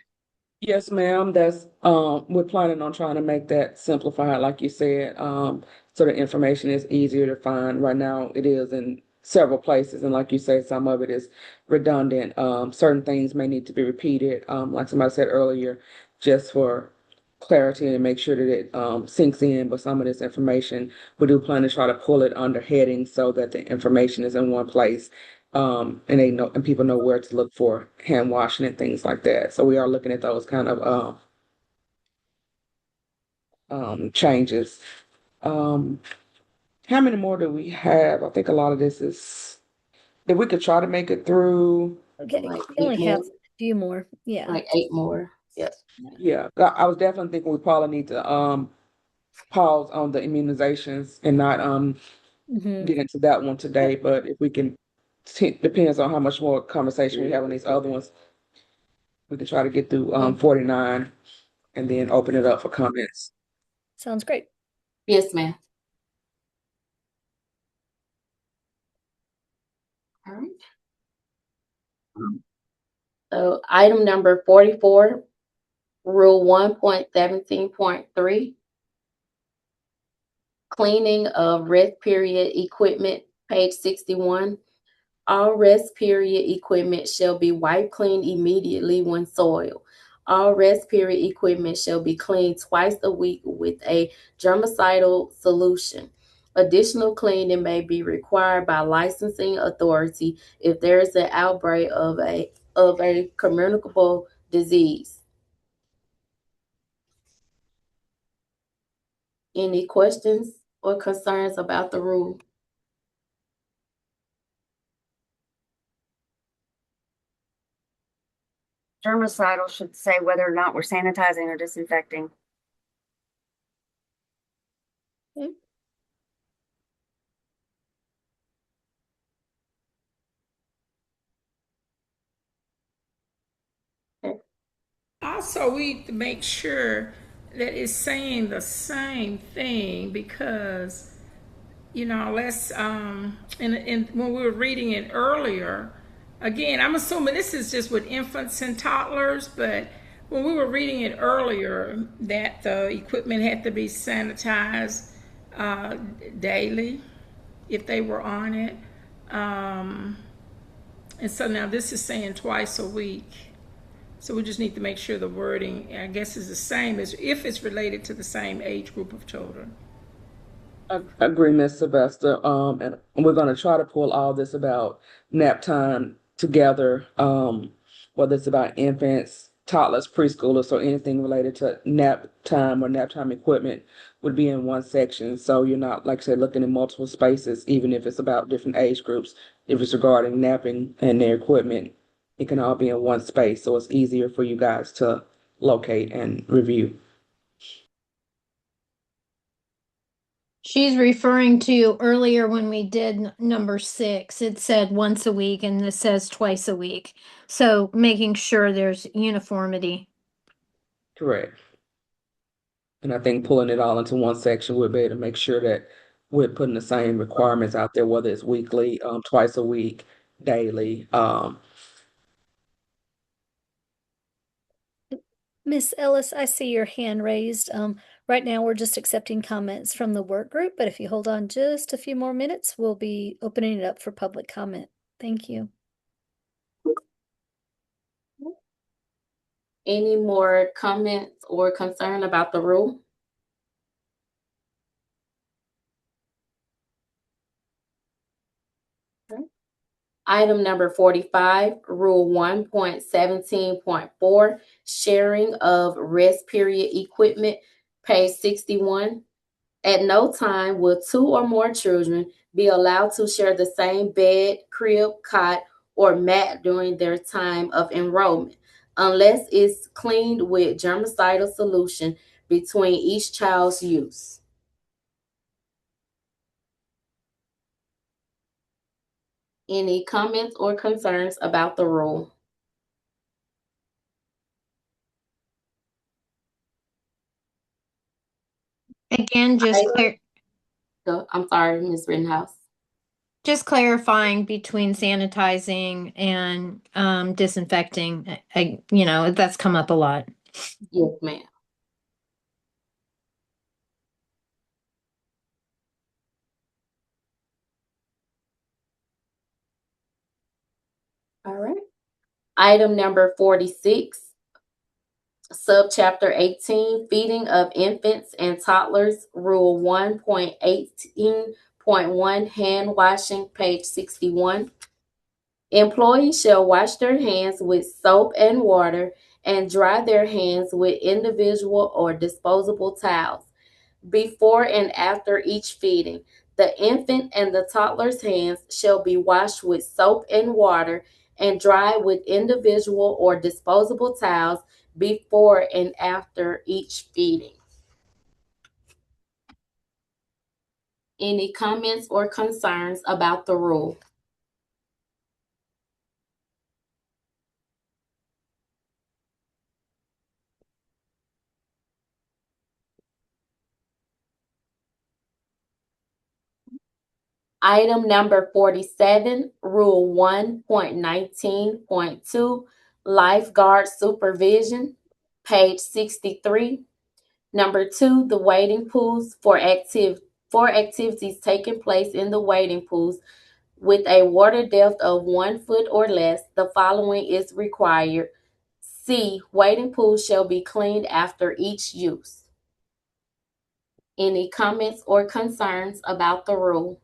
Yes, ma'am. That's we're planning on trying to make that simplified, like you said, so the information is easier to find. Right now, it is in several places, and like you say, some of it is redundant. Certain things may need to be repeated, like somebody said earlier, just for clarity and make sure that it sinks in. But some of this information, we do plan to try to pull it under headings so that the information is in one place And they know, and people know where to look for hand washing and things like that. So we are looking at those kind of changes. Um, how many more do we have? I think a lot of this is that we could try to make it through. Okay, Like we only 8 have more, a few more. Yeah. like 8 more. Yes. Yeah, I was definitely thinking we probably need to pause on the immunizations and not Hmm. get into that one today. But if we can, depends on how much more conversation we have on these other ones. We can try to get through 49 and then open it up for comments. Sounds great. Yes, ma'am. All right. So item number 44, Rule 1.17.3, cleaning of rest period equipment, page 61. All rest period equipment shall be wiped clean immediately when soiled. All rest period equipment shall be cleaned twice a week with a germicidal solution. Additional cleaning may be required by licensing authority if there is an outbreak of a communicable disease. Any questions or concerns about the rule? Germicidal should say whether or not we're sanitizing or disinfecting. Okay. Also, we need to make sure that it's saying the same thing because, let's, and when we were reading it earlier, again, I'm assuming this is just with infants and toddlers, but when we were reading it earlier, that the equipment had to be sanitized uh, daily if they were on it. Um, and so now this is saying twice a week. So we just need to make sure the wording, I guess, is the same as if it's related to the same age group of children. I agree, Miss Sylvester. And we're going to try to pull all this about nap time together, whether it's about infants, toddlers, preschoolers, or anything related to nap time or nap time equipment would be in one section. So you're not, like I said, looking in multiple spaces, even if it's about different age groups. If it's regarding napping and their equipment, it can all be in one space. So it's easier for you guys to locate and review. She's referring to earlier when we did number 6, it said once a week and this says twice a week. So making sure there's uniformity. Correct. And I think pulling it all into one section would be able to make sure that we're putting the same requirements out there, whether it's weekly, twice a week, daily. Miss Ellis, I see your hand raised. Right now we're just accepting comments from the work group, but if you hold on just a few more minutes, we'll be opening it up for public comment. Thank you. Any more comments or concern about the rule? Item number 45, Rule 1.17.4, sharing of rest period equipment, page 61. At no time will 2 or more children be allowed to share the same bed, crib, cot, or mat during their time of enrollment, unless it's cleaned with germicidal solution between each child's use. Any comments or concerns about the rule? Again, I'm sorry, Ms. Rittenhouse. just clarifying between sanitizing and disinfecting. That's come up a lot. Yes, ma'am. All right. Item number 46, subchapter 18, feeding of infants and toddlers, Rule 1.18.1, hand washing, page 61. Employees shall wash their hands with soap and water and dry their hands with individual or disposable towels before and after each feeding. The infant and the toddler's hands shall be washed with soap and water and dry with individual or disposable towels before and after each feeding. Any comments or concerns about the rule? Item number 47, Rule 1.19.2, Lifeguard Supervision, page 63. Number 2, the wading pools for activities taking place in the wading pools with a water depth of 1 foot or less, the following is required. C, wading pools shall be cleaned after each use. Any comments or concerns about the rule?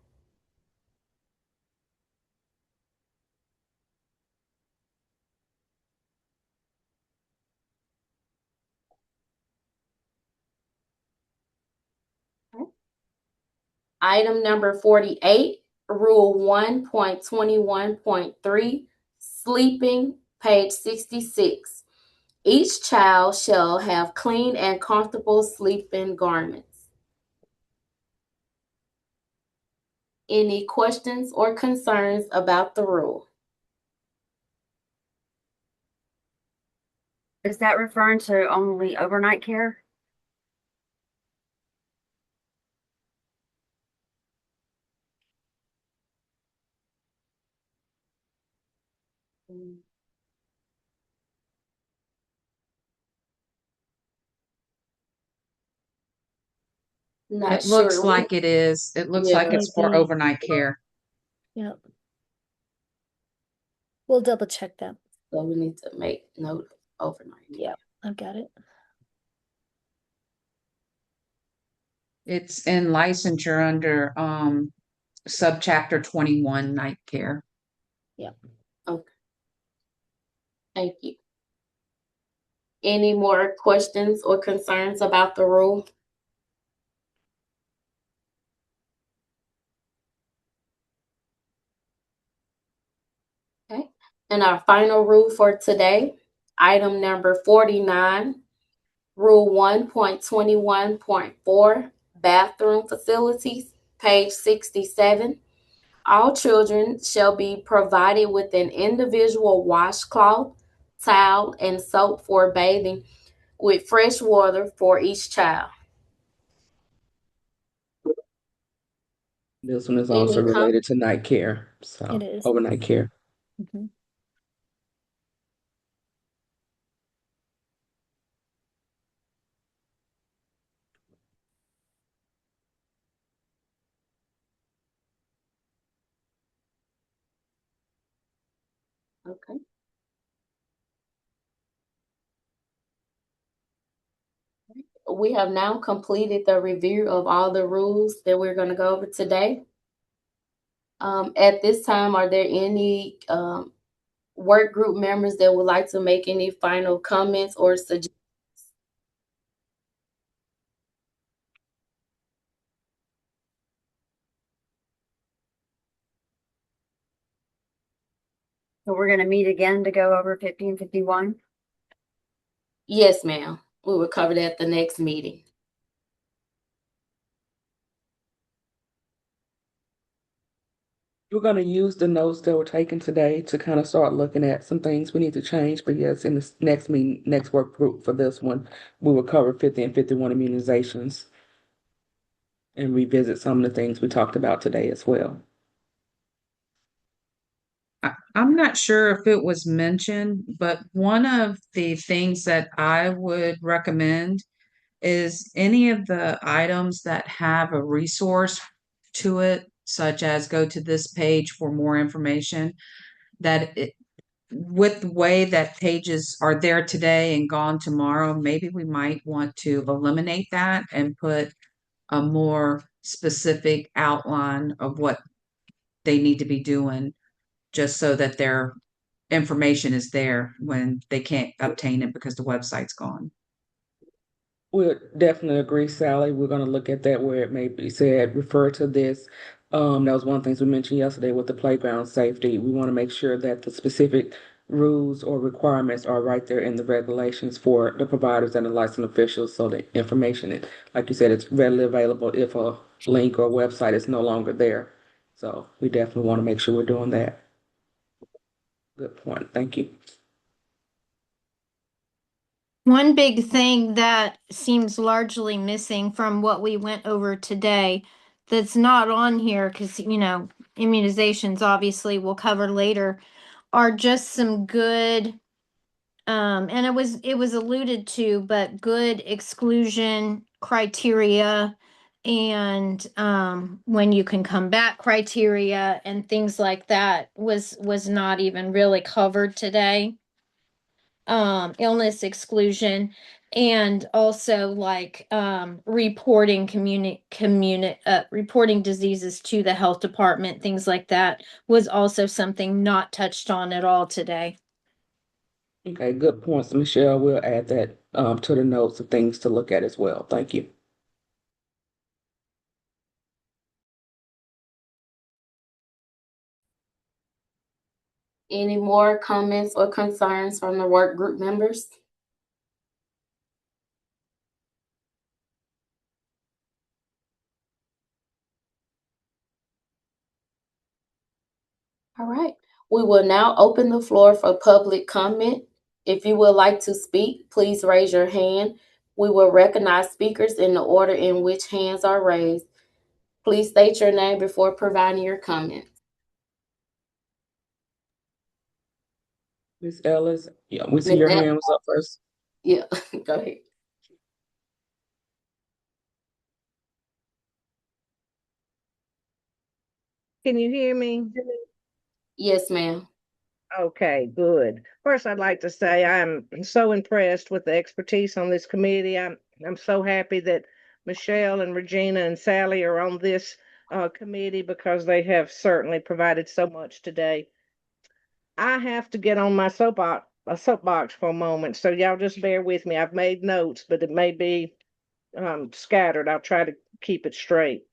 Item number 48, Rule 1.21.3, sleeping, page 66. Each child shall have clean and comfortable sleeping garments. Any questions or concerns about the rule? Is that referring to only overnight care? Not It looks sure. like it is. It looks Yeah, like it's for Maybe. overnight care. Yep. We'll double check that. so we need to make note overnight. Yeah, I've got it. It's in licensure under subchapter 21, night care. Yeah. Okay. Thank you. Any more questions or concerns about the rule? Okay. And our final rule for today, item number 49, Rule 1.21.4, bathroom facilities, page 67. All children shall be provided with an individual washcloth, towel, and soap for bathing with fresh water for each child. This one is also Any related to night care, It so is. overnight care. Mhm. Okay. We have now completed the review of all the rules that we're going to go over today. At this time, are there any work group members that would like to make any final comments or suggestions? So we're going to meet again to go over 50 and 51. Yes, ma'am. We will cover that at the next meeting. We're going to use the notes that were taken today to kind of start looking at some things we need to change. But yes, in this next meeting, next work group for this one, we will cover 50 and 51 immunizations and revisit some of the things we talked about today as well. I'm not sure if it was mentioned, but one of the things that I would recommend is any of the items that have a resource to it, such as go to this page for more information, that it, with the way that pages are there today and gone tomorrow, maybe we might want to eliminate that and put a more specific outline of what they need to be doing just so that their information is there when they can't obtain it because the website's gone. We'll definitely agree, Sally. We're going to look at that where it may be said, refer to this. That was one of the things we mentioned yesterday with the playground safety. We want to make sure that the specific rules or requirements are right there in the regulations for the providers and the licensed officials, so the information, like you said, it's readily available if a link or website is no longer there. So we definitely want to make sure we're doing that. Good point. Thank you. One big thing that seems largely missing from what we went over today that's not on here, because, immunizations obviously we'll cover later, are just some good, and it was alluded to, but good exclusion criteria and when you can come back criteria and things like that was not even really covered today. Illness exclusion, and also like reporting diseases to the health department, things like that was also something not touched on at all today. Okay, good points, Michelle. We'll add that to the notes of things to look at as well. Thank you. Any more comments or concerns from the work group members? All right, we will now open the floor for public comment. If you would like to speak, please raise your hand. We will recognize speakers in the order in which hands are raised. Please state your name before providing your comments. Ms. Ellis, yeah, we see Ms. your Ellis? hand was up first. Yeah, go ahead. Can you hear me? Yes, ma'am. Okay, good. First, I'd like to say I'm so impressed with the expertise on this committee. I'm so happy that Michelle and Regina and Sally are on this committee because they have certainly provided so much today. I have to get on my soapbox for a moment, so y'all just bear with me. I've made notes, but it may be scattered. I'll try to keep it straight.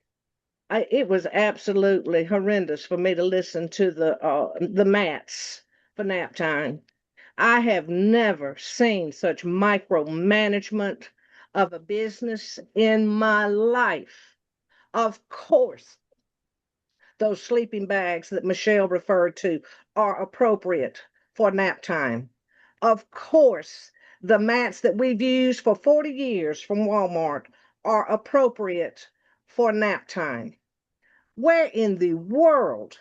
It was absolutely horrendous for me to listen to the mats for nap time. I have never seen such micromanagement of a business in my life. Of course, those sleeping bags that Michelle referred to are appropriate for nap time. Of course, the mats that we've used for 40 years from Walmart are appropriate for nap time. Where in the world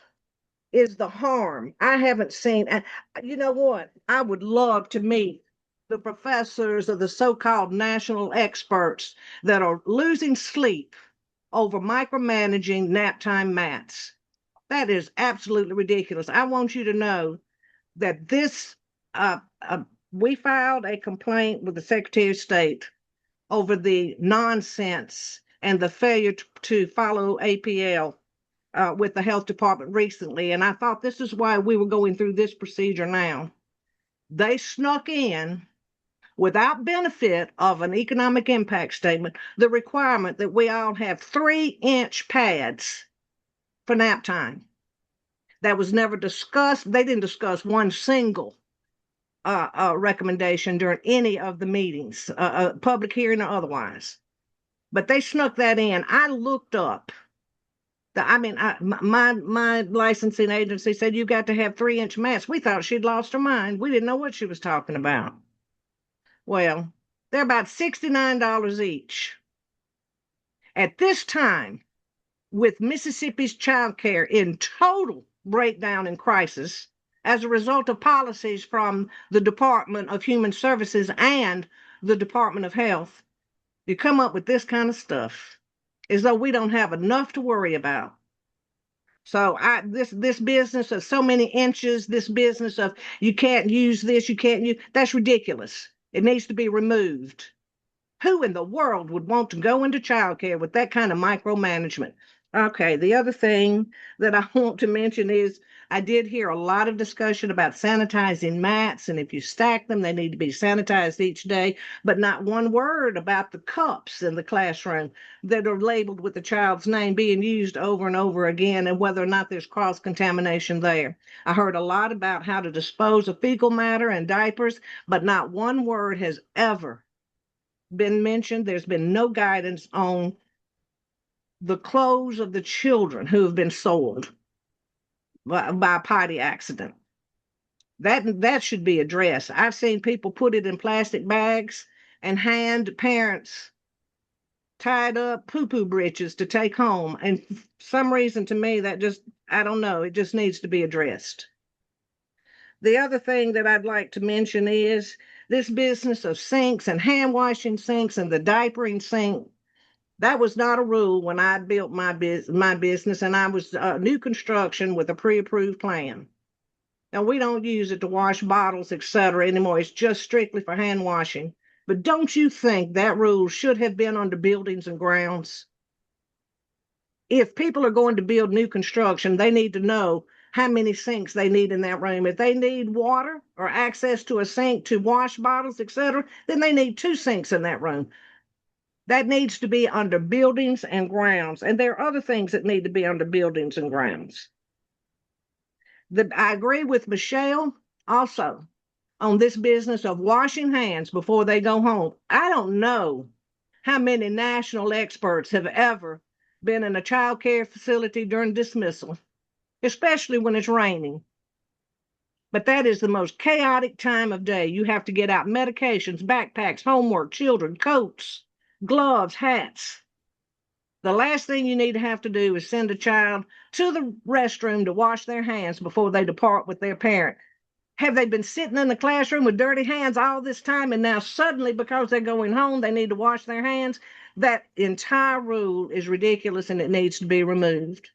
is the harm? I haven't seen, and you know what? I would love to meet the professors or the so-called national experts that are losing sleep over micromanaging nap time mats. That is absolutely ridiculous. I want you to know that uh, uh, we filed a complaint with the Secretary of State over the nonsense and the failure to follow APL with the health department recently, and I thought this is why we were going through this procedure now. They snuck in without benefit of an economic impact statement the requirement that we all have 3-inch pads for nap time. That was never discussed. They didn't discuss one single recommendation during any of the meetings, public hearing or otherwise. But they snuck that in. I looked up my licensing agency said you got to have 3-inch mats. We thought she'd lost her mind. We didn't know what she was talking about. Well, they're about $69 each. At this time, with Mississippi's child care in total breakdown and crisis as a result of policies from the Department of Human Services and the Department of Health, you come up with this kind of stuff as though we don't have enough to worry about. So this business of so many inches, this business of you can't use this, you can't use, that's ridiculous. It needs to be removed. Who in the world would want to go into childcare with that kind of micromanagement? Okay, the other thing that I want to mention is I did hear a lot of discussion about sanitizing mats, and if you stack them, they need to be sanitized each day, but not one word about the cups in the classroom that are labeled with the child's name being used over and over again and whether or not there's cross contamination there. I heard a lot about how to dispose of fecal matter and diapers, but not one word has ever been mentioned. There's been no guidance on the clothes of the children who have been sold by potty accident. That should be addressed. I've seen people put it in plastic bags and hand parents tied up poo-poo britches to take home. And for some reason to me that just, I don't know, it just needs to be addressed. The other thing that I'd like to mention is this business of sinks and hand washing sinks and the diapering sink. That was not a rule when I built my business, and I was new construction with a pre-approved plan. Now we don't use it to wash bottles, etc. anymore. It's just strictly for hand washing. But don't you think that rule should have been under buildings and grounds? If people are going to build new construction, they need to know how many sinks they need in that room. If they need water or access to a sink to wash bottles, etc., then they need two sinks in that room. That needs to be under buildings and grounds. And there are other things that need to be under buildings and grounds. I agree with Michelle also on this business of washing hands before they go home. I don't know how many national experts have ever been in a child care facility during dismissal, especially when it's raining. But that is the most chaotic time of day. You have to get out medications, backpacks, homework, children, coats, gloves, hats. The last thing you need to have to do is send a child to the restroom to wash their hands before they depart with their parent. Have they been sitting in the classroom with dirty hands all this time, and now suddenly, because they're going home, they need to wash their hands? That entire rule is ridiculous and it needs to be removed.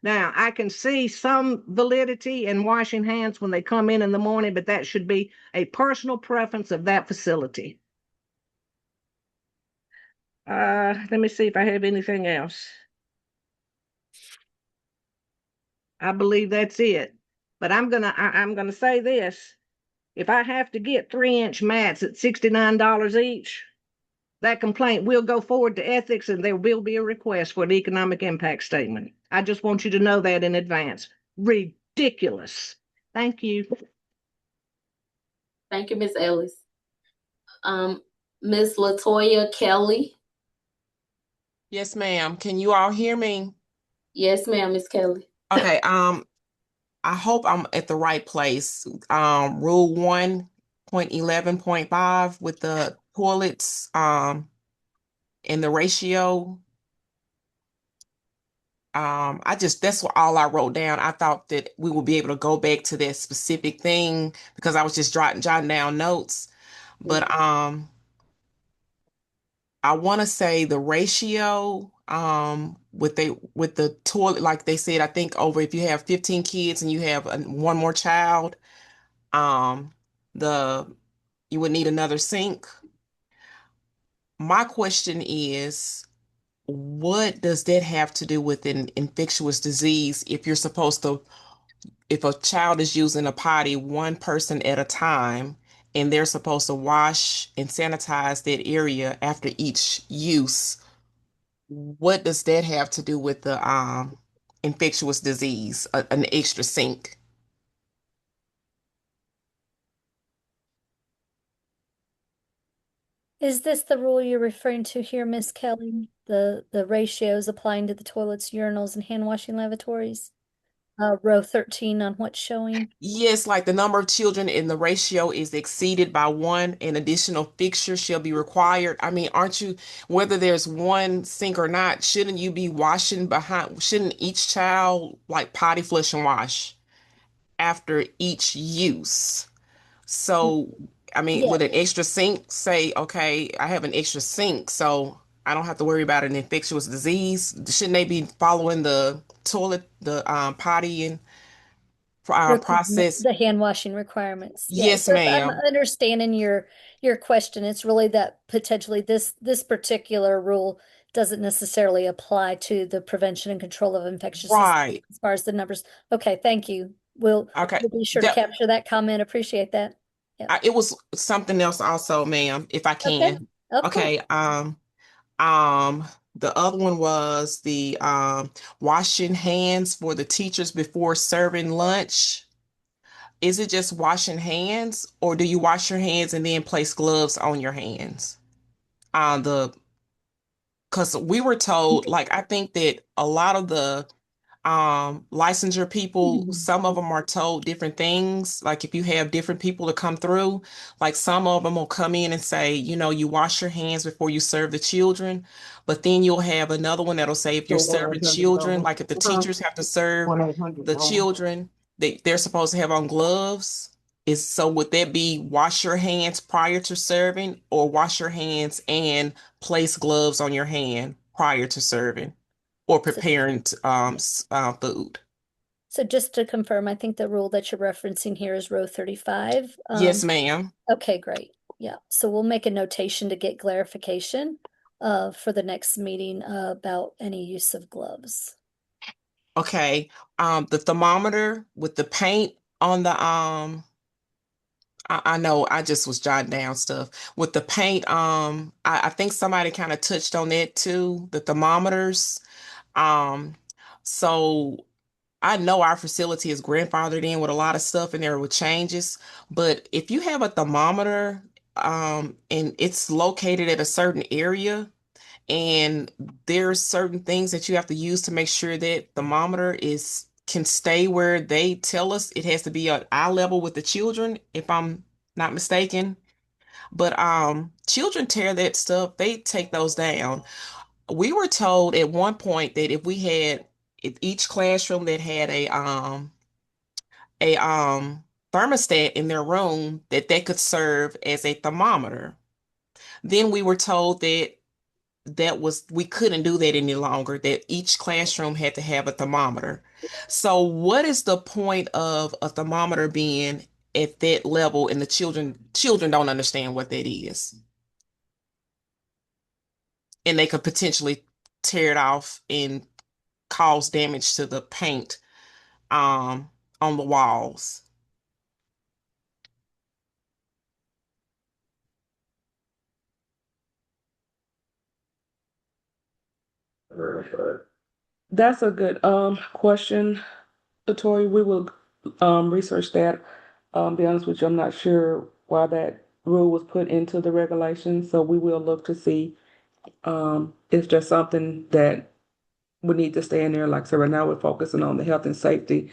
Now, I can see some validity in washing hands when they come in the morning, but that should be a personal preference of that facility. Let me see if I have anything else. I believe that's it. But I'm gonna say this. If I have to get 3-inch mats at $69 each, that complaint will go forward to ethics and there will be a request for an economic impact statement. I just want you to know that in advance. Ridiculous. Thank you. Thank you, Ms. Ellis. Ms. Latoya Kelly. Yes, ma'am. Can you all hear me? Yes, ma'am, Ms. Kelly. Okay, I hope I'm at the right place. Rule 1.11.5 with the toilets, and the ratio. That's what all I wrote down. I thought that we would be able to go back to that specific thing because I was just jotting down notes. But I want to say the ratio with the toilet, like they said, I think over if you have 15 kids and you have one more child, um the you would need another sink. My question is, what does that have to do with an infectious disease if you're supposed to, if a child is using a potty one person at a time and they're supposed to wash and sanitize that area after each use? What does that have to do with the infectious disease, an extra sink? Is this the rule you're referring to here, Miss Kelly? The ratios applying to the toilets, urinals, and hand washing lavatories? Row 13 on what's showing. Yes, like the number of children in the ratio is exceeded by one, an additional fixture shall be required. I mean, aren't you, whether there's one sink or not, shouldn't you be washing behind, shouldn't each child like potty flush and wash after each use? So, I mean, Yeah. would an extra sink say, okay, I have an extra sink, so I don't have to worry about an infectious disease? Shouldn't they be following the toilet, the potty and process? The hand washing requirements. Yeah. Yes, So if I'm ma'am. understanding your question, it's really that potentially this particular rule doesn't necessarily apply to the prevention and control of infectious disease Right. as far as the numbers. Okay, thank you. We'll Okay. we'll be sure to That capture that comment. Appreciate that. Yeah. it was something else also, ma'am, if I Okay. can. Of course. Okay. Um, the other one was the washing hands for the teachers before serving lunch. Is it just washing hands, or do you wash your hands and then place gloves on your hands? The Because we were told, like, I think that a lot of the licensure people, some of them are told different things. Like if you have different people to come through, like some of them will come in and say, you wash your hands before you serve the children. But then you'll have another one that'll say if you're serving children, like if the teachers have to serve the children, they're supposed to have on gloves. Would that be wash your hands prior to serving, or wash your hands and place gloves on your hand prior to serving or So, preparing food? so just to confirm, I think the rule that you're referencing here is row 35. Yes, ma'am. Okay, great. Yeah. So we'll make a notation to get clarification for the next meeting about any use of gloves. Okay. The thermometer with the paint on the I know I just was jotting down stuff with the paint. I think somebody kind of touched on that too, the thermometers. Um, so I know our facility is grandfathered in with a lot of stuff and there were changes, but if you have a thermometer, and it's located at a certain area, and there's certain things that you have to use to make sure that thermometer is can stay where they tell us it has to be at eye level with the children, if I'm not mistaken. But children tear that stuff, they take those down. We were told at one point that if we had each classroom that had a thermostat in their room, that they could serve as a thermometer. Then we were told that we couldn't do that any longer, that each classroom had to have a thermometer. So what is the point of a thermometer being at that level, and the children don't understand what that is, and they could potentially tear it off and cause damage to the paint um on the walls? That's a good question, Tori. We will research that. Be honest with you, I'm not sure why that rule was put into the regulations, so we will look to see it's just something that we need to stay in there. Like I said, right now we're focusing on the health and safety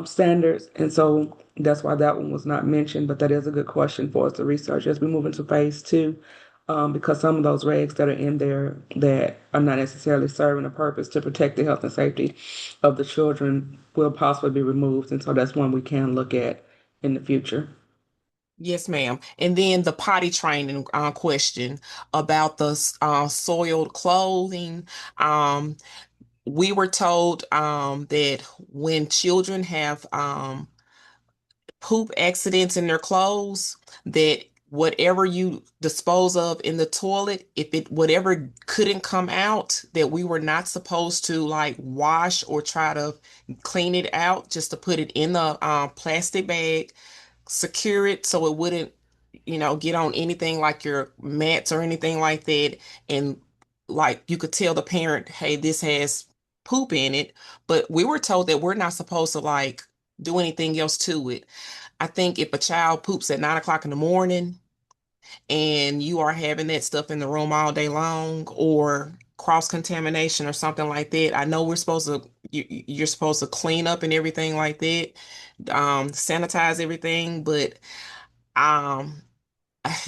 standards, and so that's why that one was not mentioned. But that is a good question for us to research as we move into phase two, because some of those regs that are in there that are not necessarily serving a purpose to protect the health and safety of the children will possibly be removed, and so that's one we can look at in the future. Yes, ma'am. And then the potty training question about the soiled clothing. Um, we were told that when children have poop accidents in their clothes, that whatever you dispose of in the toilet, if it whatever couldn't come out, that we were not supposed to like wash or try to clean it out, just to put it in the plastic bag, secure it so it wouldn't, get on anything like your mats or anything like that. And like you could tell the parent, hey, this has poop in it. But we were told that we're not supposed to like do anything else to it. I think if a child poops at 9 o'clock in the morning and you are having that stuff in the room all day long, or cross contamination or something like that, I know you're supposed to clean up and everything like that, sanitize everything, but um,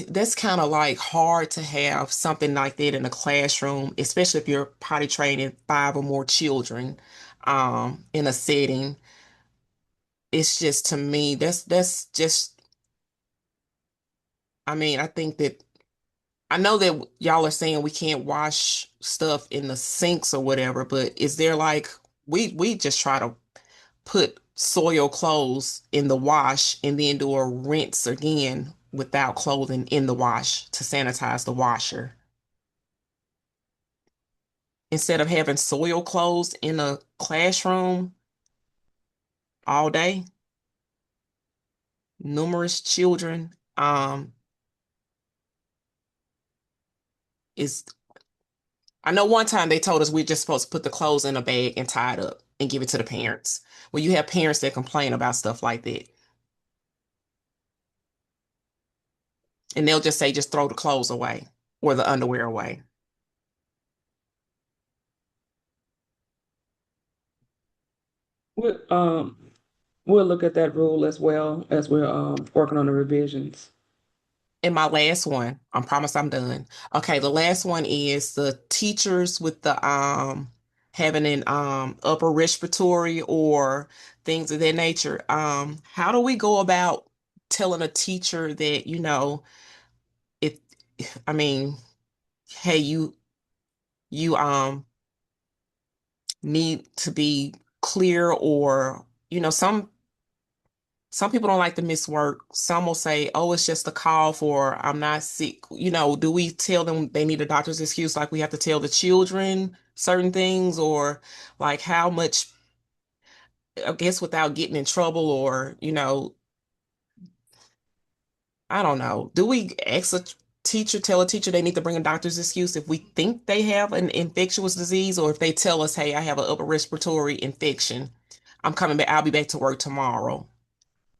that's kind of like hard to have something like that in a classroom, especially if you're potty training five or more children, in a setting. It's just, to me, that's just, I mean, I think that I know that y'all are saying we can't wash stuff in the sinks or whatever, but is there like we just try to put soil clothes in the wash and then do a rinse again without clothing in the wash to sanitize the washer. instead of having soil clothes in a classroom all day, numerous children, is I know one time they told us we're just supposed to put the clothes in a bag and tie it up and give it to the parents. Well, you have parents that complain about stuff like that. And they'll just say, just throw the clothes away or the underwear away. We'll, we'll look at that rule as well as we're working on the revisions. And my last one, I promise I'm done. Okay, the last one is the teachers with the having an upper respiratory or things of that nature. How do we go about telling a teacher that, if I mean, hey, you need to be clear, or some people don't like to miss work. Some will say, oh, it's just a call for I'm not sick. Do we tell them they need a doctor's excuse like we have to tell the children certain things, or like how much, I guess, without getting in trouble, or, I don't know. Do we ask a teacher, tell a teacher they need to bring a doctor's excuse if we think they have an infectious disease, or if they tell us, hey, I have an upper respiratory infection. I'm coming back. I'll be back to work tomorrow.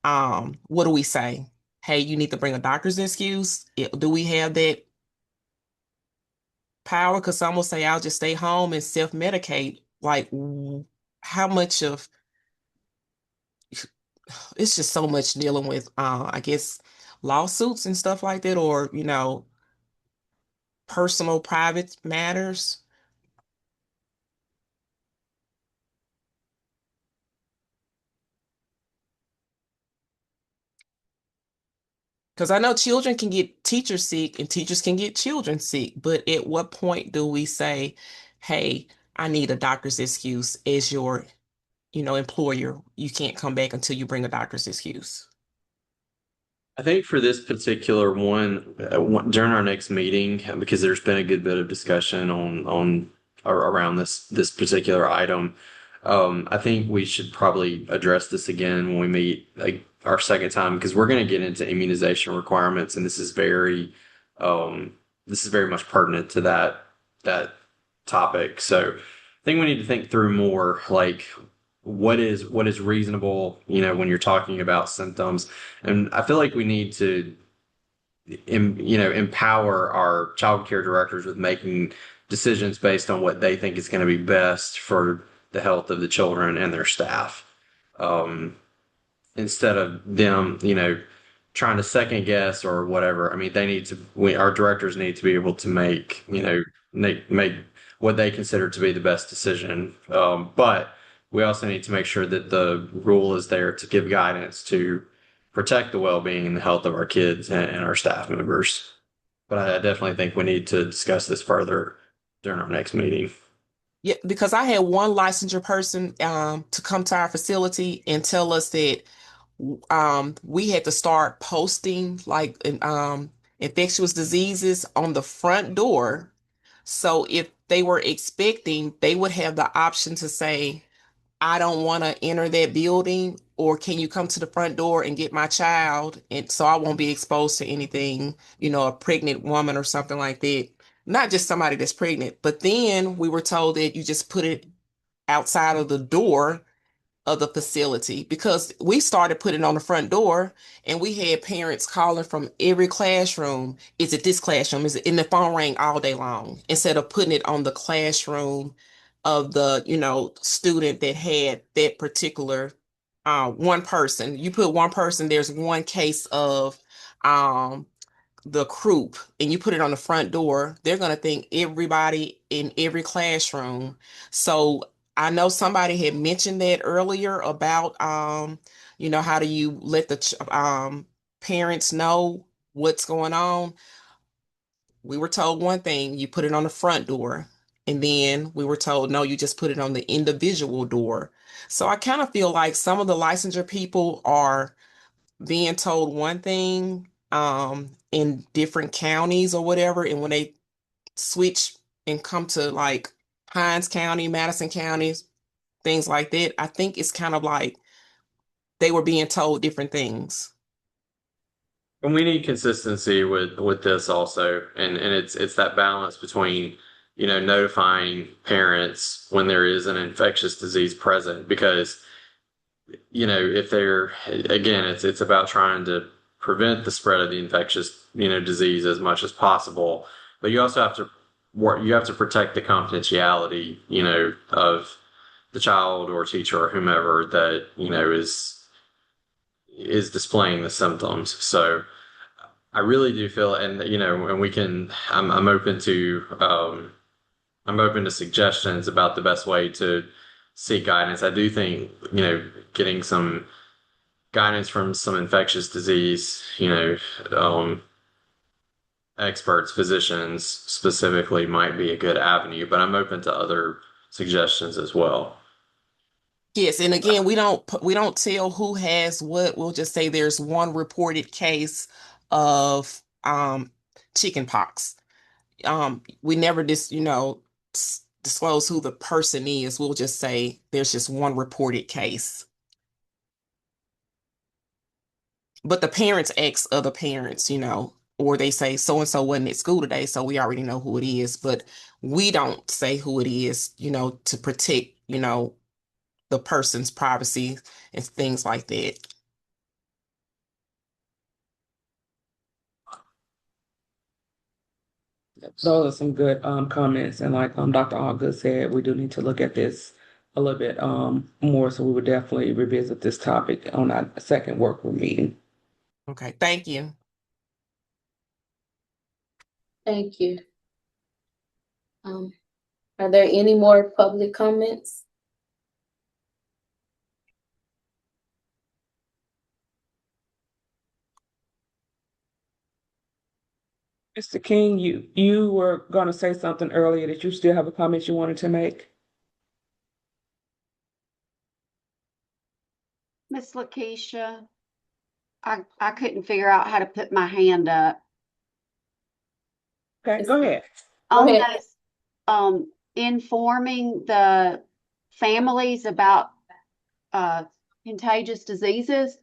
What do we say? Hey, you need to bring a doctor's excuse. Do we have that power? Because some will say, I'll just stay home and self-medicate. Like, how much of it's just so much dealing with, I guess, lawsuits and stuff like that, or, personal, private matters. Because I know children can get teachers sick and teachers can get children sick, but at what point do we say, hey, I need a doctor's excuse as your employer? You can't come back until you bring a doctor's excuse. I think for this particular during our next meeting, because there's been a good bit of discussion on or around this particular item, I think we should probably address this again when we meet like our second time, because we're going to get into immunization requirements, and this is very much pertinent to that topic. So I think we need to think through more like what is reasonable, when you're talking about symptoms. And I feel like we need to, empower our child care directors with making decisions based on what they think is going to be best for the health of the children and their staff. Um, Instead of them, trying to second guess or whatever. I mean, our directors need to be able to make, make what they consider to be the best decision. But we also need to make sure that the rule is there to give guidance to protect the well-being and the health of our kids and our staff members. But I definitely think we need to discuss this further during our next meeting. Yeah, because I had one licensure person to come to our facility and tell us that we had to start posting like infectious diseases on the front door. So if they were expecting, they would have the option to say, I don't want to enter that building, or can you come to the front door and get my child? And so I won't be exposed to anything, a pregnant woman or something like that. Not just somebody that's pregnant, but then we were told that you just put it outside of the door of the facility, because we started putting it on the front door and we had parents calling from every classroom. Is it this classroom? Is it? And the phone rang all day long instead of putting it on the classroom of the, student that had that particular one person. You put one person, there's one case of um the croup, and you put it on the front door, they're going to think everybody in every classroom. So I know somebody had mentioned that earlier about, how do you let the parents know what's going on? We were told one thing, you put it on the front door. And then we were told, no, you just put it on the individual door. So I kind of feel like some of the licensure people are being told one thing in different counties or whatever, and when they switch and come to like Hines County, Madison counties, things like that, I think it's kind of like they were being told different things. And we need consistency with this also, and it's that balance between, notifying parents when there is an infectious disease present, because, if they're, again, it's about trying to prevent the spread of the infectious, disease as much as possible. But you also have to work, you have to protect the confidentiality, of the child or teacher or whomever that, is displaying the symptoms. So I really do feel, and and we can. I'm open to suggestions about the best way to seek guidance. I do think getting some guidance from some infectious disease, experts, physicians specifically, might be a good avenue. But I'm open to other suggestions as well. Yes, and again, we don't tell who has what. We'll just say there's one reported case of chicken pox. We never disclose who the person is. We'll just say there's just one reported case. But the parents ask other parents, or they say so and so wasn't at school today, so we already know who it is. But we don't say who it is, to protect, the person's privacy and things like that. Those are some good comments, and like Dr. Allgood said, we do need to look at this a little bit more. So we would definitely revisit this topic on our second work group meeting. Okay, thank you. Thank you. Are there any more public comments? Mr. King, you were going to say something earlier that you still have a comment you wanted to make. Miss Lakeisha, I couldn't figure out how to put my hand up. Okay, go ahead. Go On ahead. this, informing the families about contagious diseases,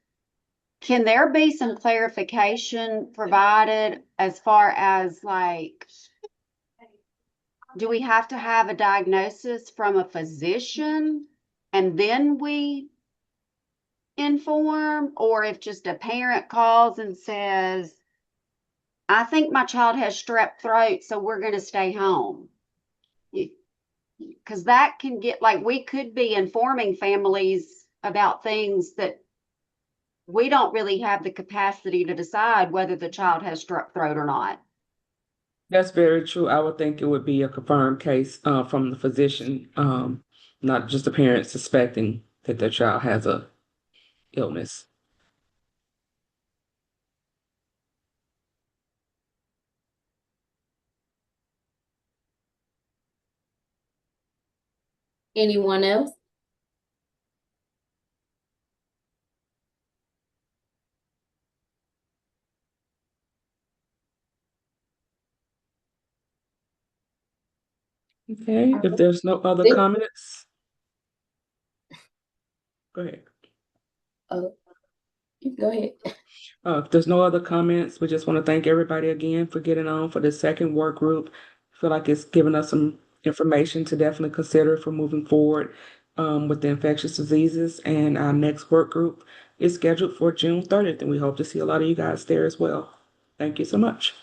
can there be some clarification provided as far as like, do we have to have a diagnosis from a physician and then we inform, or if just a parent calls and says, I think my child has strep throat, so we're going to stay home? Because that can get like, we could be informing families about things that we don't really have the capacity to decide whether the child has strep throat or not. That's very true. I would think it would be a confirmed case from the physician, not just a parent suspecting that their child has a illness. Anyone else? Okay, if there's no other comments, go ahead. Go ahead. If there's no other comments, we just want to thank everybody again for getting on for the second work group. I feel like it's given us some information to definitely consider for moving forward with the infectious diseases. And our next work group is scheduled for June 30th, and we hope to see a lot of you guys there as well. Thank you so much.